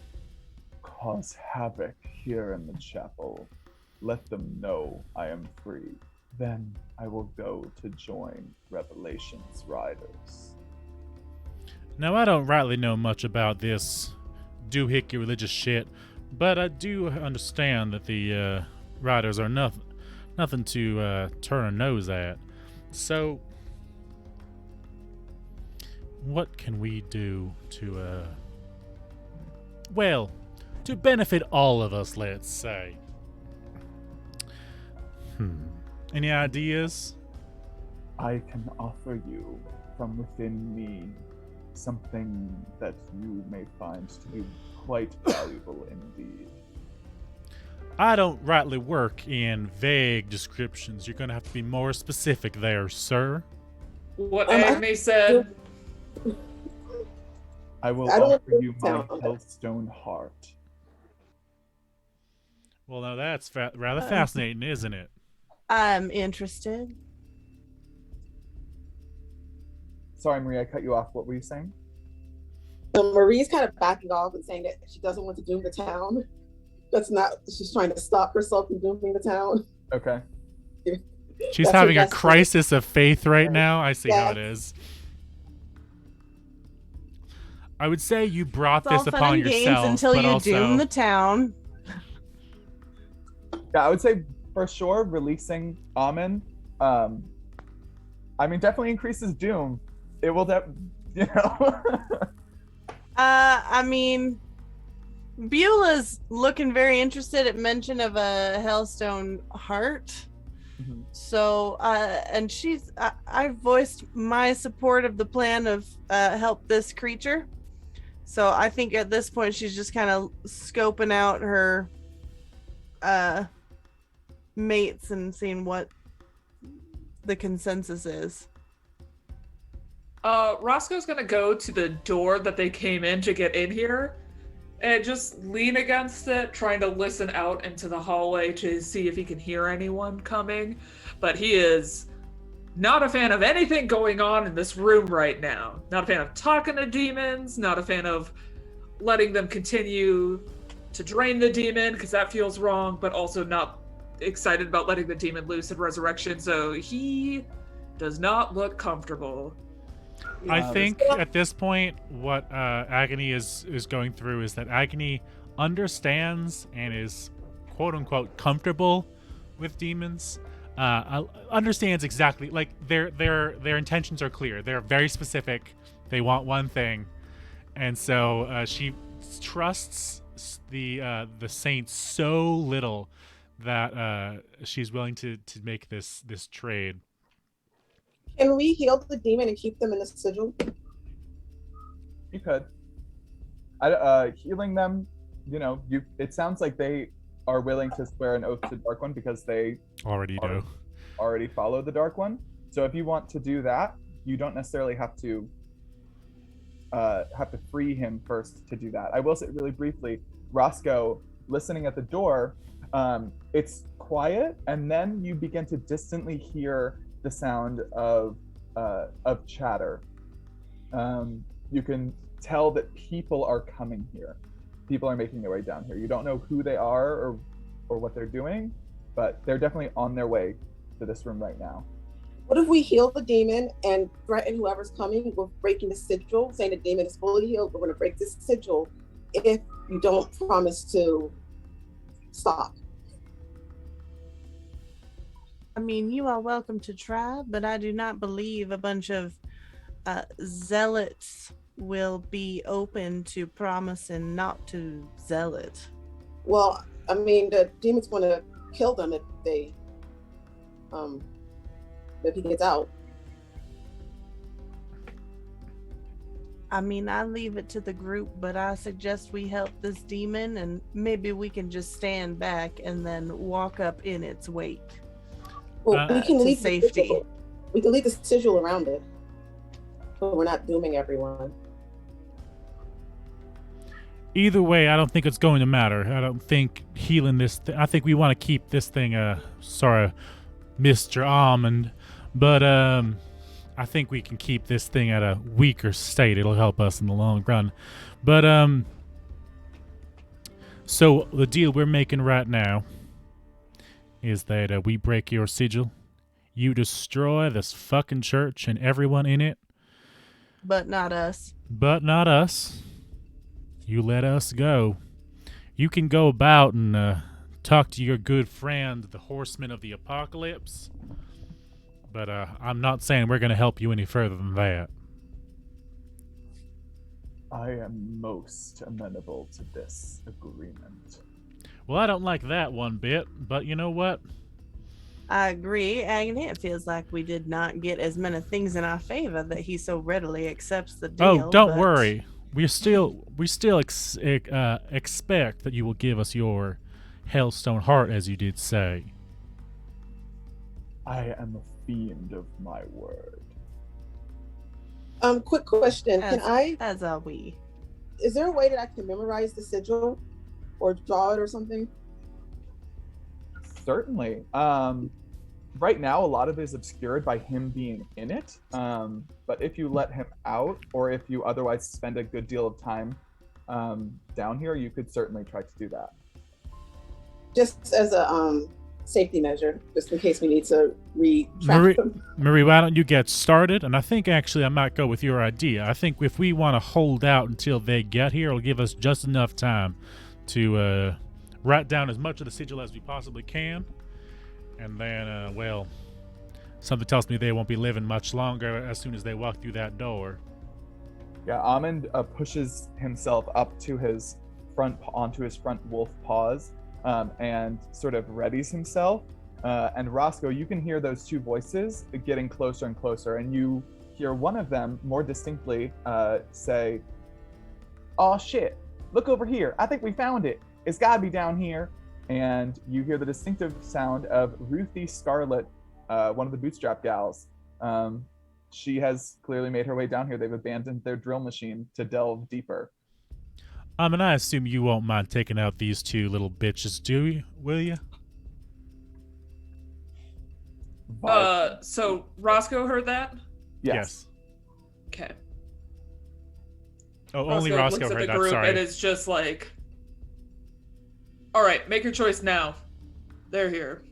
Speaker 1: cause havoc here in the chapel. Let them know I am free. Then I will go to join Revelation's riders.
Speaker 2: Now, I don't rightly know much about this doohickey religious shit, but I do understand that the riders are nothing to turn a nose at. So, what can we do to, to benefit all of us, let's say? Any ideas?
Speaker 1: I can offer you from within me something that you may find to be quite valuable indeed.
Speaker 2: I don't rightly work in vague descriptions. You're going to have to be more specific there, sir.
Speaker 4: What Agnes said.
Speaker 1: I will offer you my Hellstone heart.
Speaker 2: Well, now that's rather fascinating, isn't it?
Speaker 3: I'm interested.
Speaker 1: Sorry, Marie, I cut you off. What were you saying?
Speaker 5: So Marie's kind of backing off and saying that she doesn't want to doom the town. She's trying to stop herself from dooming the town.
Speaker 1: Okay.
Speaker 2: She's having a crisis of faith right now. I see how it is. I would say you brought this upon yourself,
Speaker 3: until
Speaker 2: but
Speaker 3: you
Speaker 2: also
Speaker 3: doom the town.
Speaker 1: Yeah, I would say for sure releasing Aamon. I mean, definitely increases doom. It will,
Speaker 3: I mean, Beulah's looking very interested at mention of a Hellstone heart.
Speaker 1: Mm-hmm.
Speaker 3: So, and I voiced my support of the plan of help this creature. So I think at this point she's just kind of scoping out her mates and seeing what the consensus is.
Speaker 4: Roscoe's gonna go to the door that they came in to get in here and just lean against it, trying to listen out into the hallway to see if he can hear anyone coming. But he is not a fan of anything going on in this room right now. Not a fan of talking to demons, not a fan of letting them continue to drain the demon, because that feels wrong, but also not excited about letting the demon loose in resurrection, so he does not look comfortable.
Speaker 2: I think at this point, what Agony is going through is that Agony understands and is quote unquote comfortable with demons. Understands exactly, like their intentions are clear. They're very specific. They want one thing, and so she trusts the saints so little that she's willing to make this trade.
Speaker 5: Can we heal the demon and keep them in the sigil?
Speaker 1: You could. Healing them, it sounds like they are willing to swear an oath to Dark One because they
Speaker 2: already
Speaker 1: follow the Dark One. So if you want to do that, you don't necessarily have to free him first to do that. I will say really briefly, Roscoe, listening at the door, it's quiet, and then you begin to distantly hear the sound of chatter. You can tell that people are coming here. People are making their way down here. You don't know who they are or what they're doing, but they're definitely on their way to this room right now.
Speaker 5: What if we heal the demon and threaten whoever's coming with breaking the sigil, saying the demon is fully healed, we're going to break this sigil if you don't promise to stop?
Speaker 3: I mean, you are welcome to try, but I do not believe a bunch of zealots will be open to promising not to zealot.
Speaker 5: Well, I mean, the demon's going to kill them if he gets out.
Speaker 3: I mean, I leave it to the group, but I suggest we help this demon, and maybe we can just stand back and then walk up in its wake.
Speaker 5: Well, we can leave
Speaker 3: safety.
Speaker 5: We can leave the sigil around it, but we're not dooming everyone.
Speaker 2: Either way, I don't think it's going to matter. I don't think healing this. I think we want to keep this thing. Sorry, Mr. Aamon, but I think we can keep this thing at a weaker state. It'll help us in the long run. But so the deal we're making right now is that we break your sigil, you destroy this fucking church and everyone in it.
Speaker 3: But not us.
Speaker 2: But not us. You let us go. You can go about and talk to your good friend, the Horseman of the Apocalypse. But I'm not saying we're going to help you any further than that.
Speaker 1: I am most amenable to this agreement.
Speaker 2: Well, I don't like that one bit, but you know what?
Speaker 3: I agree, Agony. It feels like we did not get as many things in our favor that he so readily accepts the deal.
Speaker 2: Oh, don't worry. We still expect that you will give us your Hellstone heart, as you did say.
Speaker 1: I am a fiend of my word.
Speaker 5: Quick question.
Speaker 3: As are we.
Speaker 5: Is there a way that I can memorize the sigil or draw it or something?
Speaker 1: Certainly. Right now, a lot of it is obscured by him being in it. But if you let him out, or if you otherwise spend a good deal of time down here, you could certainly try to do that.
Speaker 5: Just as a safety measure, just in case we need to retrack them.
Speaker 2: Marie, why don't you get started? And I think actually I might go with your idea. I think if we want to hold out until they get here, it'll give us just enough time to write down as much of the sigil as we possibly can. And then, well, something tells me they won't be living much longer as soon as they walk through that door.
Speaker 1: Yeah, Aamon pushes himself up to onto his front wolf paws and sort of readies himself. And Roscoe, you can hear those two voices getting closer and closer, and you hear one of them more distinctly say, "Oh shit, look over here. I think we found it. It's gotta be down here." And you hear the distinctive sound of Ruthie Scarlet, one of the Bootstrap gals. She has clearly made her way down here. They've abandoned their drill machine to delve deeper.
Speaker 2: And I assume you won't mind taking out these two little bitches, will you?
Speaker 1: vibe.
Speaker 4: So Roscoe heard that?
Speaker 1: Yes.
Speaker 4: Okay.
Speaker 2: Oh, only
Speaker 4: looks
Speaker 2: Roscoe
Speaker 4: at
Speaker 2: heard
Speaker 4: the
Speaker 2: that.
Speaker 4: group
Speaker 2: Sorry.
Speaker 4: and it's just like, all right, make your choice now. They're here.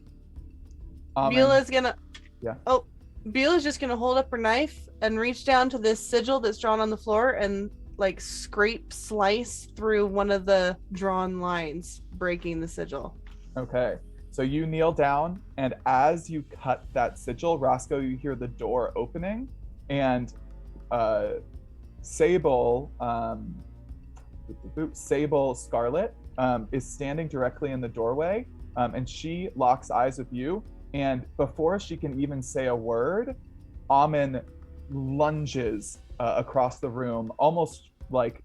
Speaker 3: Beulah's gonna.
Speaker 1: Yeah.
Speaker 3: Oh, Beulah's just gonna hold up her knife and reach down to this sigil that's drawn on the floor and like slice through one of the drawn lines, breaking the sigil.
Speaker 1: Okay. So you kneel down, and as you cut that sigil, Roscoe, you hear the door opening, and Sable Scarlet is standing directly in the doorway, and she locks eyes with you. And before she can even say a word, Aamon lunges across the room, almost like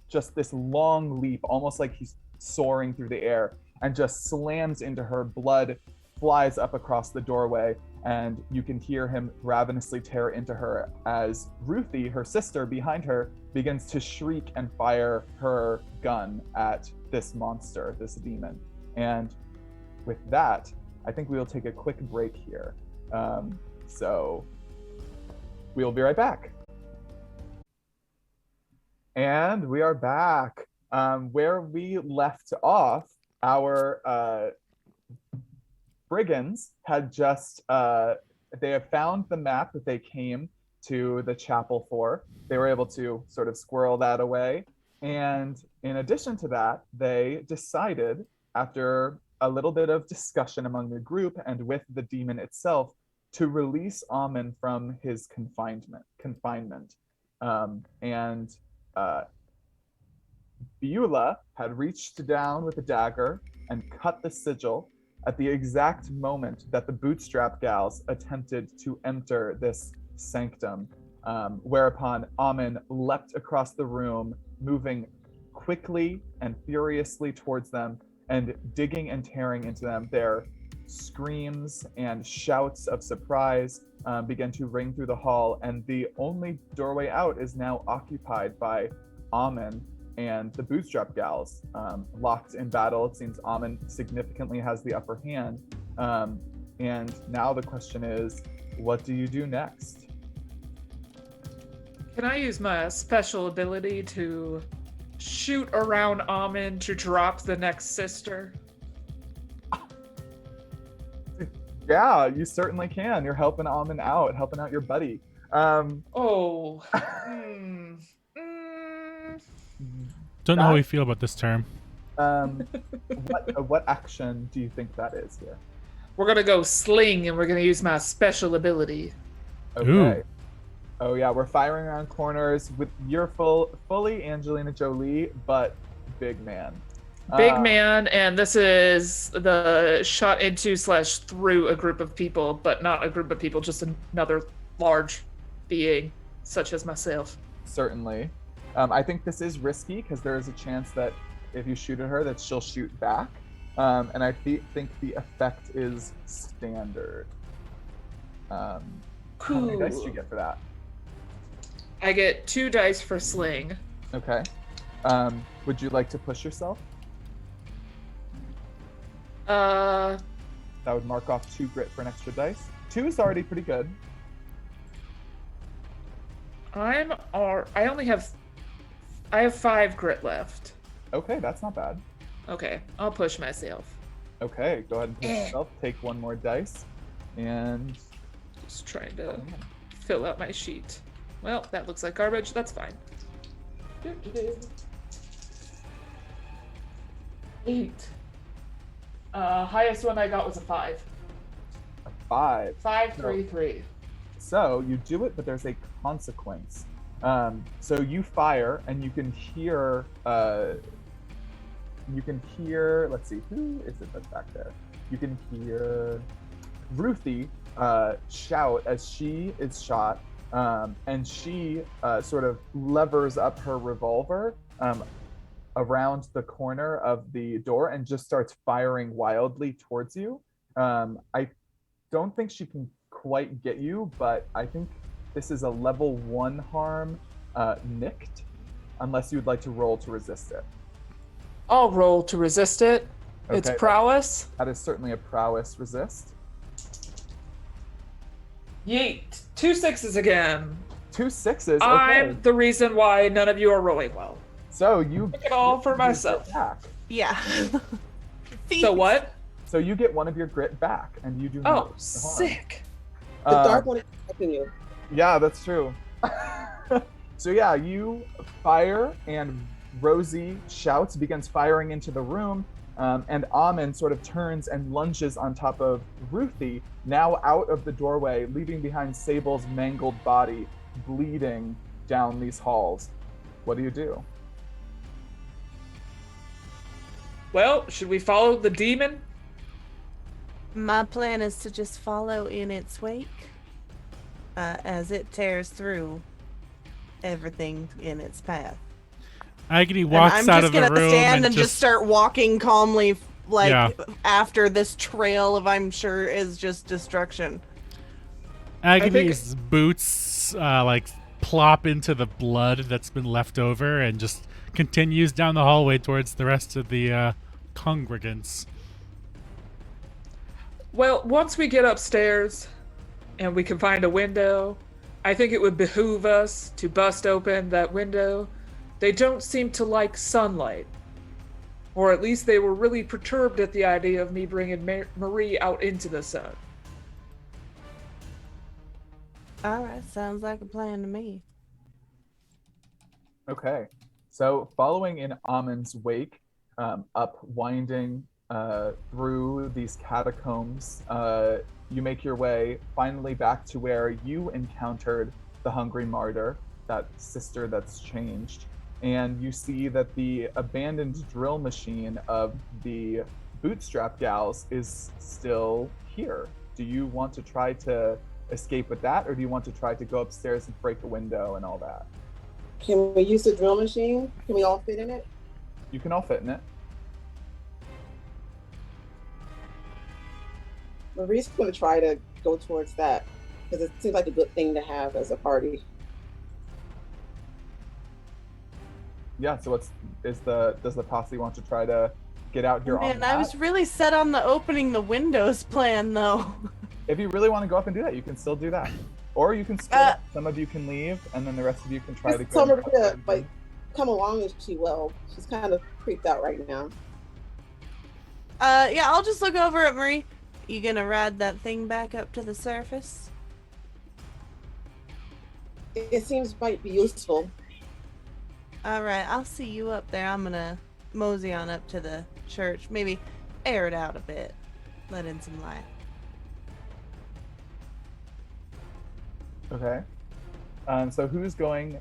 Speaker 1: just this long leap, almost like he's soaring through the air, and just slams into her. Blood flies up across the doorway, and you can hear him ravenously tear into her as Ruthie, her sister, behind her, begins to shriek and fire her gun at this monster, this demon. And with that, I think we will take a quick break here. So we'll be right back. And we are back. Where we left off, our brigands had just, they have found the map that they came to the chapel for. They were able to sort of squirrel that away. And in addition to that, they decided, after a little bit of discussion among the group and with the demon itself, to release Aamon from his confinement. Beulah had reached down with a dagger and cut the sigil at the exact moment that the bootstrap gals attempted to enter this sanctum, whereupon Aamon leapt across the room, moving quickly and furiously towards them and digging and tearing into them. Their screams and shouts of surprise began to ring through the hall, and the only doorway out is now occupied by Aamon and the bootstrap gals, locked in battle. It seems Aamon significantly has the upper hand. And now the question is, what do you do next?
Speaker 4: Can I use my special ability to shoot around Aamon to drop the next sister?
Speaker 1: Yeah, you certainly can. You're helping Aamon out, helping out your buddy.
Speaker 2: Don't know how we feel about this term.
Speaker 1: What action do you think that is here?
Speaker 4: We're gonna go sling, and we're gonna use my special ability.
Speaker 1: Okay.
Speaker 2: Ooh.
Speaker 1: Oh yeah, we're firing around corners with you're fully Angelina Jolie, but big man.
Speaker 4: Big man, and this is the shot into / through a group of people, but not a group of people, just another large being, such as myself.
Speaker 1: Certainly. I think this is risky because there is a chance that if you shoot at her, that she'll shoot back. And I think the effect is standard. How many dice do you get for that?
Speaker 4: I get 2 dice for sling.
Speaker 1: Okay. Would you like to push yourself? That would mark off 2 grit for an extra dice. 2 is already pretty good.
Speaker 4: I have 5 grit left.
Speaker 1: Okay, that's not bad.
Speaker 4: Okay, I'll push myself.
Speaker 1: Okay, go ahead and push yourself. Take 1 more dice. And
Speaker 4: Just trying to fill out my sheet. Well, that looks like garbage. That's fine. 8. Highest one I got was a 5.
Speaker 1: a 5.
Speaker 4: 5, 3, 3.
Speaker 1: So you do it, but there's a consequence. So you fire, and you can hear. Let's see, who is it that's back there? You can hear Ruthie shout as she is shot, and she sort of levers up her revolver around the corner of the door and just starts firing wildly towards you. I don't think she can quite get you, but I think this is a level 1 harm, nicked, unless you'd like to roll to resist it.
Speaker 4: I'll roll to resist it.
Speaker 1: Okay,
Speaker 4: It's prowess.
Speaker 1: That is certainly a prowess resist.
Speaker 4: Yeet. 2 6s again.
Speaker 1: 2 6s. Okay.
Speaker 4: I'm the reason why none of you are rolling well.
Speaker 1: So you
Speaker 4: Take it all for myself.
Speaker 1: Back.
Speaker 3: Yeah.
Speaker 4: So what?
Speaker 1: So you get one of your grit back, and you do not.
Speaker 4: Oh, sick.
Speaker 5: The dark one is protecting you.
Speaker 1: Yeah, that's true. So yeah, you fire, and Rosie shouts, begins firing into the room, and Aamon sort of turns and lunges on top of Ruthie, now out of the doorway, leaving behind Sable's mangled body, bleeding down these halls. What do you do?
Speaker 4: Well, should we follow the demon?
Speaker 3: My plan is to just follow in its wake as it tears through everything in its path.
Speaker 2: Agony walks out of the room.
Speaker 3: I'm just gonna stand and just start walking calmly, after this trail of, I'm sure, is just destruction.
Speaker 2: Agony's boots plop into the blood that's been left over and just continues down the hallway towards the rest of the congregants.
Speaker 4: Well, once we get upstairs and we can find a window, I think it would behoove us to bust open that window. They don't seem to like sunlight. Or at least they were really perturbed at the idea of me bringing Marie out into the sun.
Speaker 3: Alright, sounds like a plan to me.
Speaker 1: Okay. So following in Aamon's wake, winding through these catacombs, you make your way finally back to where you encountered the Hungry Martyr, that sister that's changed. And you see that the abandoned drill machine of the Bootstrap Gals is still here. Do you want to try to escape with that, or do you want to try to go upstairs and break a window and all that?
Speaker 5: Can we use the drill machine? Can we all fit in it?
Speaker 1: You can all fit in it.
Speaker 5: Marie's going to try to go towards that because it seems like a good thing to have as a party.
Speaker 1: Yeah, so does the posse want to try to get out here on
Speaker 3: Man,
Speaker 1: that?
Speaker 3: I was really set on the opening the windows plan, though.
Speaker 1: If you really want to go up and do that, you can still do that. Or you can split up. Some of you can leave, and then the rest of you can try to go.
Speaker 5: Tell Marie to come along as she will. She's kind of creeped out right now.
Speaker 3: Yeah, I'll just look over at Marie. You gonna ride that thing back up to the surface?
Speaker 5: It seems might be useful.
Speaker 3: Alright, I'll see you up there. I'm gonna mosey on up to the church. Maybe air it out a bit. Let in some light.
Speaker 1: Okay. So who's going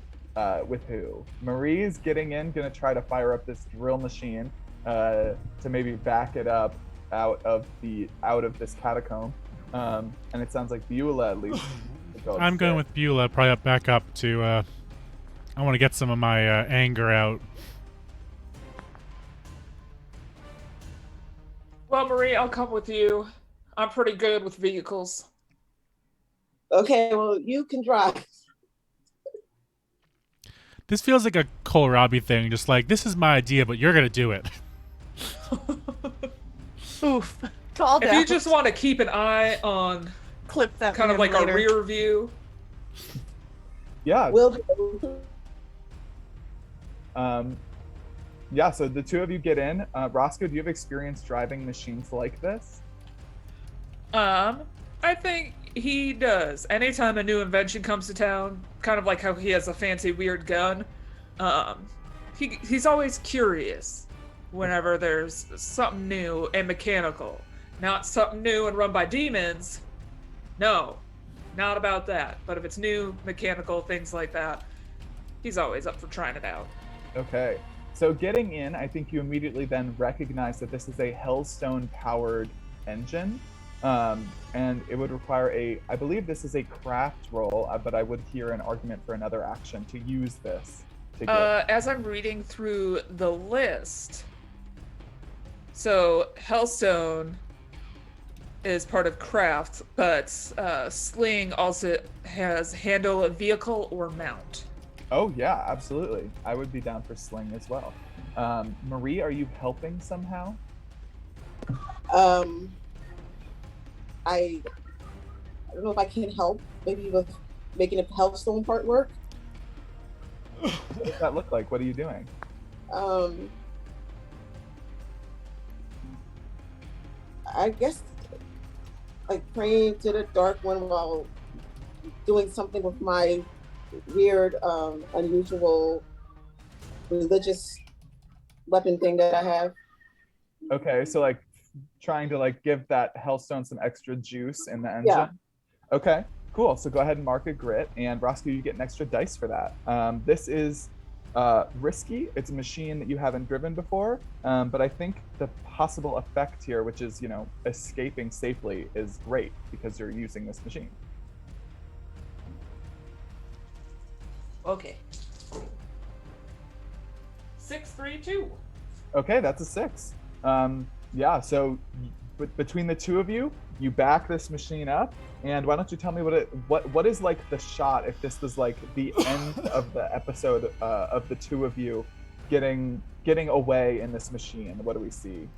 Speaker 1: with who? Marie's getting in, gonna try to fire up this drill machine to maybe back it up out of this catacomb. And it sounds like Beulah at least.
Speaker 2: I'm going with Beulah, probably back up to. I want to get some of my anger out.
Speaker 4: Well, Marie, I'll come with you. I'm pretty good with vehicles.
Speaker 5: Okay, well, you can drive.
Speaker 2: This feels like a kohlrabi thing, just like, this is my idea, but you're going to do it.
Speaker 3: Oof. Called
Speaker 4: if
Speaker 3: out.
Speaker 4: you just want to keep an eye on
Speaker 3: clip that
Speaker 4: kind of like
Speaker 3: later.
Speaker 4: a rear view.
Speaker 1: Yeah.
Speaker 5: Will do.
Speaker 1: Yeah, so the two of you get in. Roscoe, do you have experience driving machines like this?
Speaker 4: I think he does. Anytime a new invention comes to town, kind of like how he has a fancy weird gun, he's always curious whenever there's something new and mechanical. Not something new and run by demons. No, not about that. But if it's new, mechanical, things like that, he's always up for trying it out.
Speaker 1: Okay. So getting in, I think you immediately then recognize that this is a Hellstone powered engine. And it would require I believe this is a craft roll, but I would hear an argument for another action to use this.
Speaker 4: As I'm reading through the list, so Hellstone is part of craft, but sling also has handle a vehicle or mount.
Speaker 1: Oh yeah, absolutely. I would be down for sling as well. Marie, are you helping somehow?
Speaker 5: I don't know if I can help, maybe with making the Hellstone part work.
Speaker 1: What does that look like? What are you doing?
Speaker 5: I guess like praying to the Dark One while doing something with my weird, unusual religious weapon thing that I have.
Speaker 1: Okay, so like trying to like give that Hellstone some extra juice in the engine.
Speaker 5: Yeah.
Speaker 1: Okay, cool. So go ahead and mark a grit, and Roscoe, you get an extra dice for that. This is risky. It's a machine that you haven't driven before, but I think the possible effect here, which is, you know, escaping safely, is great because you're using this machine.
Speaker 4: Okay. 632.
Speaker 1: Okay, that's a 6. Yeah, so between the two of you, you back this machine up, and why don't you tell me what is like the shot if this was like the end of the episode of the two of you getting away in this machine? What do we see?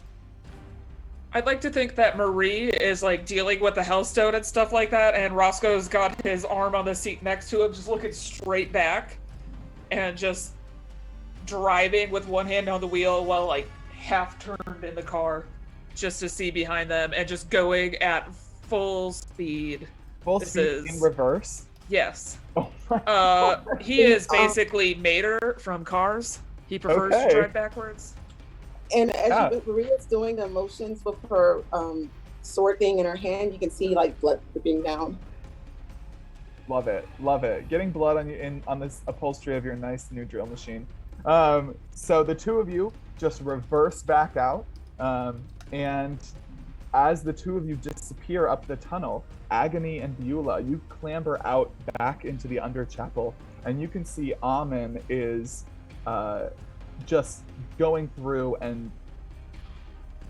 Speaker 4: I'd like to think that Marie is like dealing with the Hellstone and stuff like that, and Roscoe's got his arm on the seat next to him, just looking straight back, and just driving with one hand on the wheel while like half turned in the car, just to see behind them, and just going at full speed.
Speaker 1: Full speed in reverse?
Speaker 4: Yes.
Speaker 1: Oh my
Speaker 4: he is basically Mater from Cars. He prefers to drive backwards.
Speaker 5: And as Maria's doing the motions with her sword thing in her hand, you can see like blood dripping down.
Speaker 1: Love it, love it. Getting blood on you on this upholstery of your nice new drill machine. So the two of you just reverse back out, and as the two of you disappear up the tunnel, Agony and Beulah, you clamber out back into the under chapel, and you can see Aamon is just going through and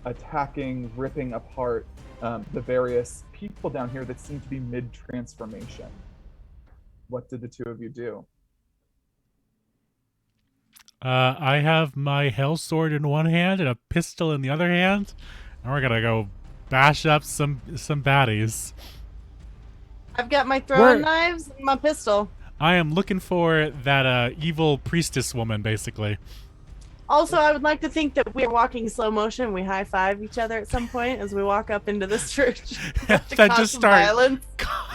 Speaker 1: attacking, ripping apart the various people down here that seem to be mid-transformation. What did the two of you do?
Speaker 2: I have my hell sword in one hand and a pistol in the other hand, and we're gonna go bash up some baddies.
Speaker 3: I've got my throwing knives and my pistol.
Speaker 2: I am looking for that evil priestess woman, basically.
Speaker 3: Also, I would like to think that we're walking slow motion. We high five each other at some point as we walk up into this church.
Speaker 2: That just start violence.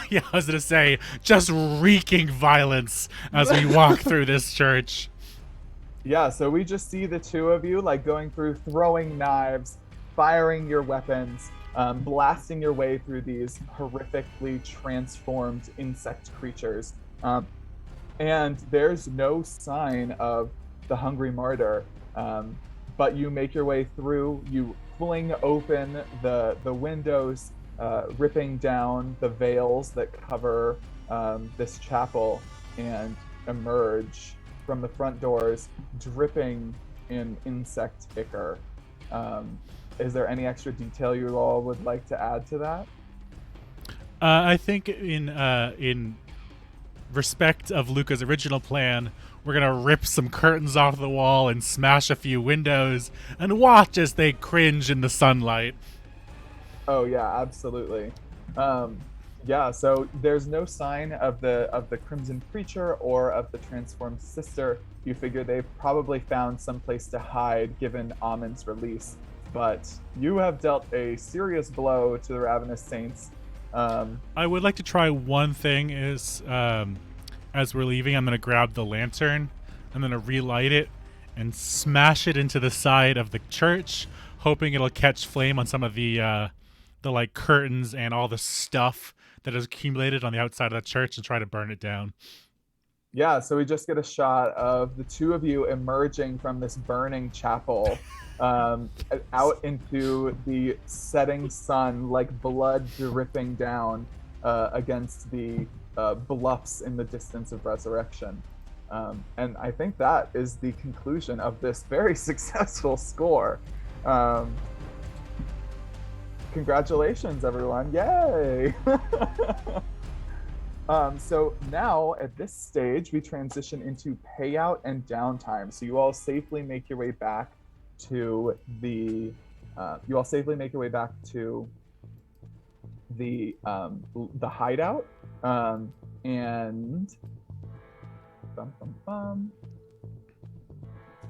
Speaker 2: Yeah, I was gonna say, just wreaking violence as we walk through this church.
Speaker 1: Yeah, so we just see the two of you like going through, throwing knives, firing your weapons, blasting your way through these horrifically transformed insect creatures. And there's no sign of the hungry martyr, but you make your way through. You fling open the windows, ripping down the veils that cover this chapel, and emerge from the front doors, dripping in insect ichor. Is there any extra detail you all would like to add to that?
Speaker 2: I think in respect of Luca's original plan, we're gonna rip some curtains off the wall and smash a few windows and watch as they cringe in the sunlight.
Speaker 1: Oh yeah, absolutely. Yeah, so there's no sign of the Crimson Preacher or of the transformed sister. You figure they've probably found some place to hide given Aamon's release. But you have dealt a serious blow to the Ravenous Saints.
Speaker 2: I would like to try one thing is, as we're leaving, I'm going to grab the lantern. I'm going to relight it and smash it into the side of the church, hoping it'll catch flame on some of the like curtains and all the stuff that has accumulated on the outside of the church, and try to burn it down.
Speaker 1: Yeah, so we just get a shot of the two of you emerging from this burning chapel out into the setting sun, like blood dripping down against the bluffs in the distance of Resurrection. And I think that is the conclusion of this very successful score. Congratulations, everyone. Yay! So now at this stage, we transition into payout and downtime. So you all safely make your way back to the the hideout, and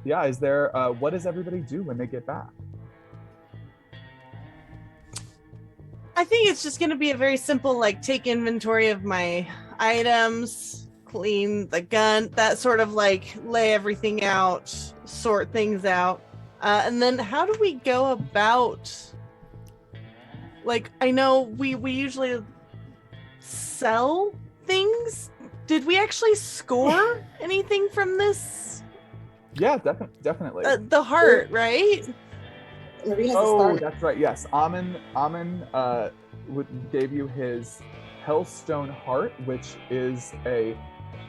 Speaker 1: yeah, is there what does everybody do when they get back?
Speaker 3: I think it's just going to be a very simple, like, take inventory of my items, clean the gun, that sort of, like, lay everything out, sort things out. And then how do we go about, like, I know we usually sell things. Did we actually score anything from this?
Speaker 1: Yeah, definitely.
Speaker 3: The heart, right?
Speaker 5: Marie has a
Speaker 1: Oh,
Speaker 5: star.
Speaker 1: that's right. Yes, Aamon gave you his Hellstone heart, which is a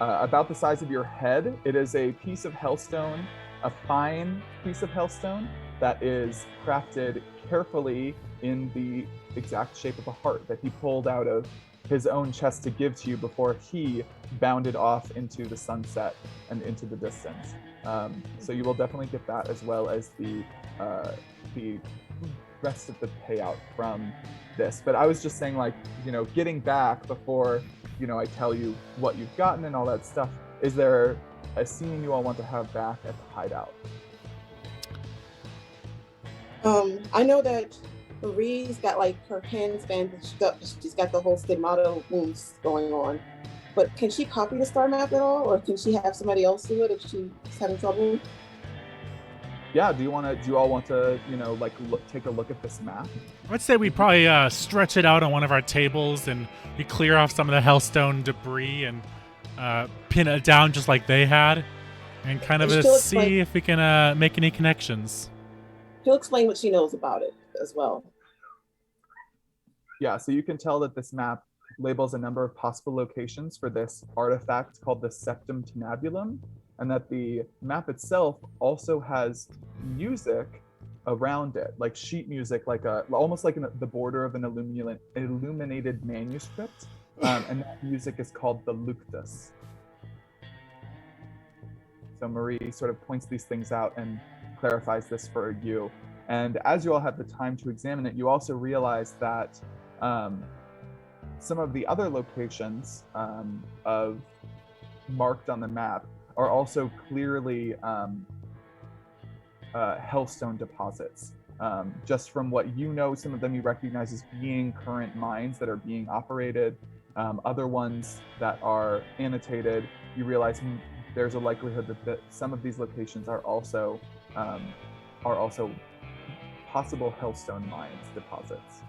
Speaker 1: about the size of your head. It is a piece of Hellstone, a fine piece of Hellstone that is crafted carefully in the exact shape of a heart that he pulled out of his own chest to give to you before he bounded off into the sunset and into the distance. So you will definitely get that, as well as the rest of the payout from this. But I was just saying, like, you know, getting back before, you know, I tell you what you've gotten and all that stuff, is there a scene you all want to have back at the hideout?
Speaker 5: I know that Marie's got like her hands bandaged up. She's got the whole stigmata wounds going on. But can she copy the star map at all, or can she have somebody else do it if she's having trouble?
Speaker 1: Yeah, do you all want to, you know, like take a look at this map?
Speaker 2: I'd say we probably stretch it out on one of our tables and we clear off some of the Hellstone debris and pin it down just like they had, and kind of see if we can make any connections.
Speaker 5: She'll explain what she knows about it as well.
Speaker 1: Yeah, so you can tell that this map labels a number of possible locations for this artifact called the Septum to Nebulum, and that the map itself also has music around it, like sheet music, like almost like the border of an illuminated manuscript, and that music is called the Luctus. So Marie sort of points these things out and clarifies this for you. And as you all have the time to examine it, you also realize that some of the other locations of marked on the map are also clearly Hellstone deposits. Just from what you know, some of them you recognize as being current mines that are being operated. Other ones that are annotated, you realize there's a likelihood that some of these locations are also possible Hellstone mines deposits.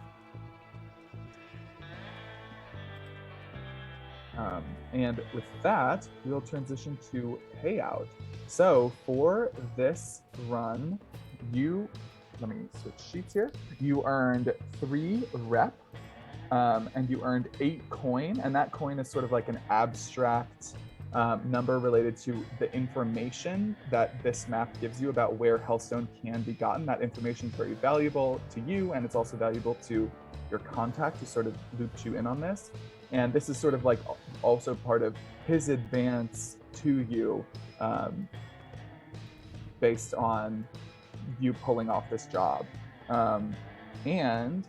Speaker 1: And with that, we'll transition to payout. So for this run, let me switch sheets here. You earned 3 rep, and you earned 8 coin, and that coin is sort of like an abstract number related to the information that this map gives you about where Hellstone can be gotten. That information is very valuable to you, and it's also valuable to your contact who sort of looped you in on this. And this is sort of like also part of his advance to you, based on you pulling off this job. And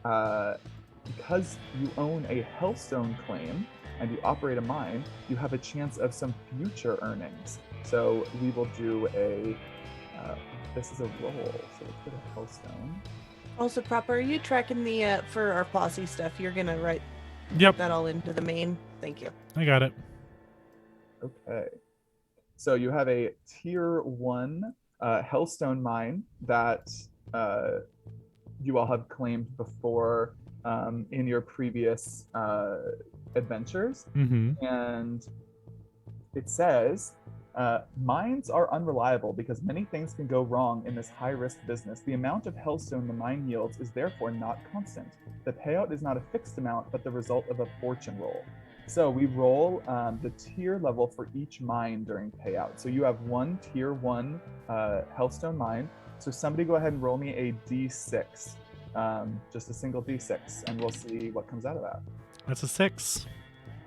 Speaker 1: because you own a Hellstone claim and you operate a mine, you have a chance of some future earnings. So we will do this is a roll, so let's get a Hellstone.
Speaker 3: Also, Proper, are you tracking the for our posse stuff? You're gonna write that all into the main. Thank you.
Speaker 2: I got it.
Speaker 1: Okay. So you have a tier 1 Hellstone mine that you all have claimed before in your previous adventures.
Speaker 2: Mm-hmm.
Speaker 1: And it says, mines are unreliable because many things can go wrong in this high-risk business. The amount of Hellstone the mine yields is therefore not constant. The payout is not a fixed amount, but the result of a fortune roll. So we roll the tier level for each mine during payout. So you have 1 tier 1 Hellstone mine. So somebody go ahead and roll me a d6, just a single d6, and we'll see what comes out of that.
Speaker 2: That's a 6.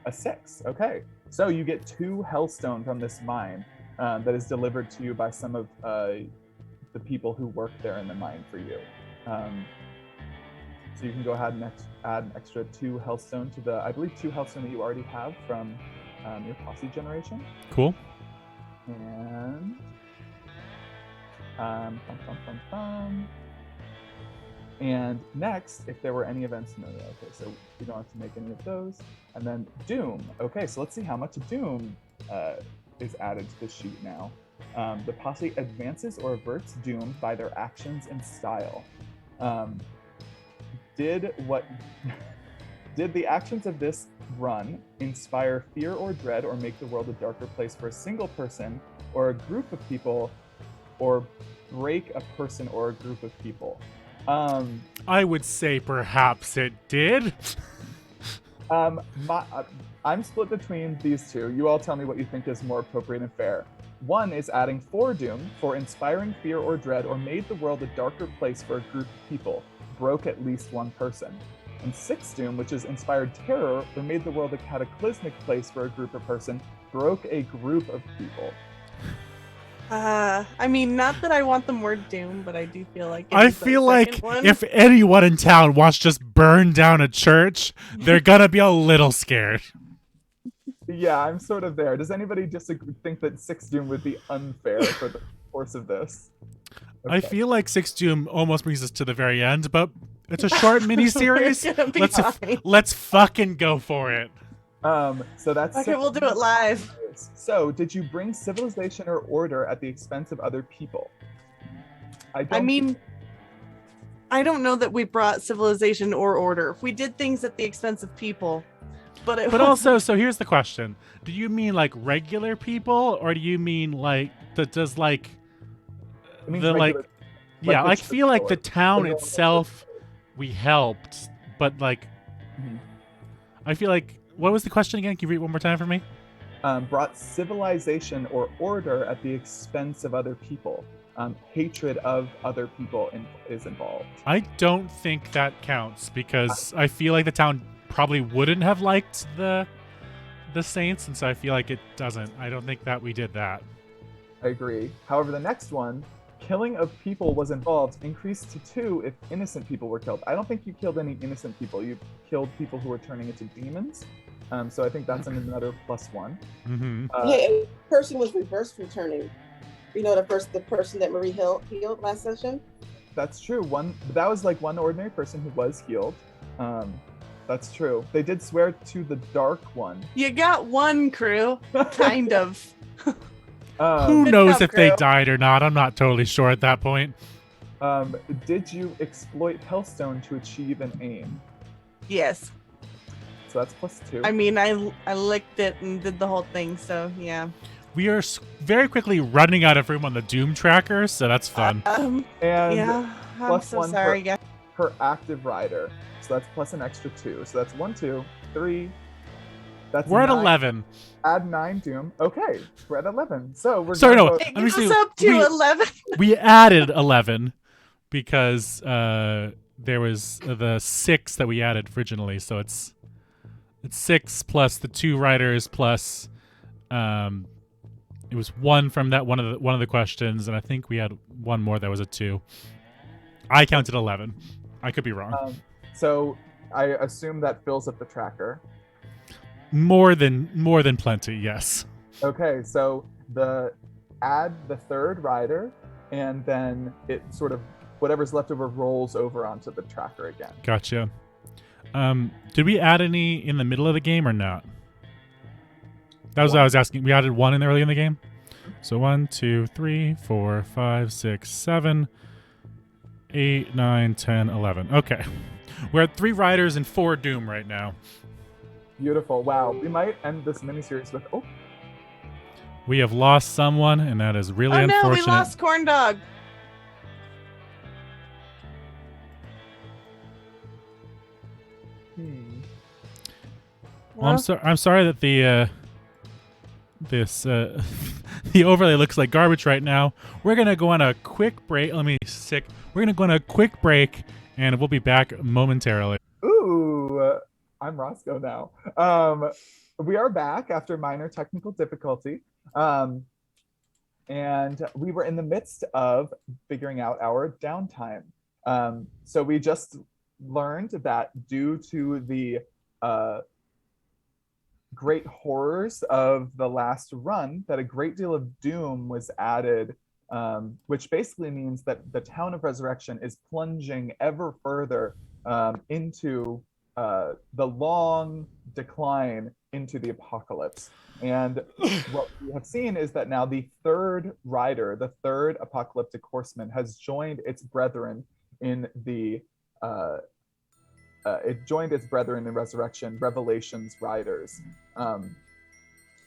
Speaker 1: A 6, okay. So you get 2 Hellstone from this mine that is delivered to you by some of the people who work there in the mine for you. So you can go ahead and add an extra 2 Hellstone to the, I believe, 2 Hellstone that you already have from your Posse generation.
Speaker 2: Cool.
Speaker 1: And and next, if there were any events, no, okay, so we don't have to make any of those. And then Doom. Okay, so let's see how much Doom is added to the sheet now. The Posse advances or averts Doom by their actions and style. Did the actions of this run inspire fear or dread or make the world a darker place for a single person or a group of people, or break a person or a group of people?
Speaker 2: I would say perhaps it did.
Speaker 1: I'm split between these two. You all tell me what you think is more appropriate and fair. One is adding 4 Doom for inspiring fear or dread or made the world a darker place for a group of people, broke at least one person. And 6 Doom, which is inspired terror or made the world a cataclysmic place for a group of person, broke a group of people.
Speaker 3: I mean, not that I want the word Doom, but I do feel like
Speaker 2: I feel like if anyone in town wants to just burn down a church, they're gonna be a little scared.
Speaker 1: Yeah, I'm sort of there. Does anybody think that 6 Doom would be unfair for the course of this? Okay.
Speaker 2: I feel like 6 Doom almost brings us to the very end, but it's a short mini-series. Let's fucking go for it.
Speaker 1: So that's
Speaker 3: okay. We'll do it live.
Speaker 1: So, did you bring civilization or order at the expense of other people? I
Speaker 3: don't know that we brought civilization or order. We did things at the expense of people, but
Speaker 2: also, so here's the question: do you mean like regular people, or do you mean like does like the like? Yeah, I feel like the town itself we helped, but like I feel like. What was the question again? Can you read it one more time for me?
Speaker 1: Brought civilization or order at the expense of other people. Hatred of other people is involved.
Speaker 2: I don't think that counts because I feel like the town probably wouldn't have liked the Saints, and so I feel like it doesn't. I don't think that we did that.
Speaker 1: I agree. However, the next one, killing of people was involved, increased to 2 if innocent people were killed. I don't think you killed any innocent people. You killed people who were turning into demons. So I think that's another +1.
Speaker 2: Mm-hmm.
Speaker 5: A person was reversed returning. You know, the person that Marie healed last session.
Speaker 1: That's true. That was like one ordinary person who was healed. That's true. They did swear to the Dark One.
Speaker 3: You got one, crew. Kind of.
Speaker 2: Who knows if they died or not? I'm not totally sure at that point.
Speaker 1: Did you exploit Hellstone to achieve an aim?
Speaker 3: Yes.
Speaker 1: So that's +2.
Speaker 3: I mean, I licked it and did the whole thing, so yeah.
Speaker 2: We are very quickly running out of room on the Doom tracker, so that's fun.
Speaker 1: And
Speaker 3: yeah, I'm so
Speaker 1: +1
Speaker 3: sorry, guys.
Speaker 1: per active rider. So that's plus an extra 2. So that's 1, 2, 3.
Speaker 2: We're at 11.
Speaker 1: Add 9 Doom. Okay, we're at 11. So we're
Speaker 3: It goes up to 11.
Speaker 2: We added 11 because there was the 6 that we added originally, so it's 6 plus the 2 riders plus it was 1 from that one of the questions, and I think we had 1 more that was a 2. I counted 11. I could be wrong.
Speaker 1: So I assume that fills up the tracker.
Speaker 2: More than plenty, yes.
Speaker 1: Okay, so add the 3rd rider, and then it sort of whatever's left over rolls over onto the tracker again.
Speaker 2: Gotcha. Did we add any in the middle of the game or not? That was what I was asking. We added 1 early in the game. So 1, 2, 3, 4, 5, 6, 7, 8, 9, 10, 11. Okay. We're at 3 riders and 4 Doom right now.
Speaker 1: Beautiful. Wow. We might end this miniseries with
Speaker 2: We have lost someone, and that is really unfortunate.
Speaker 3: Oh no, we lost Corn Dog.
Speaker 2: Well, I'm sorry that the the overlay looks like garbage right now. We're gonna go on a quick break. We're gonna go on a quick break, and we'll be back momentarily.
Speaker 1: Ooh, I'm Roscoe now. We are back after minor technical difficulty, and we were in the midst of figuring out our downtime. So we just learned that due to the great horrors of the last run, that a great deal of doom was added, which basically means that the town of Resurrection is plunging ever further into the long decline into the apocalypse. And what we have seen is that now the third rider, the third apocalyptic horseman, has joined its brethren in the Resurrection, Revelations Riders.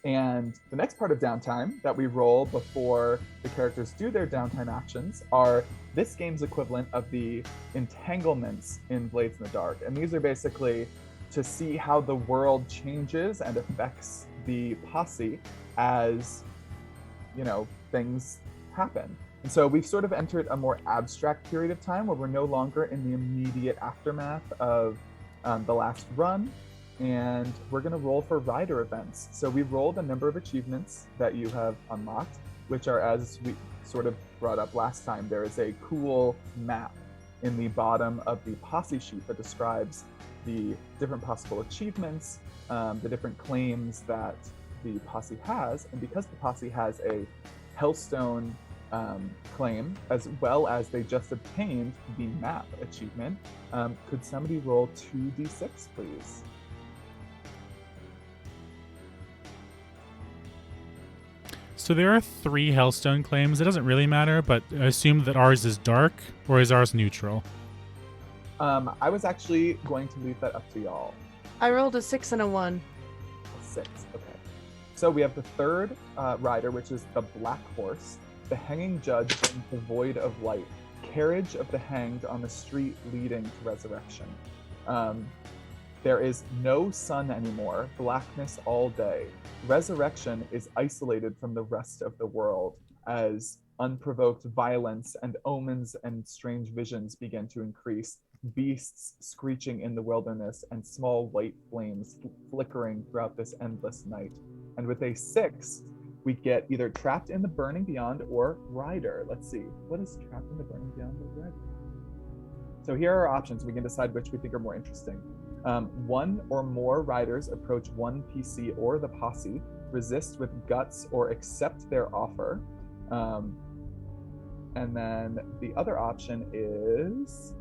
Speaker 1: And the next part of downtime that we roll before the characters do their downtime actions are this game's equivalent of the entanglements in Blades in the Dark. And these are basically to see how the world changes and affects the posse as, you know, things happen. And so we've sort of entered a more abstract period of time where we're no longer in the immediate aftermath of the last run, and we're going to roll for rider events. So we rolled a number of achievements that you have unlocked, which are, as we sort of brought up last time, there is a cool map in the bottom of the posse sheet that describes the different possible achievements, the different claims that the posse has. And because the posse has a Hellstone claim, as well as they just obtained the map achievement, could somebody roll 2d6, please?
Speaker 2: So there are 3 Hellstone claims. It doesn't really matter, but I assume that ours is dark, or is ours neutral?
Speaker 1: I was actually going to leave that up to y'all.
Speaker 3: I rolled a 6 and a 1.
Speaker 1: 6, okay. So we have the third rider, which is the Black Horse. The hanging judge in the void of light. Carriage of the hanged on the street leading to resurrection. There is no sun anymore, blackness all day. Resurrection is isolated from the rest of the world as unprovoked violence and omens and strange visions begin to increase. Beasts screeching in the wilderness and small white flames flickering throughout this endless night. And with a 6, we get either Trapped in the Burning Beyond or Rider. Let's see, what is Trapped in the Burning Beyond or Rider? So here are our options. We can decide which we think are more interesting. 1 or more riders approach one PC or the posse, resist with guts or accept their offer. And then the other option is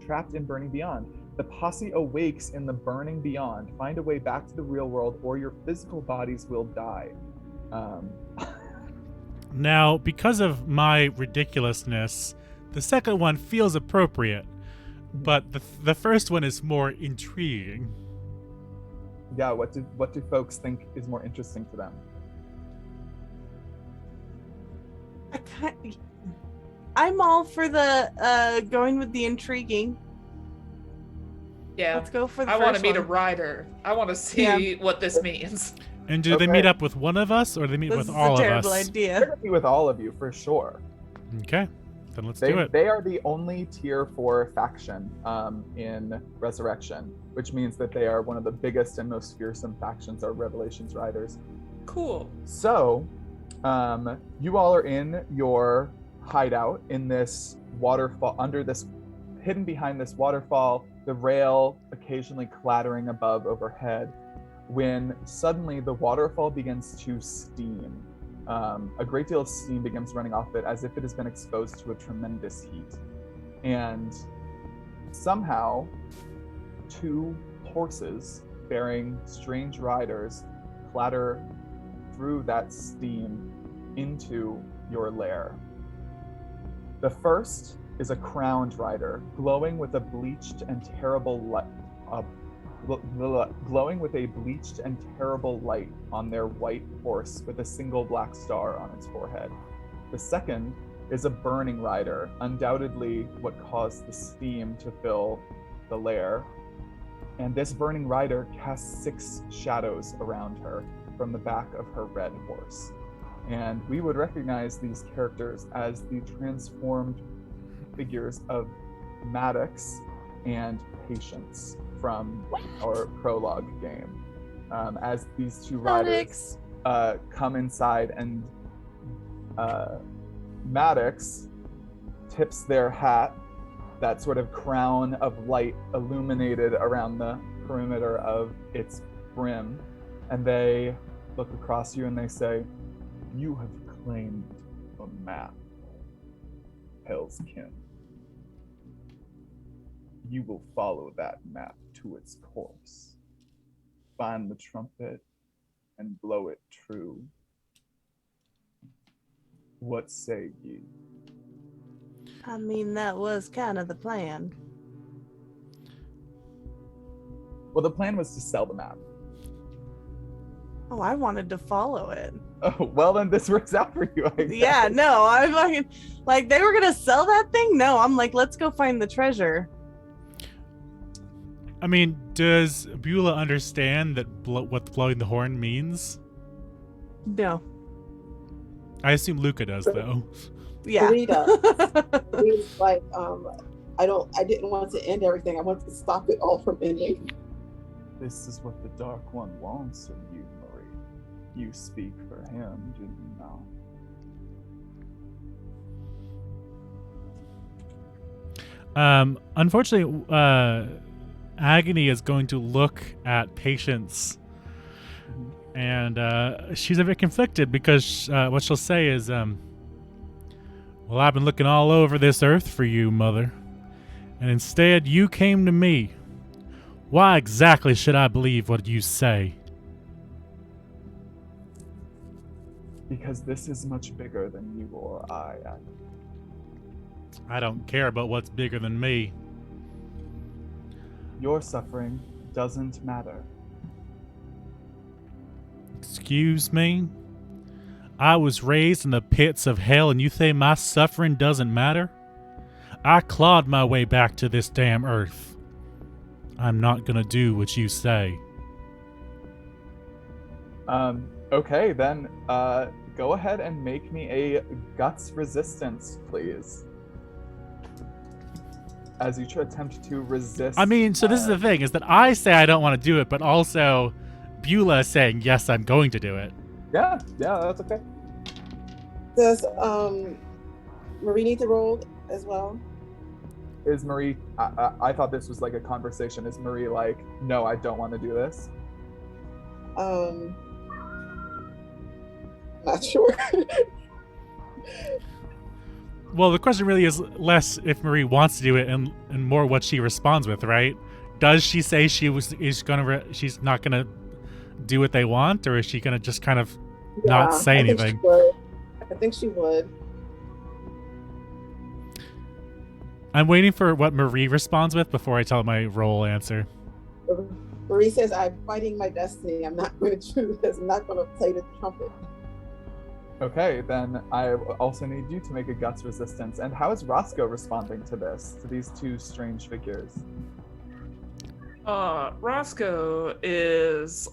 Speaker 1: Trapped in Burning Beyond. The posse awakes in the burning beyond. Find a way back to the real world or your physical bodies will die.
Speaker 2: Now, because of my ridiculousness, the second one feels appropriate, but the first one is more intriguing.
Speaker 1: Yeah, what do folks think is more interesting to them?
Speaker 3: I'm all for the going with the intriguing.
Speaker 4: Yeah,
Speaker 3: let's go for the
Speaker 4: I
Speaker 3: first
Speaker 4: want to meet a
Speaker 3: one.
Speaker 4: rider. I want to see what this means.
Speaker 2: And do they meet up with one of us, or do they meet with all of us?
Speaker 3: This is a terrible idea.
Speaker 1: They're gonna be with all of you for sure.
Speaker 2: Okay, then let's do it.
Speaker 1: They are the only tier 4 faction in Resurrection, which means that they are one of the biggest and most fearsome factions are Revelations Riders.
Speaker 4: Cool.
Speaker 1: So, you all are in your hideout in this waterfall, hidden behind this waterfall, the rail occasionally clattering above overhead, when suddenly the waterfall begins to steam. A great deal of steam begins running off it as if it has been exposed to a tremendous heat. And somehow, 2 horses bearing strange riders clatter through that steam into your lair. The first is a crowned rider, glowing with a bleached and terrible light on their white horse with a single black star on its forehead. The second is a burning rider, undoubtedly what caused the steam to fill the lair. And this burning rider casts 6 shadows around her from the back of her red horse. And we would recognize these characters as the transformed figures of Maddox and Patience from our prologue game. As these 2 riders come inside, and Maddox tips their hat that sort of crown of light illuminated around the perimeter of its brim. And they look across you and they say, "You have claimed a map, Hell's Kin. You will follow that map to its course. Find the trumpet and blow it true. What say ye?"
Speaker 3: I mean, that was kind of the plan.
Speaker 1: Well, the plan was to sell the map.
Speaker 3: Oh, I wanted to follow it.
Speaker 1: Oh, well, then this works out for you, I guess.
Speaker 3: Yeah, no, I'm fucking like, they were gonna sell that thing? No, I'm like, let's go find the treasure.
Speaker 2: I mean, does Beulah understand that what blowing the horn means?
Speaker 3: No.
Speaker 2: I assume Luca does, though.
Speaker 3: Yeah.
Speaker 5: Rita. Rita's like, I didn't want to end everything. I wanted to stop it all from ending.
Speaker 1: This is what the Dark One wants of you, Marie. You speak for him, do you not?
Speaker 2: Unfortunately, Agony is going to look at Patience, and she's a bit conflicted because what she'll say is, "Well, I've been looking all over this earth for you, Mother, and instead you came to me. Why exactly should I believe what you say?"
Speaker 1: Because this is much bigger than you or I.
Speaker 2: I don't care about what's bigger than me.
Speaker 1: Your suffering doesn't matter.
Speaker 2: Excuse me? I was raised in the pits of hell and you say my suffering doesn't matter? I clawed my way back to this damn earth. I'm not gonna do what you say.
Speaker 1: Okay, then go ahead and make me a guts resistance, please. As you attempt to resist.
Speaker 2: I mean, so this is the thing, is that I say I don't want to do it, but also Beulah is saying, yes, I'm going to do it.
Speaker 1: Yeah, that's okay.
Speaker 5: Does Marie need to roll as well?
Speaker 1: Is Marie, I thought this was like a conversation. Is Marie like, no, I don't want to do this?
Speaker 5: Not sure.
Speaker 2: Well, the question really is less if Marie wants to do it and more what she responds with, right? Does she say she's not gonna do what they want, or is she gonna just kind of not say anything?
Speaker 5: I think she would.
Speaker 2: I'm waiting for what Marie responds with before I tell my role answer.
Speaker 5: Marie says, "I'm fighting my destiny. I'm not going to choose this. I'm not going to play the trumpet."
Speaker 1: Okay, then I also need you to make a guts resistance. And how is Roscoe responding to this, to these two strange figures?
Speaker 4: Roscoe is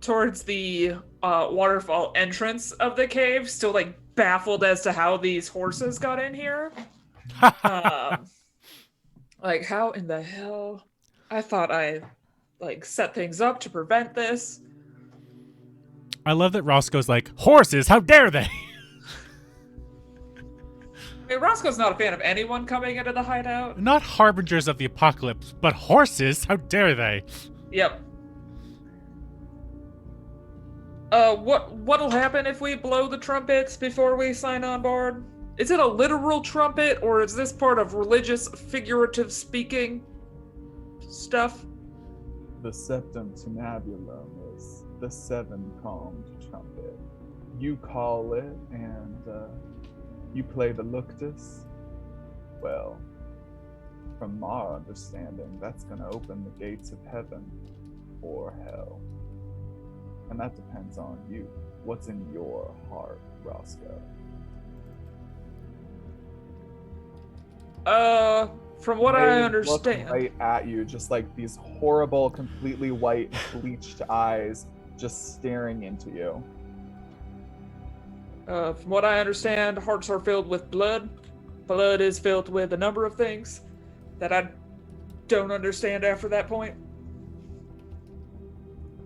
Speaker 4: towards the waterfall entrance of the cave, still like baffled as to how these horses got in here. Like, how in the hell? I thought I like set things up to prevent this.
Speaker 2: I love that Roscoe's like, horses, how dare they?
Speaker 4: I mean, Roscoe's not a fan of anyone coming into the hideout.
Speaker 2: Not harbingers of the apocalypse, but horses, how dare they?
Speaker 4: Yep. What'll happen if we blow the trumpets before we sign on board? Is it a literal trumpet, or is this part of religious, figurative speaking stuff?
Speaker 1: The Septum to Nebulum is the seven-palmed trumpet. You call it, and you play the luctus. Well, from our understanding, that's going to open the gates of heaven or hell. And that depends on you. What's in your heart, Roscoe?
Speaker 4: From what I understand.
Speaker 1: Look right at you, just like these horrible, completely white, bleached eyes just staring into you.
Speaker 4: From what I understand, hearts are filled with blood. Blood is filled with a number of things that I don't understand after that point.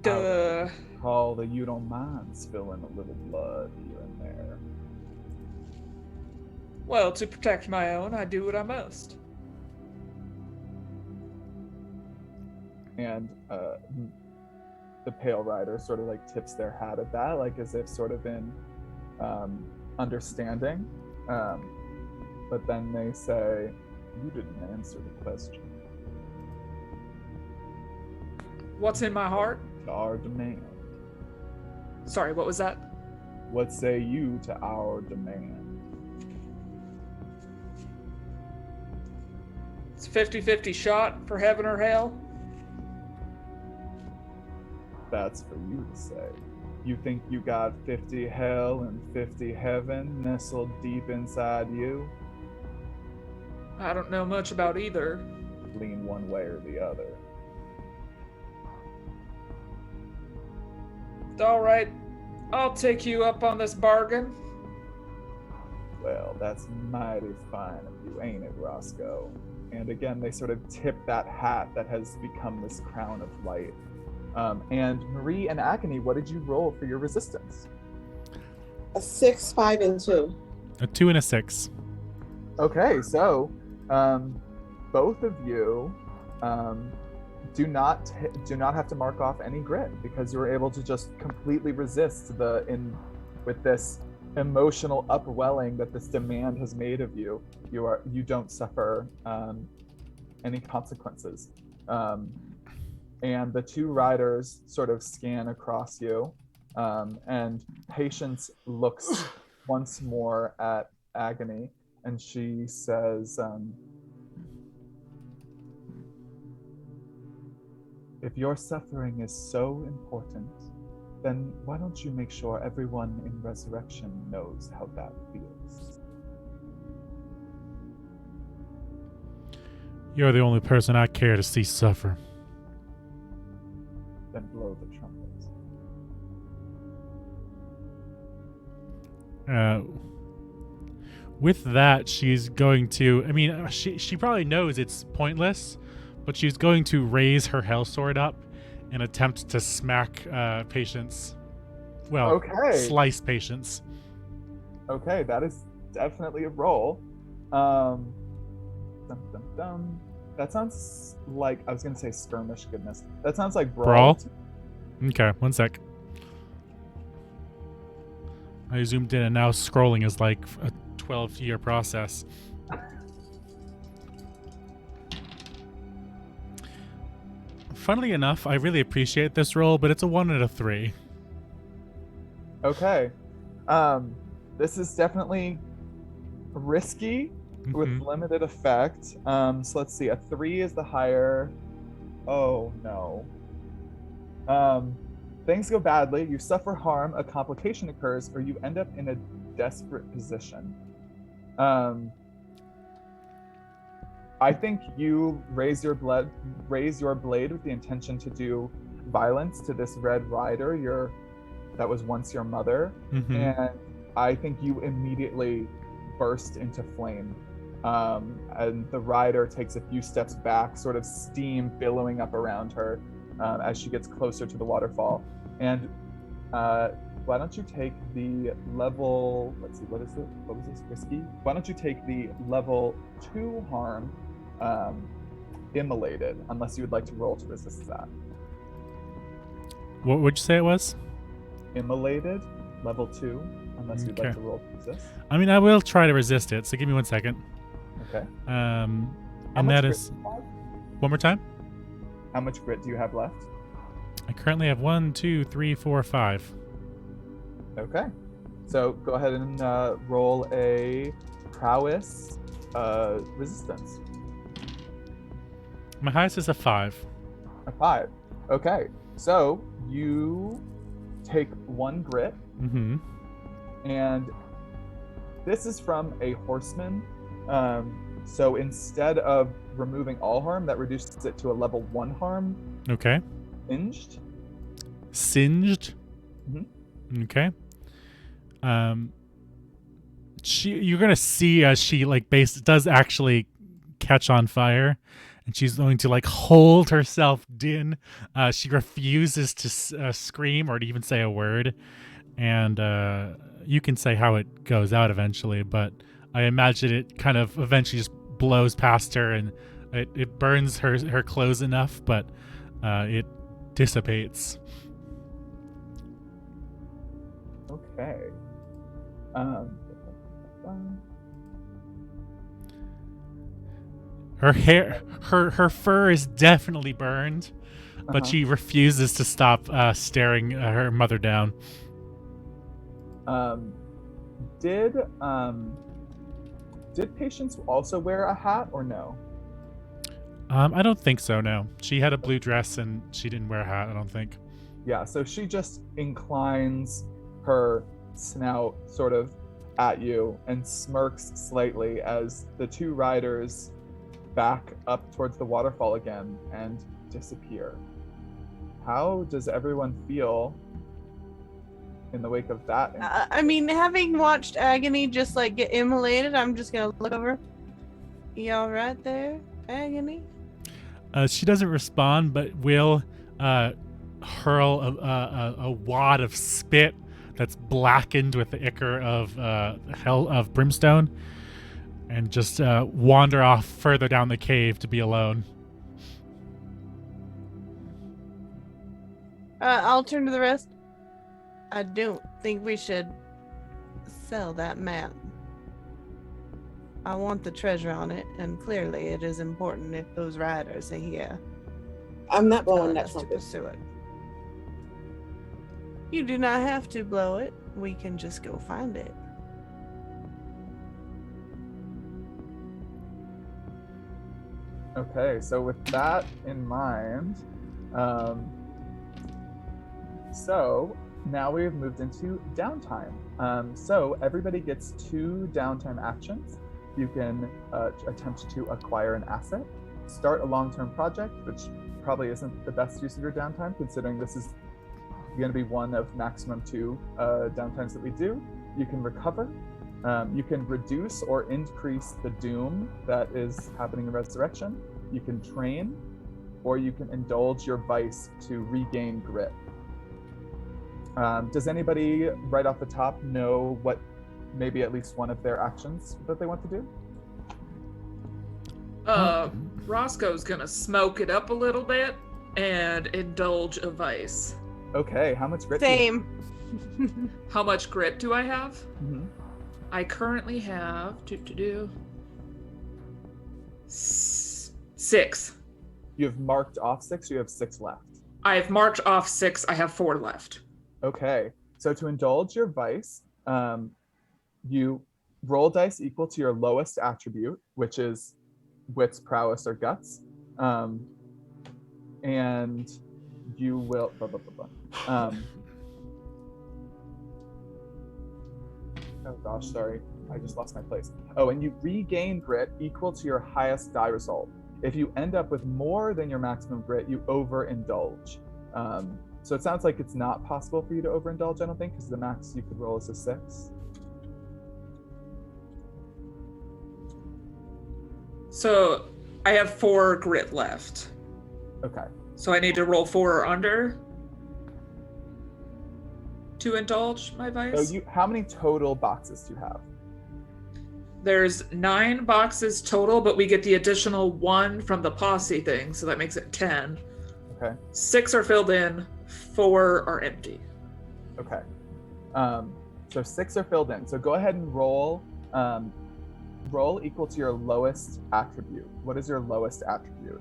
Speaker 1: Call that you don't mind spilling a little blood here and there.
Speaker 4: Well, to protect my own, I do what I must.
Speaker 1: And the Pale Rider sort of like tips their hat at that, like as if sort of in understanding. But then they say, "You didn't answer the question."
Speaker 4: What's in my heart?
Speaker 1: Our demand.
Speaker 4: Sorry, what was that?
Speaker 1: What say you to our demand?
Speaker 4: It's a 50-50 shot for heaven or hell.
Speaker 1: That's for you to say. You think you got 50 hell and 50 heaven nestled deep inside you?
Speaker 4: I don't know much about either.
Speaker 1: Lean one way or the other.
Speaker 4: All right, I'll take you up on this bargain.
Speaker 1: Well, that's mighty fine of you, ain't it, Roscoe? And again, they sort of tip that hat that has become this crown of light. And Marie and Agony, what did you roll for your resistance?
Speaker 5: A 6, 5, and 2.
Speaker 2: A 2 and a 6.
Speaker 1: Okay, so both of you do not have to mark off any grit because you were able to just completely resist with this emotional upwelling that this demand has made of you. You don't suffer any consequences. And the two riders sort of scan across you, and Patience looks once more at Agony, and she says, if your suffering is so important, then why don't you make sure everyone in Resurrection knows how that feels?
Speaker 2: You're the only person I care to see suffer.
Speaker 1: Then blow the trumpets.
Speaker 2: With that, she's going to... I mean, she probably knows it's pointless, but she's going to raise her hell sword up and attempt to smack Patience. Well,
Speaker 1: okay.
Speaker 2: Slice Patience.
Speaker 1: Okay, that is definitely a roll. Dum, dum, dum. That sounds like, I was going to say skirmish, goodness. That sounds like brawl.
Speaker 2: Okay, one sec. I zoomed in and now scrolling is like a 12-year process. Funnily enough, I really appreciate this roll, but it's a 1 and a 3.
Speaker 1: Okay. This is definitely risky with limited effect. So let's see. A 3 is the higher. Oh, no. Things go badly. You suffer harm, a complication occurs, or you end up in a desperate position. I think you raise your blade with the intention to do violence to this Red Rider, that was once your mother, and I think you immediately burst into flame. And the rider takes a few steps back, sort of steam billowing up around her as she gets closer to the waterfall. And why don't you take the level, let's see, what was this, risky? Why don't you take the level 2 harm, immolated, unless you would like to roll to resist that.
Speaker 2: What would you say it was?
Speaker 1: Immolated, level 2, unless you'd like to roll to resist.
Speaker 2: I mean, I will try to resist it, so give me 1 second.
Speaker 1: Okay.
Speaker 2: And that is... One more time?
Speaker 1: How much grit do you have left?
Speaker 2: I currently have 1, 2, 3, 4, 5.
Speaker 1: Okay. So go ahead and roll a prowess resistance.
Speaker 2: My highest is a 5.
Speaker 1: A 5. Okay. So you take 1 grit. And this is from a horseman. So instead of removing all harm, that reduces it to a level 1 harm.
Speaker 2: Okay.
Speaker 1: Singed.
Speaker 2: Okay. You're gonna see as she does actually catch on fire, and she's going to hold herself in. She refuses to scream or to even say a word, and you can say how it goes out eventually, but I imagine it kind of eventually just blows past her, and it burns her clothes enough, but it dissipates.
Speaker 1: Okay.
Speaker 2: Her hair, her fur is definitely burned, but
Speaker 1: Uh-huh.
Speaker 2: she refuses to stop staring her mother down.
Speaker 1: Did Patience also wear a hat or no?
Speaker 2: I don't think so, no. She had a blue dress and she didn't wear a hat, I don't think.
Speaker 1: Yeah, so she just inclines her snout sort of at you and smirks slightly as the two riders back up towards the waterfall again and disappear. How does everyone feel in the wake of that?
Speaker 3: I mean, having watched Agony just like get immolated, I'm just gonna look over. You all right there, Agony?
Speaker 2: She doesn't respond, but will hurl a wad of spit that's blackened with the ichor of hell of brimstone, and just wander off further down the cave to be alone.
Speaker 3: I'll turn to the rest. I don't think we should sell that map. I want the treasure on it, and clearly it is important if those riders are here.
Speaker 5: I'm not blowing
Speaker 3: telling
Speaker 5: that
Speaker 3: us to
Speaker 5: trumpet.
Speaker 3: pursue it. You do not have to blow it. We can just go find it.
Speaker 1: Okay, so with that in mind, so now we've moved into downtime. So everybody gets 2 downtime actions. You can attempt to acquire an asset, start a long-term project, which probably isn't the best use of your downtime, considering this is going to be one of maximum 2 downtimes that we do. You can recover. You can reduce or increase the doom that is happening in Resurrection. You can train, or you can indulge your vice to regain grit. Does anybody right off the top know what maybe at least one of their actions that they want to do?
Speaker 4: Roscoe's gonna smoke it up a little bit and indulge a vice.
Speaker 1: Okay, how much grit do you
Speaker 3: Same.
Speaker 4: How much grit do I have?
Speaker 1: Mhm.
Speaker 4: I currently have 6.
Speaker 1: You have marked off 6, you have 6 left.
Speaker 4: I've marked off 6. I have 4 left.
Speaker 1: Okay, so to indulge your vice, you roll dice equal to your lowest attribute, which is wits, prowess, or guts, and you will. Oh gosh, sorry, I just lost my place. Oh, and you regain grit equal to your highest die result. If you end up with more than your maximum grit, you overindulge. So it sounds like it's not possible for you to overindulge, I don't think, because the max you could roll is a 6.
Speaker 4: So I have 4 grit left.
Speaker 1: Okay.
Speaker 4: So I need to roll 4 or under to indulge my vice?
Speaker 1: So how many total boxes do you have?
Speaker 4: There's 9 boxes total, but we get the additional 1 from the posse thing, so that makes it 10.
Speaker 1: Okay.
Speaker 4: 6 are filled in, 4 are empty.
Speaker 1: Okay. So 6 are filled in. So go ahead and roll. Roll equal to your lowest attribute. What is your lowest attribute?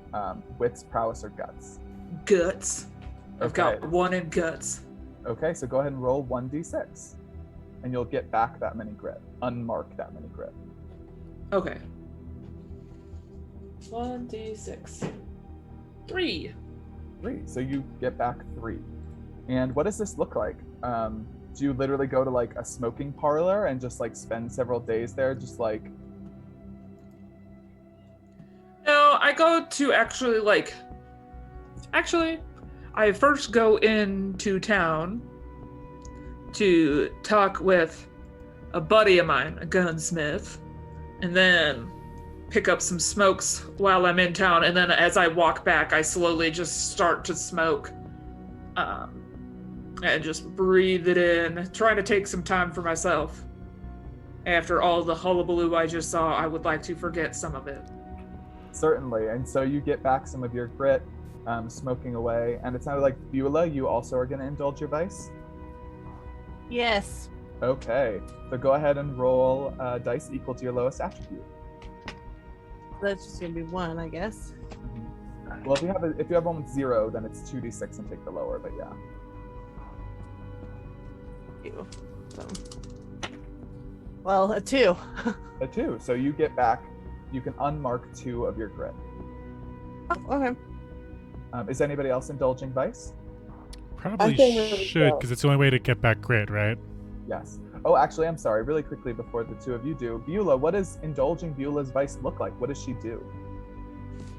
Speaker 1: Wits, prowess, or guts?
Speaker 4: Guts. I've
Speaker 1: Okay.
Speaker 4: got 1 in guts.
Speaker 1: Okay, so go ahead and roll 1d6. And you'll get back that many grit. Unmark that many grit.
Speaker 4: Okay. 1d6. 3.
Speaker 1: 3. So you get back 3. And what does this look like? Do you literally go to like a smoking parlor and just like spend several days there, just like?
Speaker 4: No, I go to I first go into town to talk with a buddy of mine, a gunsmith, and then pick up some smokes while I'm in town, and then as I walk back, I slowly just start to smoke, and just breathe it in, trying to take some time for myself. After all the hullabaloo I just saw, I would like to forget some of it.
Speaker 1: Certainly. And so you get back some of your grit. smoking away. And it sounded like Beulah, you also are going to indulge your vice?
Speaker 3: Yes.
Speaker 1: Okay, so go ahead and roll dice equal to your lowest attribute.
Speaker 3: That's just gonna be 1, I guess.
Speaker 1: Well, if you have one with 0, then it's 2d6 and take the lower, but yeah.
Speaker 3: Ew. So. Well, a 2.
Speaker 1: A 2, so you get back, you can unmark 2 of your grit.
Speaker 3: Oh, okay.
Speaker 1: Is anybody else indulging vice?
Speaker 2: Probably should, because it's the only way to get back grit, right?
Speaker 1: Yes. Oh, actually, I'm sorry. Really quickly before the two of you do, Beulah, what does indulging Beulah's vice look like? What does she do?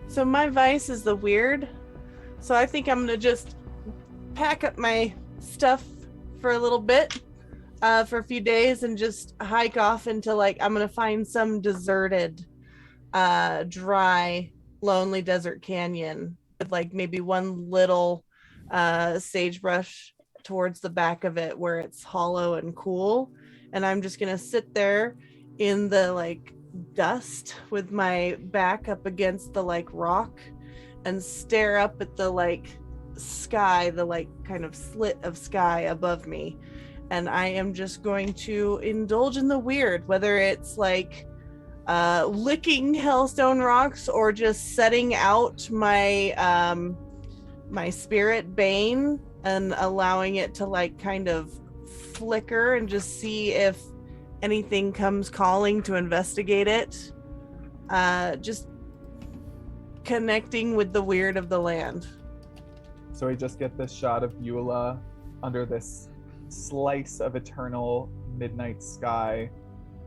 Speaker 3: So my vice is the weird. So I think I'm gonna just pack up my stuff for a little bit, for a few days, and just hike off into I'm gonna find some deserted, dry, lonely desert canyon with maybe one little sagebrush towards the back of it where it's hollow and cool, and I'm just gonna sit there in the dust with my back up against the rock and stare up at the sky, the kind of slit of sky above me, and I am just going to indulge in the weird, whether it's licking Hellstone rocks or just setting out my my spirit bane and allowing it to kind of flicker and just see if anything comes calling to investigate it. Just connecting with the weird of the land.
Speaker 1: So we just get this shot of Beulah under this slice of eternal midnight sky,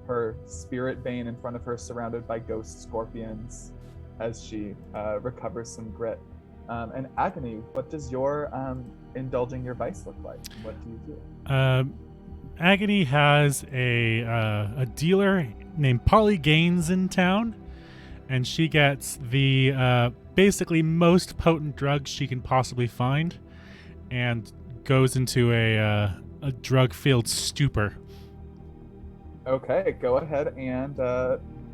Speaker 1: her spirit bane in front of her surrounded by ghost scorpions as she recovers some grit. And Agony, what does your indulging your vice look like? What do you do?
Speaker 2: Agony has a dealer named Polly Gaines in town, and she gets the basically most potent drugs she can possibly find, and goes into a drug-filled stupor.
Speaker 1: Okay, go ahead and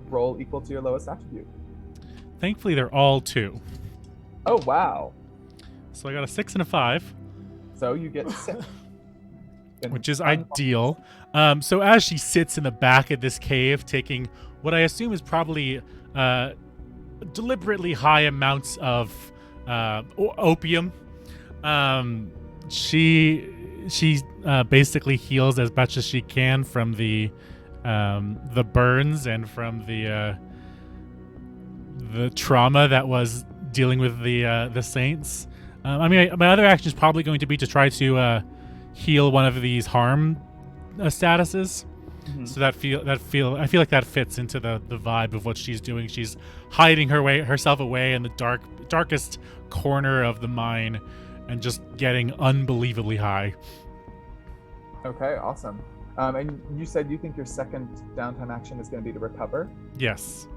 Speaker 1: roll equal to your lowest attribute.
Speaker 2: Thankfully, they're all 2.
Speaker 1: Oh, wow.
Speaker 2: So I got a 6 and a 5.
Speaker 1: So you get 6.
Speaker 2: Which is ideal. So as she sits in the back of this cave, taking what I assume is probably deliberately high amounts of opium, she basically heals as much as she can from the burns and from the trauma that was dealing with the saints. I mean, my other action is probably going to be to try to heal one of these harm statuses. Mm-hmm. So I feel like that fits into the vibe of what she's doing. She's hiding herself away in the darkest corner of the mine and just getting unbelievably high.
Speaker 1: Okay, awesome. And you said you think your second downtime action is going to be to recover?
Speaker 2: Yes.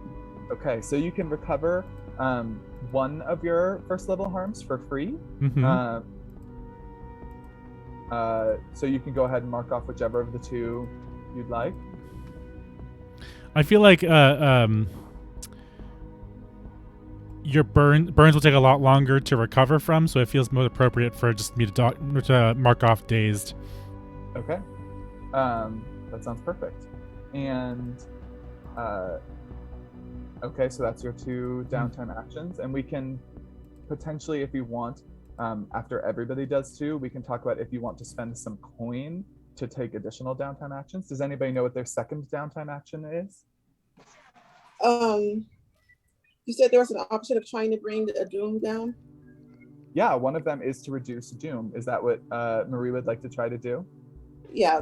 Speaker 1: Okay, so you can recover one of your first level harms for free.
Speaker 2: Mm-hmm.
Speaker 1: So you can go ahead and mark off whichever of the 2 you'd like.
Speaker 2: I feel like your burns will take a lot longer to recover from, so it feels more appropriate for just me to mark off dazed.
Speaker 1: Okay. That sounds perfect. And okay, so that's your 2 downtime actions, and we can potentially, if you want, after everybody does 2, we can talk about if you want to spend some coin to take additional downtime actions. Does anybody know what their second downtime action is?
Speaker 5: You said there was an option of trying to bring a doom down?
Speaker 1: Yeah, one of them is to reduce doom. Is that what Marie would like to try to do?
Speaker 5: Yeah,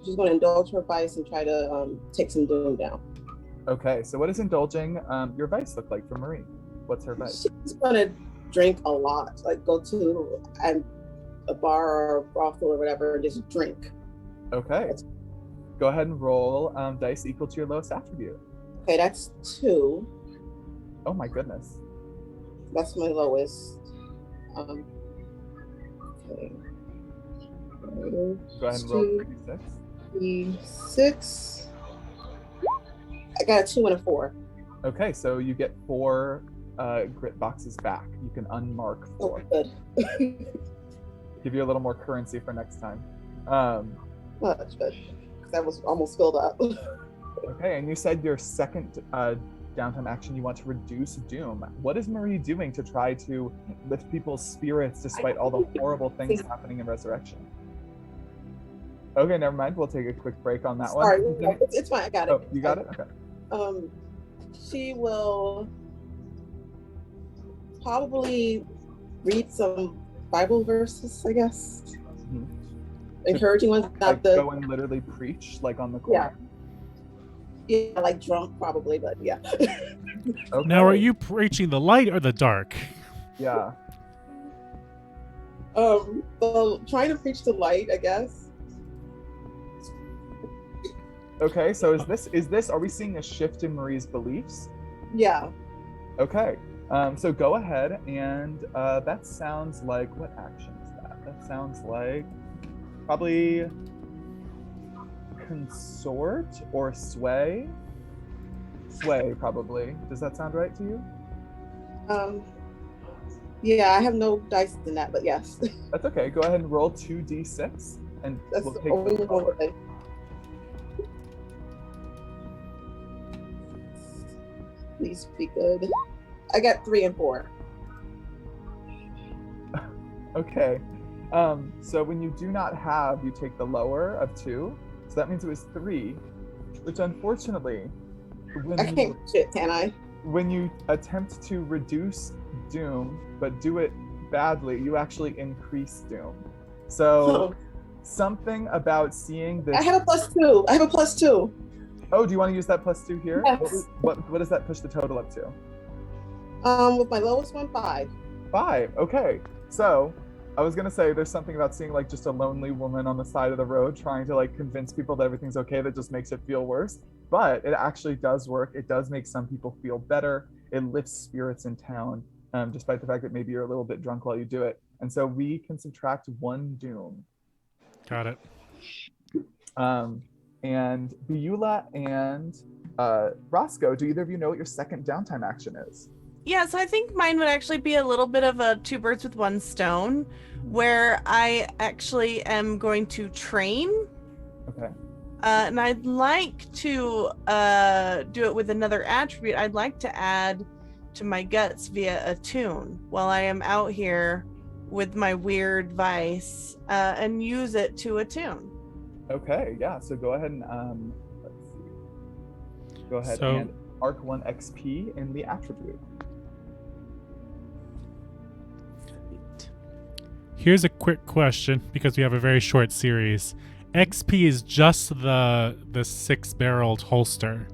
Speaker 5: she's going to indulge her vice and try to take some doom down.
Speaker 1: Okay, so what does indulging your vice look like for Marie? What's her vice?
Speaker 5: She's going to drink a lot, go to a bar or a brothel or whatever and just drink.
Speaker 1: Okay. Go ahead and roll dice equal to your lowest attribute.
Speaker 5: Okay, that's 2.
Speaker 1: Oh my goodness.
Speaker 5: That's my lowest. Okay.
Speaker 1: Go ahead and roll
Speaker 5: 6. I got a 2 and a 4.
Speaker 1: Okay, so you get 4 grit boxes back. You can unmark
Speaker 5: Oh,
Speaker 1: 4.
Speaker 5: good.
Speaker 1: Give you a little more currency for next time.
Speaker 5: Oh, that's good. 'Cause that was almost filled up.
Speaker 1: Okay, and you said your second downtime action, you want to reduce doom. What is Marie doing to try to lift people's spirits despite all the horrible things happening in Resurrection? Okay, never mind. We'll take a quick break on that
Speaker 5: Sorry,
Speaker 1: one.
Speaker 5: no, it's fine. I got it.
Speaker 1: Oh, you got it? Okay.
Speaker 5: She will probably read some Bible verses, I guess.
Speaker 1: Mhm.
Speaker 5: Encouraging ones,
Speaker 1: Like go and literally preach, like on the corner.
Speaker 5: Yeah, like drunk probably, but yeah.
Speaker 1: Okay.
Speaker 2: Now, are you preaching the light or the dark?
Speaker 1: Yeah.
Speaker 5: So trying to preach the light, I guess.
Speaker 1: Okay, so is this are we seeing a shift in Marie's beliefs?
Speaker 5: Yeah.
Speaker 1: Okay. So go ahead and that sounds like, what action is that? That sounds like probably consort or sway. Sway, probably. Does that sound right to you?
Speaker 5: Yeah, I have no dice in that, but yes.
Speaker 1: That's okay. Go ahead and roll 2d6 and
Speaker 5: That's
Speaker 1: we'll
Speaker 5: the
Speaker 1: take
Speaker 5: only
Speaker 1: the
Speaker 5: one thing. Please be good. I got 3 and 4.
Speaker 1: Okay. So when you do not have, you take the lower of 2. So that means it was 3, which unfortunately,
Speaker 5: I can't shit, can I?
Speaker 1: when you attempt to reduce doom, but do it badly, you actually increase doom. So something about seeing this.
Speaker 5: I have a +2. I have a +2.
Speaker 1: Oh, do you want to use that +2 here?
Speaker 5: Yes.
Speaker 1: What does that push the total up to?
Speaker 5: With my lowest one, 5.
Speaker 1: 5. Okay. So I was gonna say there's something about seeing like just a lonely woman on the side of the road trying to like convince people that everything's okay that just makes it feel worse. But it actually does work. It does make some people feel better. It lifts spirits in town, despite the fact that maybe you're a little bit drunk while you do it. And so we can subtract 1 doom.
Speaker 2: Got it.
Speaker 1: And Beulah and Roscoe, do either of you know what your second downtime action is?
Speaker 3: Yeah, so I think mine would actually be a little bit of a 2 birds with 1 stone, where I actually am going to train.
Speaker 1: Okay.
Speaker 3: And I'd like to do it with another attribute. I'd like to add to my guts via attune while I am out here with my weird vice and use it to attune.
Speaker 1: Okay, yeah. So go ahead and let's see. Go ahead and arc 1 XP in the attribute.
Speaker 2: Here's a quick question, because we have a very short series. XP is just the 6-barreled holster.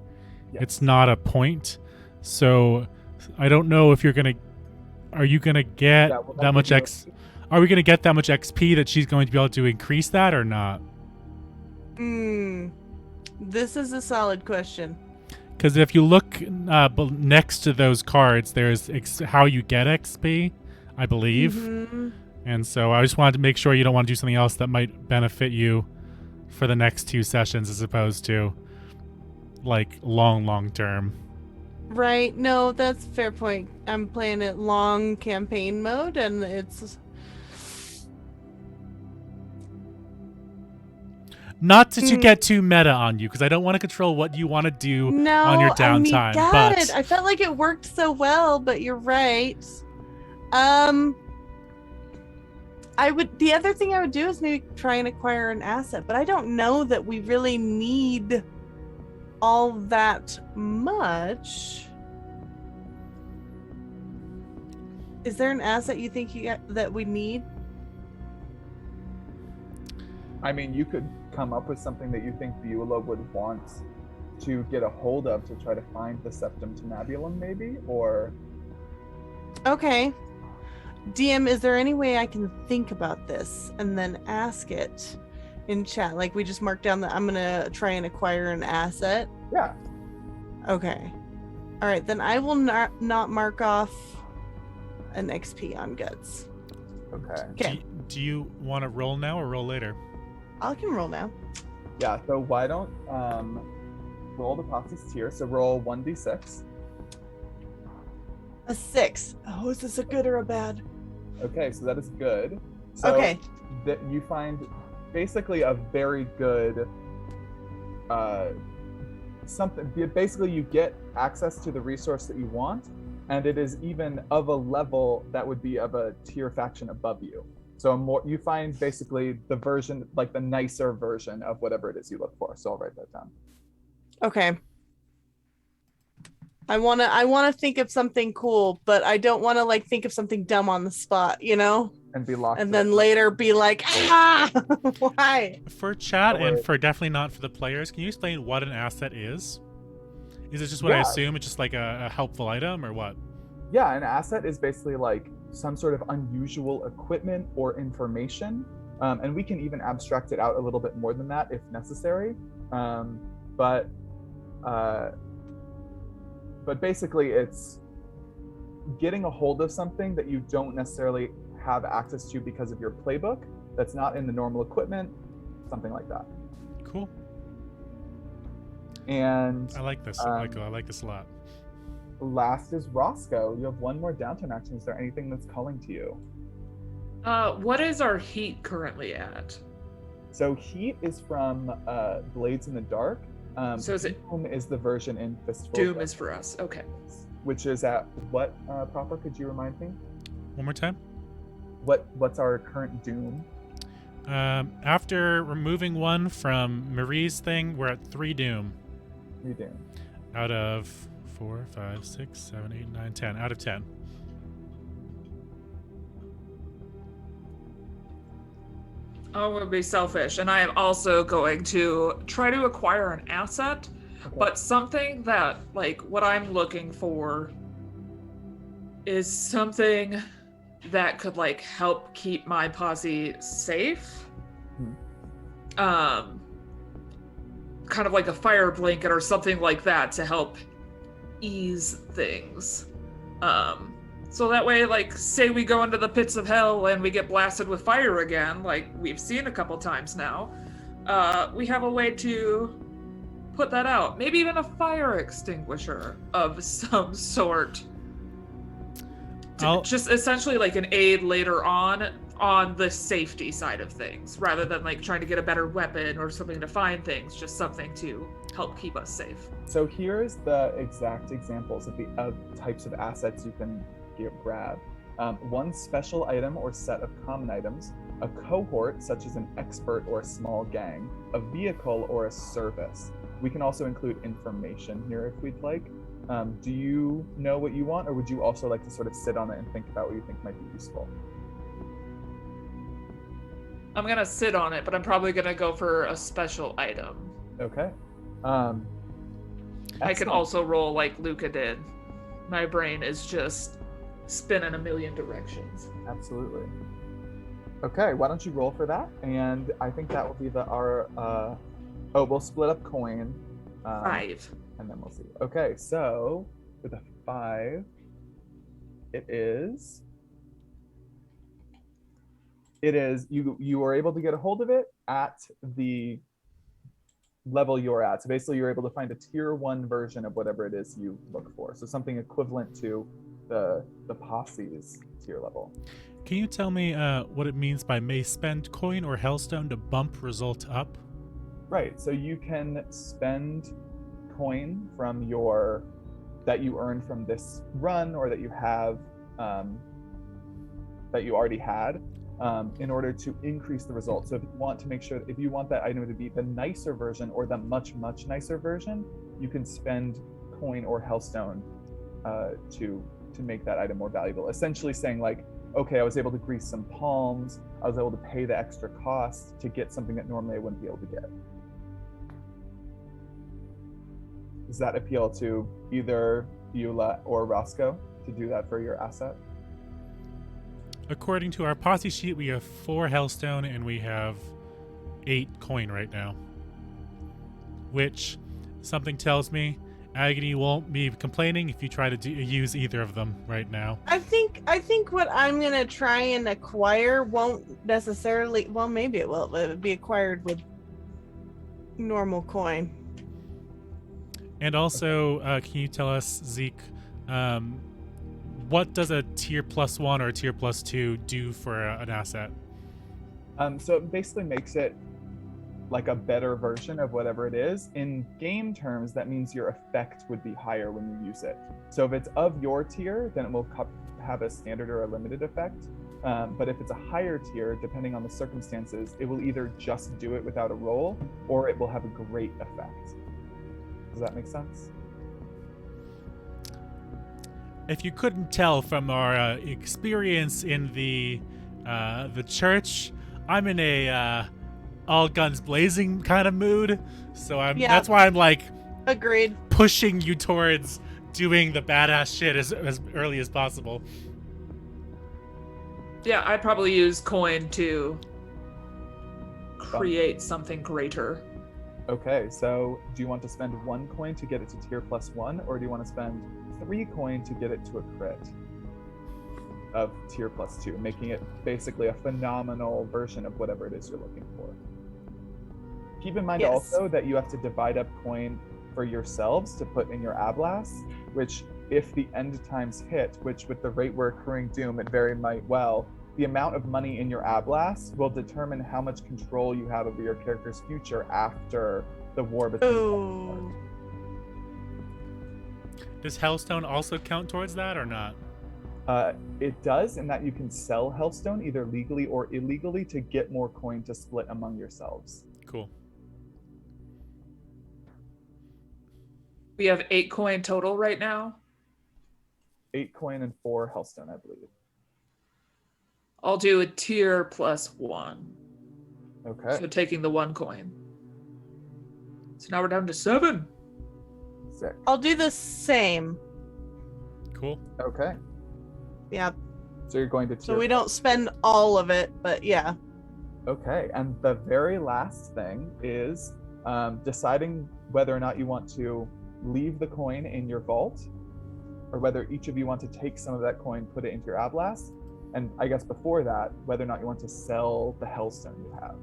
Speaker 1: Yes.
Speaker 2: It's not a point. So I don't know if are you gonna get that much Are we gonna get that much XP that she's going to be able to increase that or not?
Speaker 3: This is a solid question.
Speaker 2: Because if you look next to those cards, there's how you get XP, I believe.
Speaker 3: Mm-hmm.
Speaker 2: And so I just wanted to make sure you don't want to do something else that might benefit you for the next 2 sessions as opposed to like long term.
Speaker 3: Right. No, that's a fair point. I'm playing it long campaign mode, and it's
Speaker 2: not to get too meta on you, because I don't want to control what you want to do on your downtime.
Speaker 3: Got it. I felt like it worked so well, but you're right. The other thing I would do is maybe try and acquire an asset, but I don't know that we really need all that much. Is there an asset you think that we need?
Speaker 1: I mean, you could come up with something that you think Beulah would want to get a hold of to try to find the Septum to Nebulum, maybe, or...
Speaker 3: Okay. DM, is there any way I can think about this and then ask it in chat? Like, we just marked down that I'm gonna try and acquire an asset.
Speaker 1: Yeah.
Speaker 3: Okay. All right, then I will not mark off an XP on guts.
Speaker 1: Okay.
Speaker 2: Do you want to roll now or roll later?
Speaker 3: I can roll now.
Speaker 1: Yeah, so why don't roll the Posse's tier. So roll 1d6.
Speaker 3: A 6. Oh, is this a good or a bad?
Speaker 1: Okay, so that is good. So
Speaker 3: Okay.
Speaker 1: that you find basically a very good something. Basically, you get access to the resource that you want, and it is even of a level that would be of a tier faction above you. So you find basically the version, like the nicer version of whatever it is you look for. So I'll write that down.
Speaker 3: Okay. I wanna think of something cool, but I don't wanna like think of something dumb on the spot, you know?
Speaker 1: And be locked.
Speaker 3: And then later be like, why?
Speaker 2: For chat
Speaker 1: Don't worry.
Speaker 2: and for definitely not for the players, can you explain what an asset is? Is it just what I assume? It's just like a helpful item or what?
Speaker 1: Yeah, an asset is basically like some sort of unusual equipment or information. And we can even abstract it out a little bit more than that if necessary. But basically it's getting a hold of something that you don't necessarily have access to because of your playbook that's not in the normal equipment, something like that.
Speaker 2: Cool.
Speaker 1: And
Speaker 2: I like this. I like this a lot.
Speaker 1: last is Roscoe. You have one more downturn action. Is there anything that's calling to you?
Speaker 4: What is our heat currently at?
Speaker 1: So heat is from Blades in the Dark.
Speaker 4: So is it
Speaker 1: Doom is the version in Fistful.
Speaker 4: Doom is for us? Okay.
Speaker 1: Which is at what proper? Could you remind me?
Speaker 2: One more time.
Speaker 1: What's our current Doom?
Speaker 2: After removing one from Marie's thing, we're at 3 Doom.
Speaker 1: 3 Doom.
Speaker 2: Out of 4, 5, 6, 7, 8, 9, 10. Out of 10.
Speaker 4: I'm going to be selfish, and I am also going to try to acquire an asset, but something that, like, what I'm looking for is something that could, like, help keep my posse safe. Kind of like a fire blanket or something like that to help ease things. So that way, like, say we go into the pits of hell and we get blasted with fire again, like we've seen a couple times now, we have a way to put that out. Maybe even a fire extinguisher of some sort. Just essentially like an aid later on the safety side of things, rather than like trying to get a better weapon or something to find things, just something to help keep us safe.
Speaker 1: So here's the exact examples of the types of assets you can grab. One special item or set of common items, a cohort such as an expert or a small gang, a vehicle or a service. We can also include information here if we'd like. Do you know what you want, or would you also like to sort of sit on it and think about what you think might be useful?
Speaker 4: I'm gonna sit on it, but I'm probably gonna go for a special item.
Speaker 1: Okay.
Speaker 4: I can also roll like Luca did. My brain is just spinning a million directions.
Speaker 1: Absolutely. Okay, why don't you roll for that? And I think that will be we'll split up coin.
Speaker 4: 5.
Speaker 1: And then we'll see. Okay, so with a 5, it is you were able to get a hold of it at the level you're at. So basically you're able to find a tier 1 version of whatever it is you look for. So something equivalent to the Posse's tier level.
Speaker 2: Can you tell me what it means by may spend coin or Hellstone to bump result up?
Speaker 1: Right, so you can spend coin from that you earned from this run, or that you have that you already had, in order to increase the result. So if you want that item to be the nicer version or the much nicer version, you can spend coin or Hellstone to make that item more valuable. Essentially saying like, okay, I was able to grease some palms, I was able to pay the extra cost to get something that normally I wouldn't be able to get. Does that appeal to either Beulah or Roscoe to do that for your asset?
Speaker 2: According to our posse sheet, we have 4 Hellstone and we have 8 coin right now. Which, something tells me, Agony won't be complaining if you try to use either of them right now.
Speaker 3: I think what I'm gonna try and acquire won't necessarily. Well, maybe it will. It would be acquired with normal coin.
Speaker 2: And also, can you tell us, Zeke, what does a tier +1 or a tier +2 do for an asset?
Speaker 1: So it basically makes it like a better version of whatever it is. In game terms, that means your effect would be higher when you use it. So if it's of your tier, then it will have a standard or a limited effect. But if it's a higher tier, depending on the circumstances, it will either just do it without a roll, or it will have a great effect. Does that make sense?
Speaker 2: If you couldn't tell from our experience in the church, I'm in a all guns blazing kind of mood, so that's why I'm like
Speaker 3: agreed
Speaker 2: pushing you towards doing the badass shit as early as possible.
Speaker 4: Yeah, I'd probably use coin to create something greater.
Speaker 1: Okay, so do you want to spend 1 coin to get it to tier +1, or do you want to spend 3 coin to get it to a crit of tier +2, making it basically a phenomenal version of whatever it is you're looking for? Keep in mind also that you have to divide up coin for yourselves to put in your Ablas, which if the end times hit, which with the rate we're accruing doom, it very might well, the amount of money in your Ablas will determine how much control you have over your character's future after the war between.
Speaker 3: Ooh.
Speaker 2: Does Hellstone also count towards that or not?
Speaker 1: It does, in that you can sell Hellstone either legally or illegally to get more coin to split among yourselves.
Speaker 2: Cool.
Speaker 4: We have 8 coin total right now.
Speaker 1: 8 coin and 4 Hellstone, I believe.
Speaker 4: I'll do a tier +1.
Speaker 1: Okay.
Speaker 4: So taking the 1 coin. So now we're down to 7.
Speaker 1: Sick.
Speaker 3: I'll do the same.
Speaker 2: Cool.
Speaker 1: Okay.
Speaker 3: Yeah.
Speaker 1: So you're going to tier.
Speaker 3: So we don't spend all of it, but yeah.
Speaker 1: Okay, and the very last thing is deciding whether or not you want to leave the coin in your vault, or whether each of you want to take some of that coin, put it into your Ablas, and I guess before that, whether or not you want to sell the Hellstone you have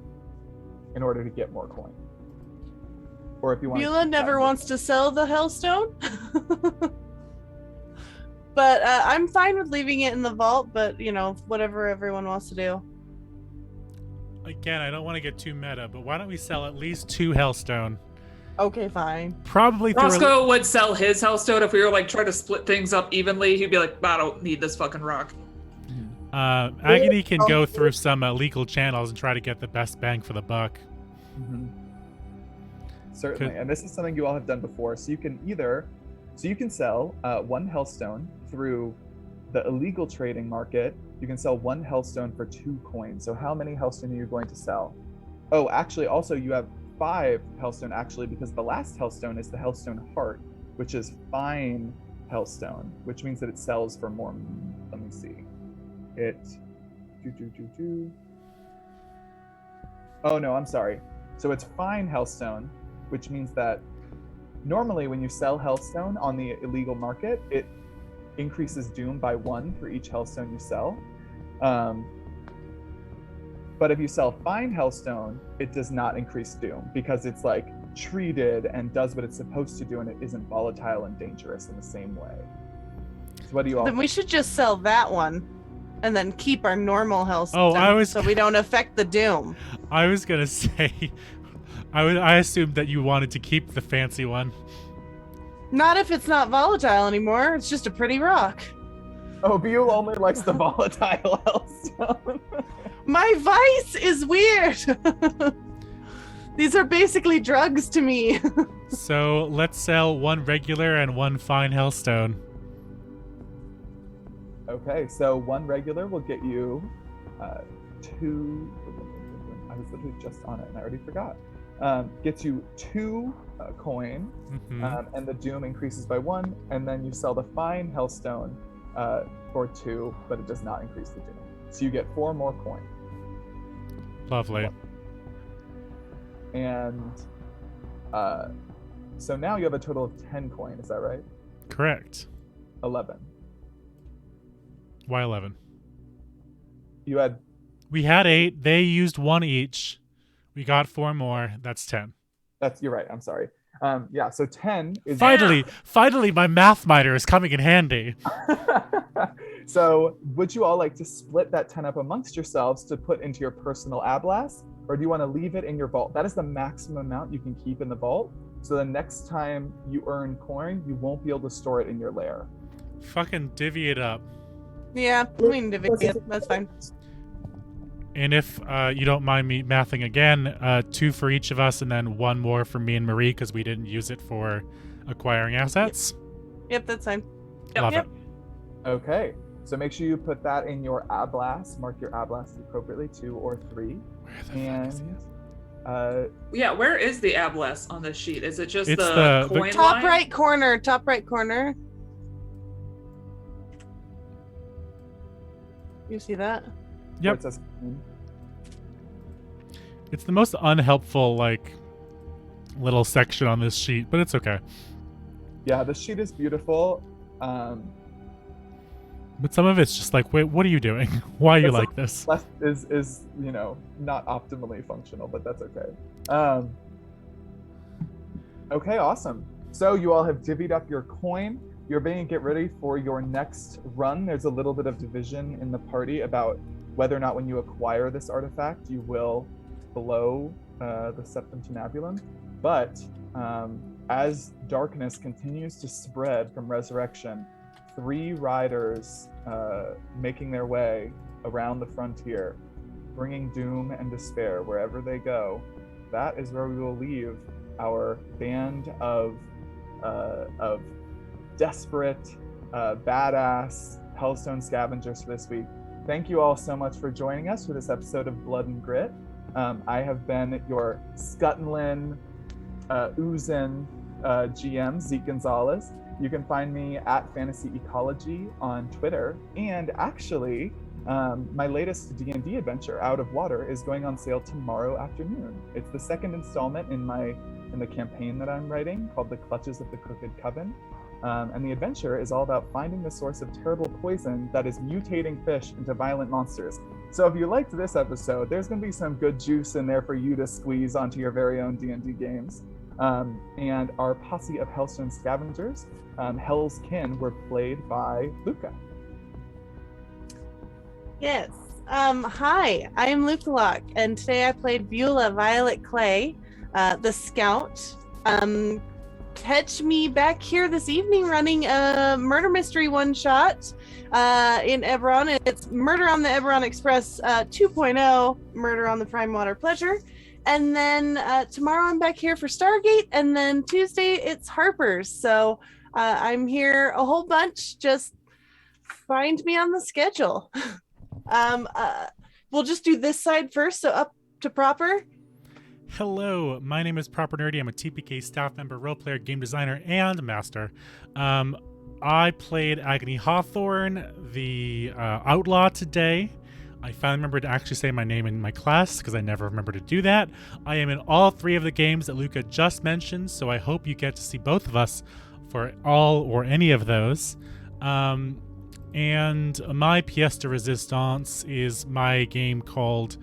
Speaker 1: in order to get more coin. Or if you want.
Speaker 3: Beulah never wants to sell the Hellstone. But I'm fine with leaving it in the vault, but whatever everyone wants to do.
Speaker 2: Again, I don't want to get too meta, but why don't we sell at least 2 Hellstone?
Speaker 3: Okay, fine.
Speaker 2: Probably
Speaker 4: Roscoe would sell his Hellstone if we were trying to split things up evenly. He'd be like, I don't need this fucking rock.
Speaker 2: Agony can go through some legal channels and try to get the best bang for the buck.
Speaker 1: Mm-hmm. Certainly, and this is something you all have done before. So you can sell 1 Hellstone through the illegal trading market. You can sell 1 Hellstone for 2 coins. So how many Hellstone are you going to sell? Oh, actually, also you have 5 Hellstone, actually, because the last Hellstone is the Hellstone Heart, which is fine Hellstone, which means that it sells for more. Let me see. Oh no, I'm sorry. So it's fine Hellstone, which means that normally when you sell Hellstone on the illegal market, it increases doom by 1 for each Hellstone you sell. But if you sell fine Hellstone, it does not increase doom because it's treated and does what it's supposed to do, and it isn't volatile and dangerous in the same way. So what do you all?
Speaker 3: Then we should just sell that one and then keep our normal Hellstone so we don't affect the doom.
Speaker 2: I was gonna say, I assumed that you wanted to keep the fancy one.
Speaker 3: Not if it's not volatile anymore. It's just a pretty rock.
Speaker 1: Oh, Buell only likes the volatile Hellstone.
Speaker 3: My vice is weird. These are basically drugs to me.
Speaker 2: So let's sell 1 regular and 1 fine Hellstone.
Speaker 1: Okay, so 1 regular will get you 2. I was literally just on it and I already forgot. Gets you 2 coin, and the doom increases by 1, and then you sell the fine Hellstone for 2, but it does not increase the doom. So you get 4 more coin.
Speaker 2: Lovely.
Speaker 1: And so now you have a total of 10 coin, is that right?
Speaker 2: Correct.
Speaker 1: 11.
Speaker 2: Why 11?
Speaker 1: We
Speaker 2: had 8. They used 1 each. We got 4 more. That's 10.
Speaker 1: You're right. I'm sorry. Yeah, so 10 is...
Speaker 2: Finally, my math minor is coming in handy.
Speaker 1: So would you all like to split that 10 up amongst yourselves to put into your personal ablas, or do you want to leave it in your vault? That is the maximum amount you can keep in the vault. So the next time you earn coin, you won't be able to store it in your lair.
Speaker 2: Fucking divvy it up.
Speaker 3: Yeah, we can divvy it. That's fine.
Speaker 2: And if you don't mind me mathing again, 2 for each of us, and then 1 more for me and Marie because we didn't use it for acquiring assets.
Speaker 3: Yep, that's fine.
Speaker 2: Love it.
Speaker 1: Okay, so make sure you put that in your ablas. Mark your ablas appropriately, 2 or 3.
Speaker 2: Where the fuck is this?
Speaker 4: Yeah, where is the ablas on this sheet? Is it just
Speaker 2: It's
Speaker 4: the
Speaker 2: the
Speaker 4: coin
Speaker 3: Top
Speaker 4: line?
Speaker 3: right corner. Top right corner. You see that?
Speaker 1: Where
Speaker 2: Yep.
Speaker 1: it says coin.
Speaker 2: It's the most unhelpful, like, little section on this sheet, but it's okay.
Speaker 1: Yeah, the sheet is beautiful.
Speaker 2: But some of it's just like, wait, what are you doing? Why are you
Speaker 1: It's
Speaker 2: like this?
Speaker 1: Left is not optimally functional, but that's okay. Okay, awesome. So you all have divvied up your coin. You're going to get ready for your next run. There's a little bit of division in the party about whether or not when you acquire this artifact, you will blow the Septum to Nebulum. But as darkness continues to spread from Resurrection, 3 riders making their way around the frontier, bringing doom and despair wherever they go. That is where we will leave our band of desperate, badass Hellstone scavengers for this week. Thank you all so much for joining us for this episode of Blood and Grit. I have been your Scuttenlin, Oozin GM, Zeke Gonzalez. You can find me at Fantasy Ecology on Twitter, and actually, my latest D&D adventure, Out of Water, is going on sale tomorrow afternoon. It's the second installment in the campaign that I'm writing called The Clutches of the Crooked Coven. And the adventure is all about finding the source of terrible poison that is mutating fish into violent monsters. So if you liked this episode, there's going to be some good juice in there for you to squeeze onto your very own D&D games. And our posse of Hellstone scavengers, Hell's Kin, were played by Luca.
Speaker 3: Yes. Hi, I am Luca Locke, and today I played Beulah Violet Clay, the Scout. Catch me back here this evening running a murder mystery one-shot in Eberron. It's Murder on the Eberron Express 2.0, Murder on the Prime Water Pleasure. And then tomorrow I'm back here for Stargate, and then Tuesday it's Harper's. So I'm here a whole bunch. Just find me on the schedule. We'll just do this side first, so up to Proper.
Speaker 2: Hello, my name is Proper Nerdy. I'm a TPK staff member, role player, game designer, and master. I played Agony Hawthorne, the outlaw, today. I finally remembered to actually say my name in my class because I never remember to do that. I am in all 3 of the games that Luca just mentioned, so I hope you get to see both of us for all or any of those. And my pièce de résistance is my game called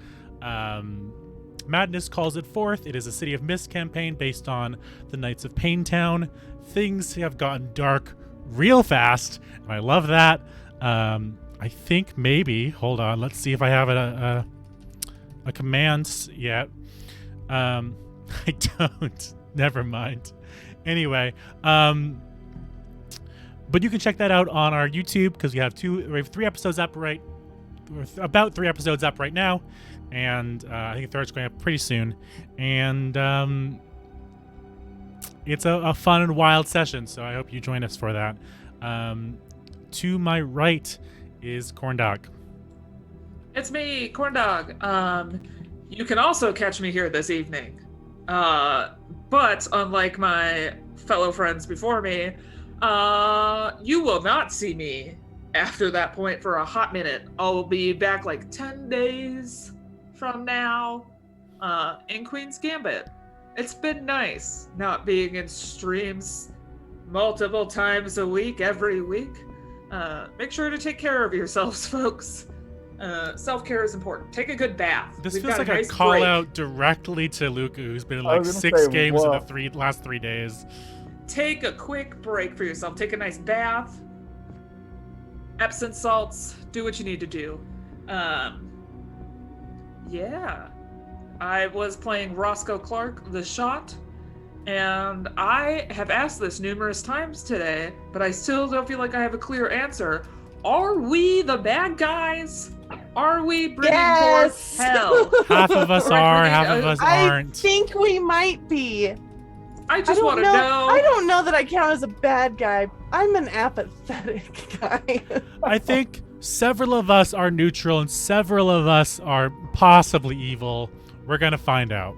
Speaker 2: Madness Calls It Forth. It is a City of Mist campaign based on the Knights of Paintown. Things have gotten dark real fast, and I love that. I think maybe, hold on, let's see if I have a command yet. I don't. Never mind. Anyway, but you can check that out on our YouTube because we have 3 episodes up about 3 episodes up right now, and I think the 3rd's going up pretty soon. And it's a fun and wild session, so I hope you join us for that. To my right is Corndog.
Speaker 4: It's me, Corndog. You can also catch me here this evening. But unlike my fellow friends before me, you will not see me after that point for a hot minute. I'll be back like 10 days from now in Queen's Gambit. It's been nice not being in streams multiple times a week, every week. Make sure to take care of yourselves, folks. Self-care is important. Take a good bath.
Speaker 2: This
Speaker 4: We've
Speaker 2: feels
Speaker 4: got
Speaker 2: like a
Speaker 4: nice
Speaker 2: call
Speaker 4: break.
Speaker 2: out directly to Luca, who's been in
Speaker 1: I
Speaker 2: like
Speaker 1: was gonna
Speaker 2: 6
Speaker 1: say,
Speaker 2: games in
Speaker 1: whoa.
Speaker 2: the last 3 days.
Speaker 4: Take a quick break for yourself. Take a nice bath. Epsom salts. Do what you need to do. Yeah. I was playing Roscoe Clark, The Shot, and I have asked this numerous times today, but I still don't feel like I have a clear answer. Are we the bad guys? Are we bringing
Speaker 3: Yes!
Speaker 4: forth hell?
Speaker 2: Half of us
Speaker 4: Or
Speaker 2: are,
Speaker 4: bringing-
Speaker 2: half of us
Speaker 3: I
Speaker 2: aren't.
Speaker 3: think we might be.
Speaker 4: I just want to know.
Speaker 3: I don't know that I count as a bad guy. I'm an apathetic guy.
Speaker 2: I think several of us are neutral and several of us are possibly evil. We're gonna find out.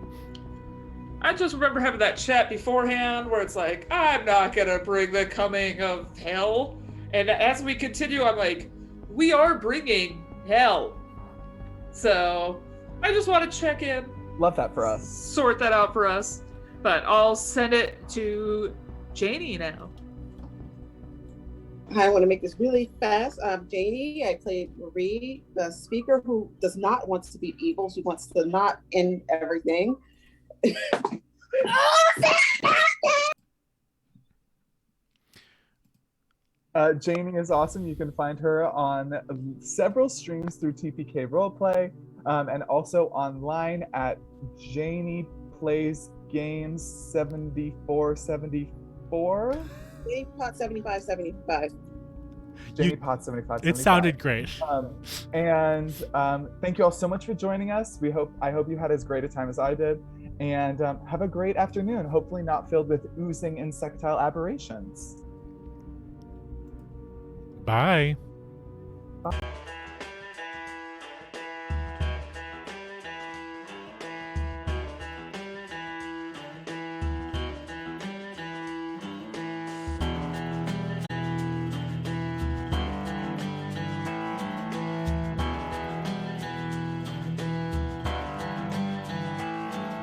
Speaker 4: I just remember having that chat beforehand where it's like, I'm not gonna bring the coming of hell. And as we continue, I'm like, we are bringing hell. So I just want to check in,
Speaker 1: Love that for us.
Speaker 4: sort that out for us. But I'll send it to Janie now.
Speaker 5: I want to make this really fast. Janie, I played Marie, the speaker who does not want to be evil. She wants to not end everything.
Speaker 1: Janie is awesome. You can find her on several streams through TPK Roleplay, and also online at Janie Plays Games 7474.
Speaker 5: Janie Pot 7575.
Speaker 1: Janie Pot 7575.
Speaker 2: It sounded great.
Speaker 1: Thank you all so much for joining us. I hope you had as great a time as I did, and have a great afternoon. Hopefully not filled with oozing insectile aberrations.
Speaker 2: Bye.
Speaker 1: Bye.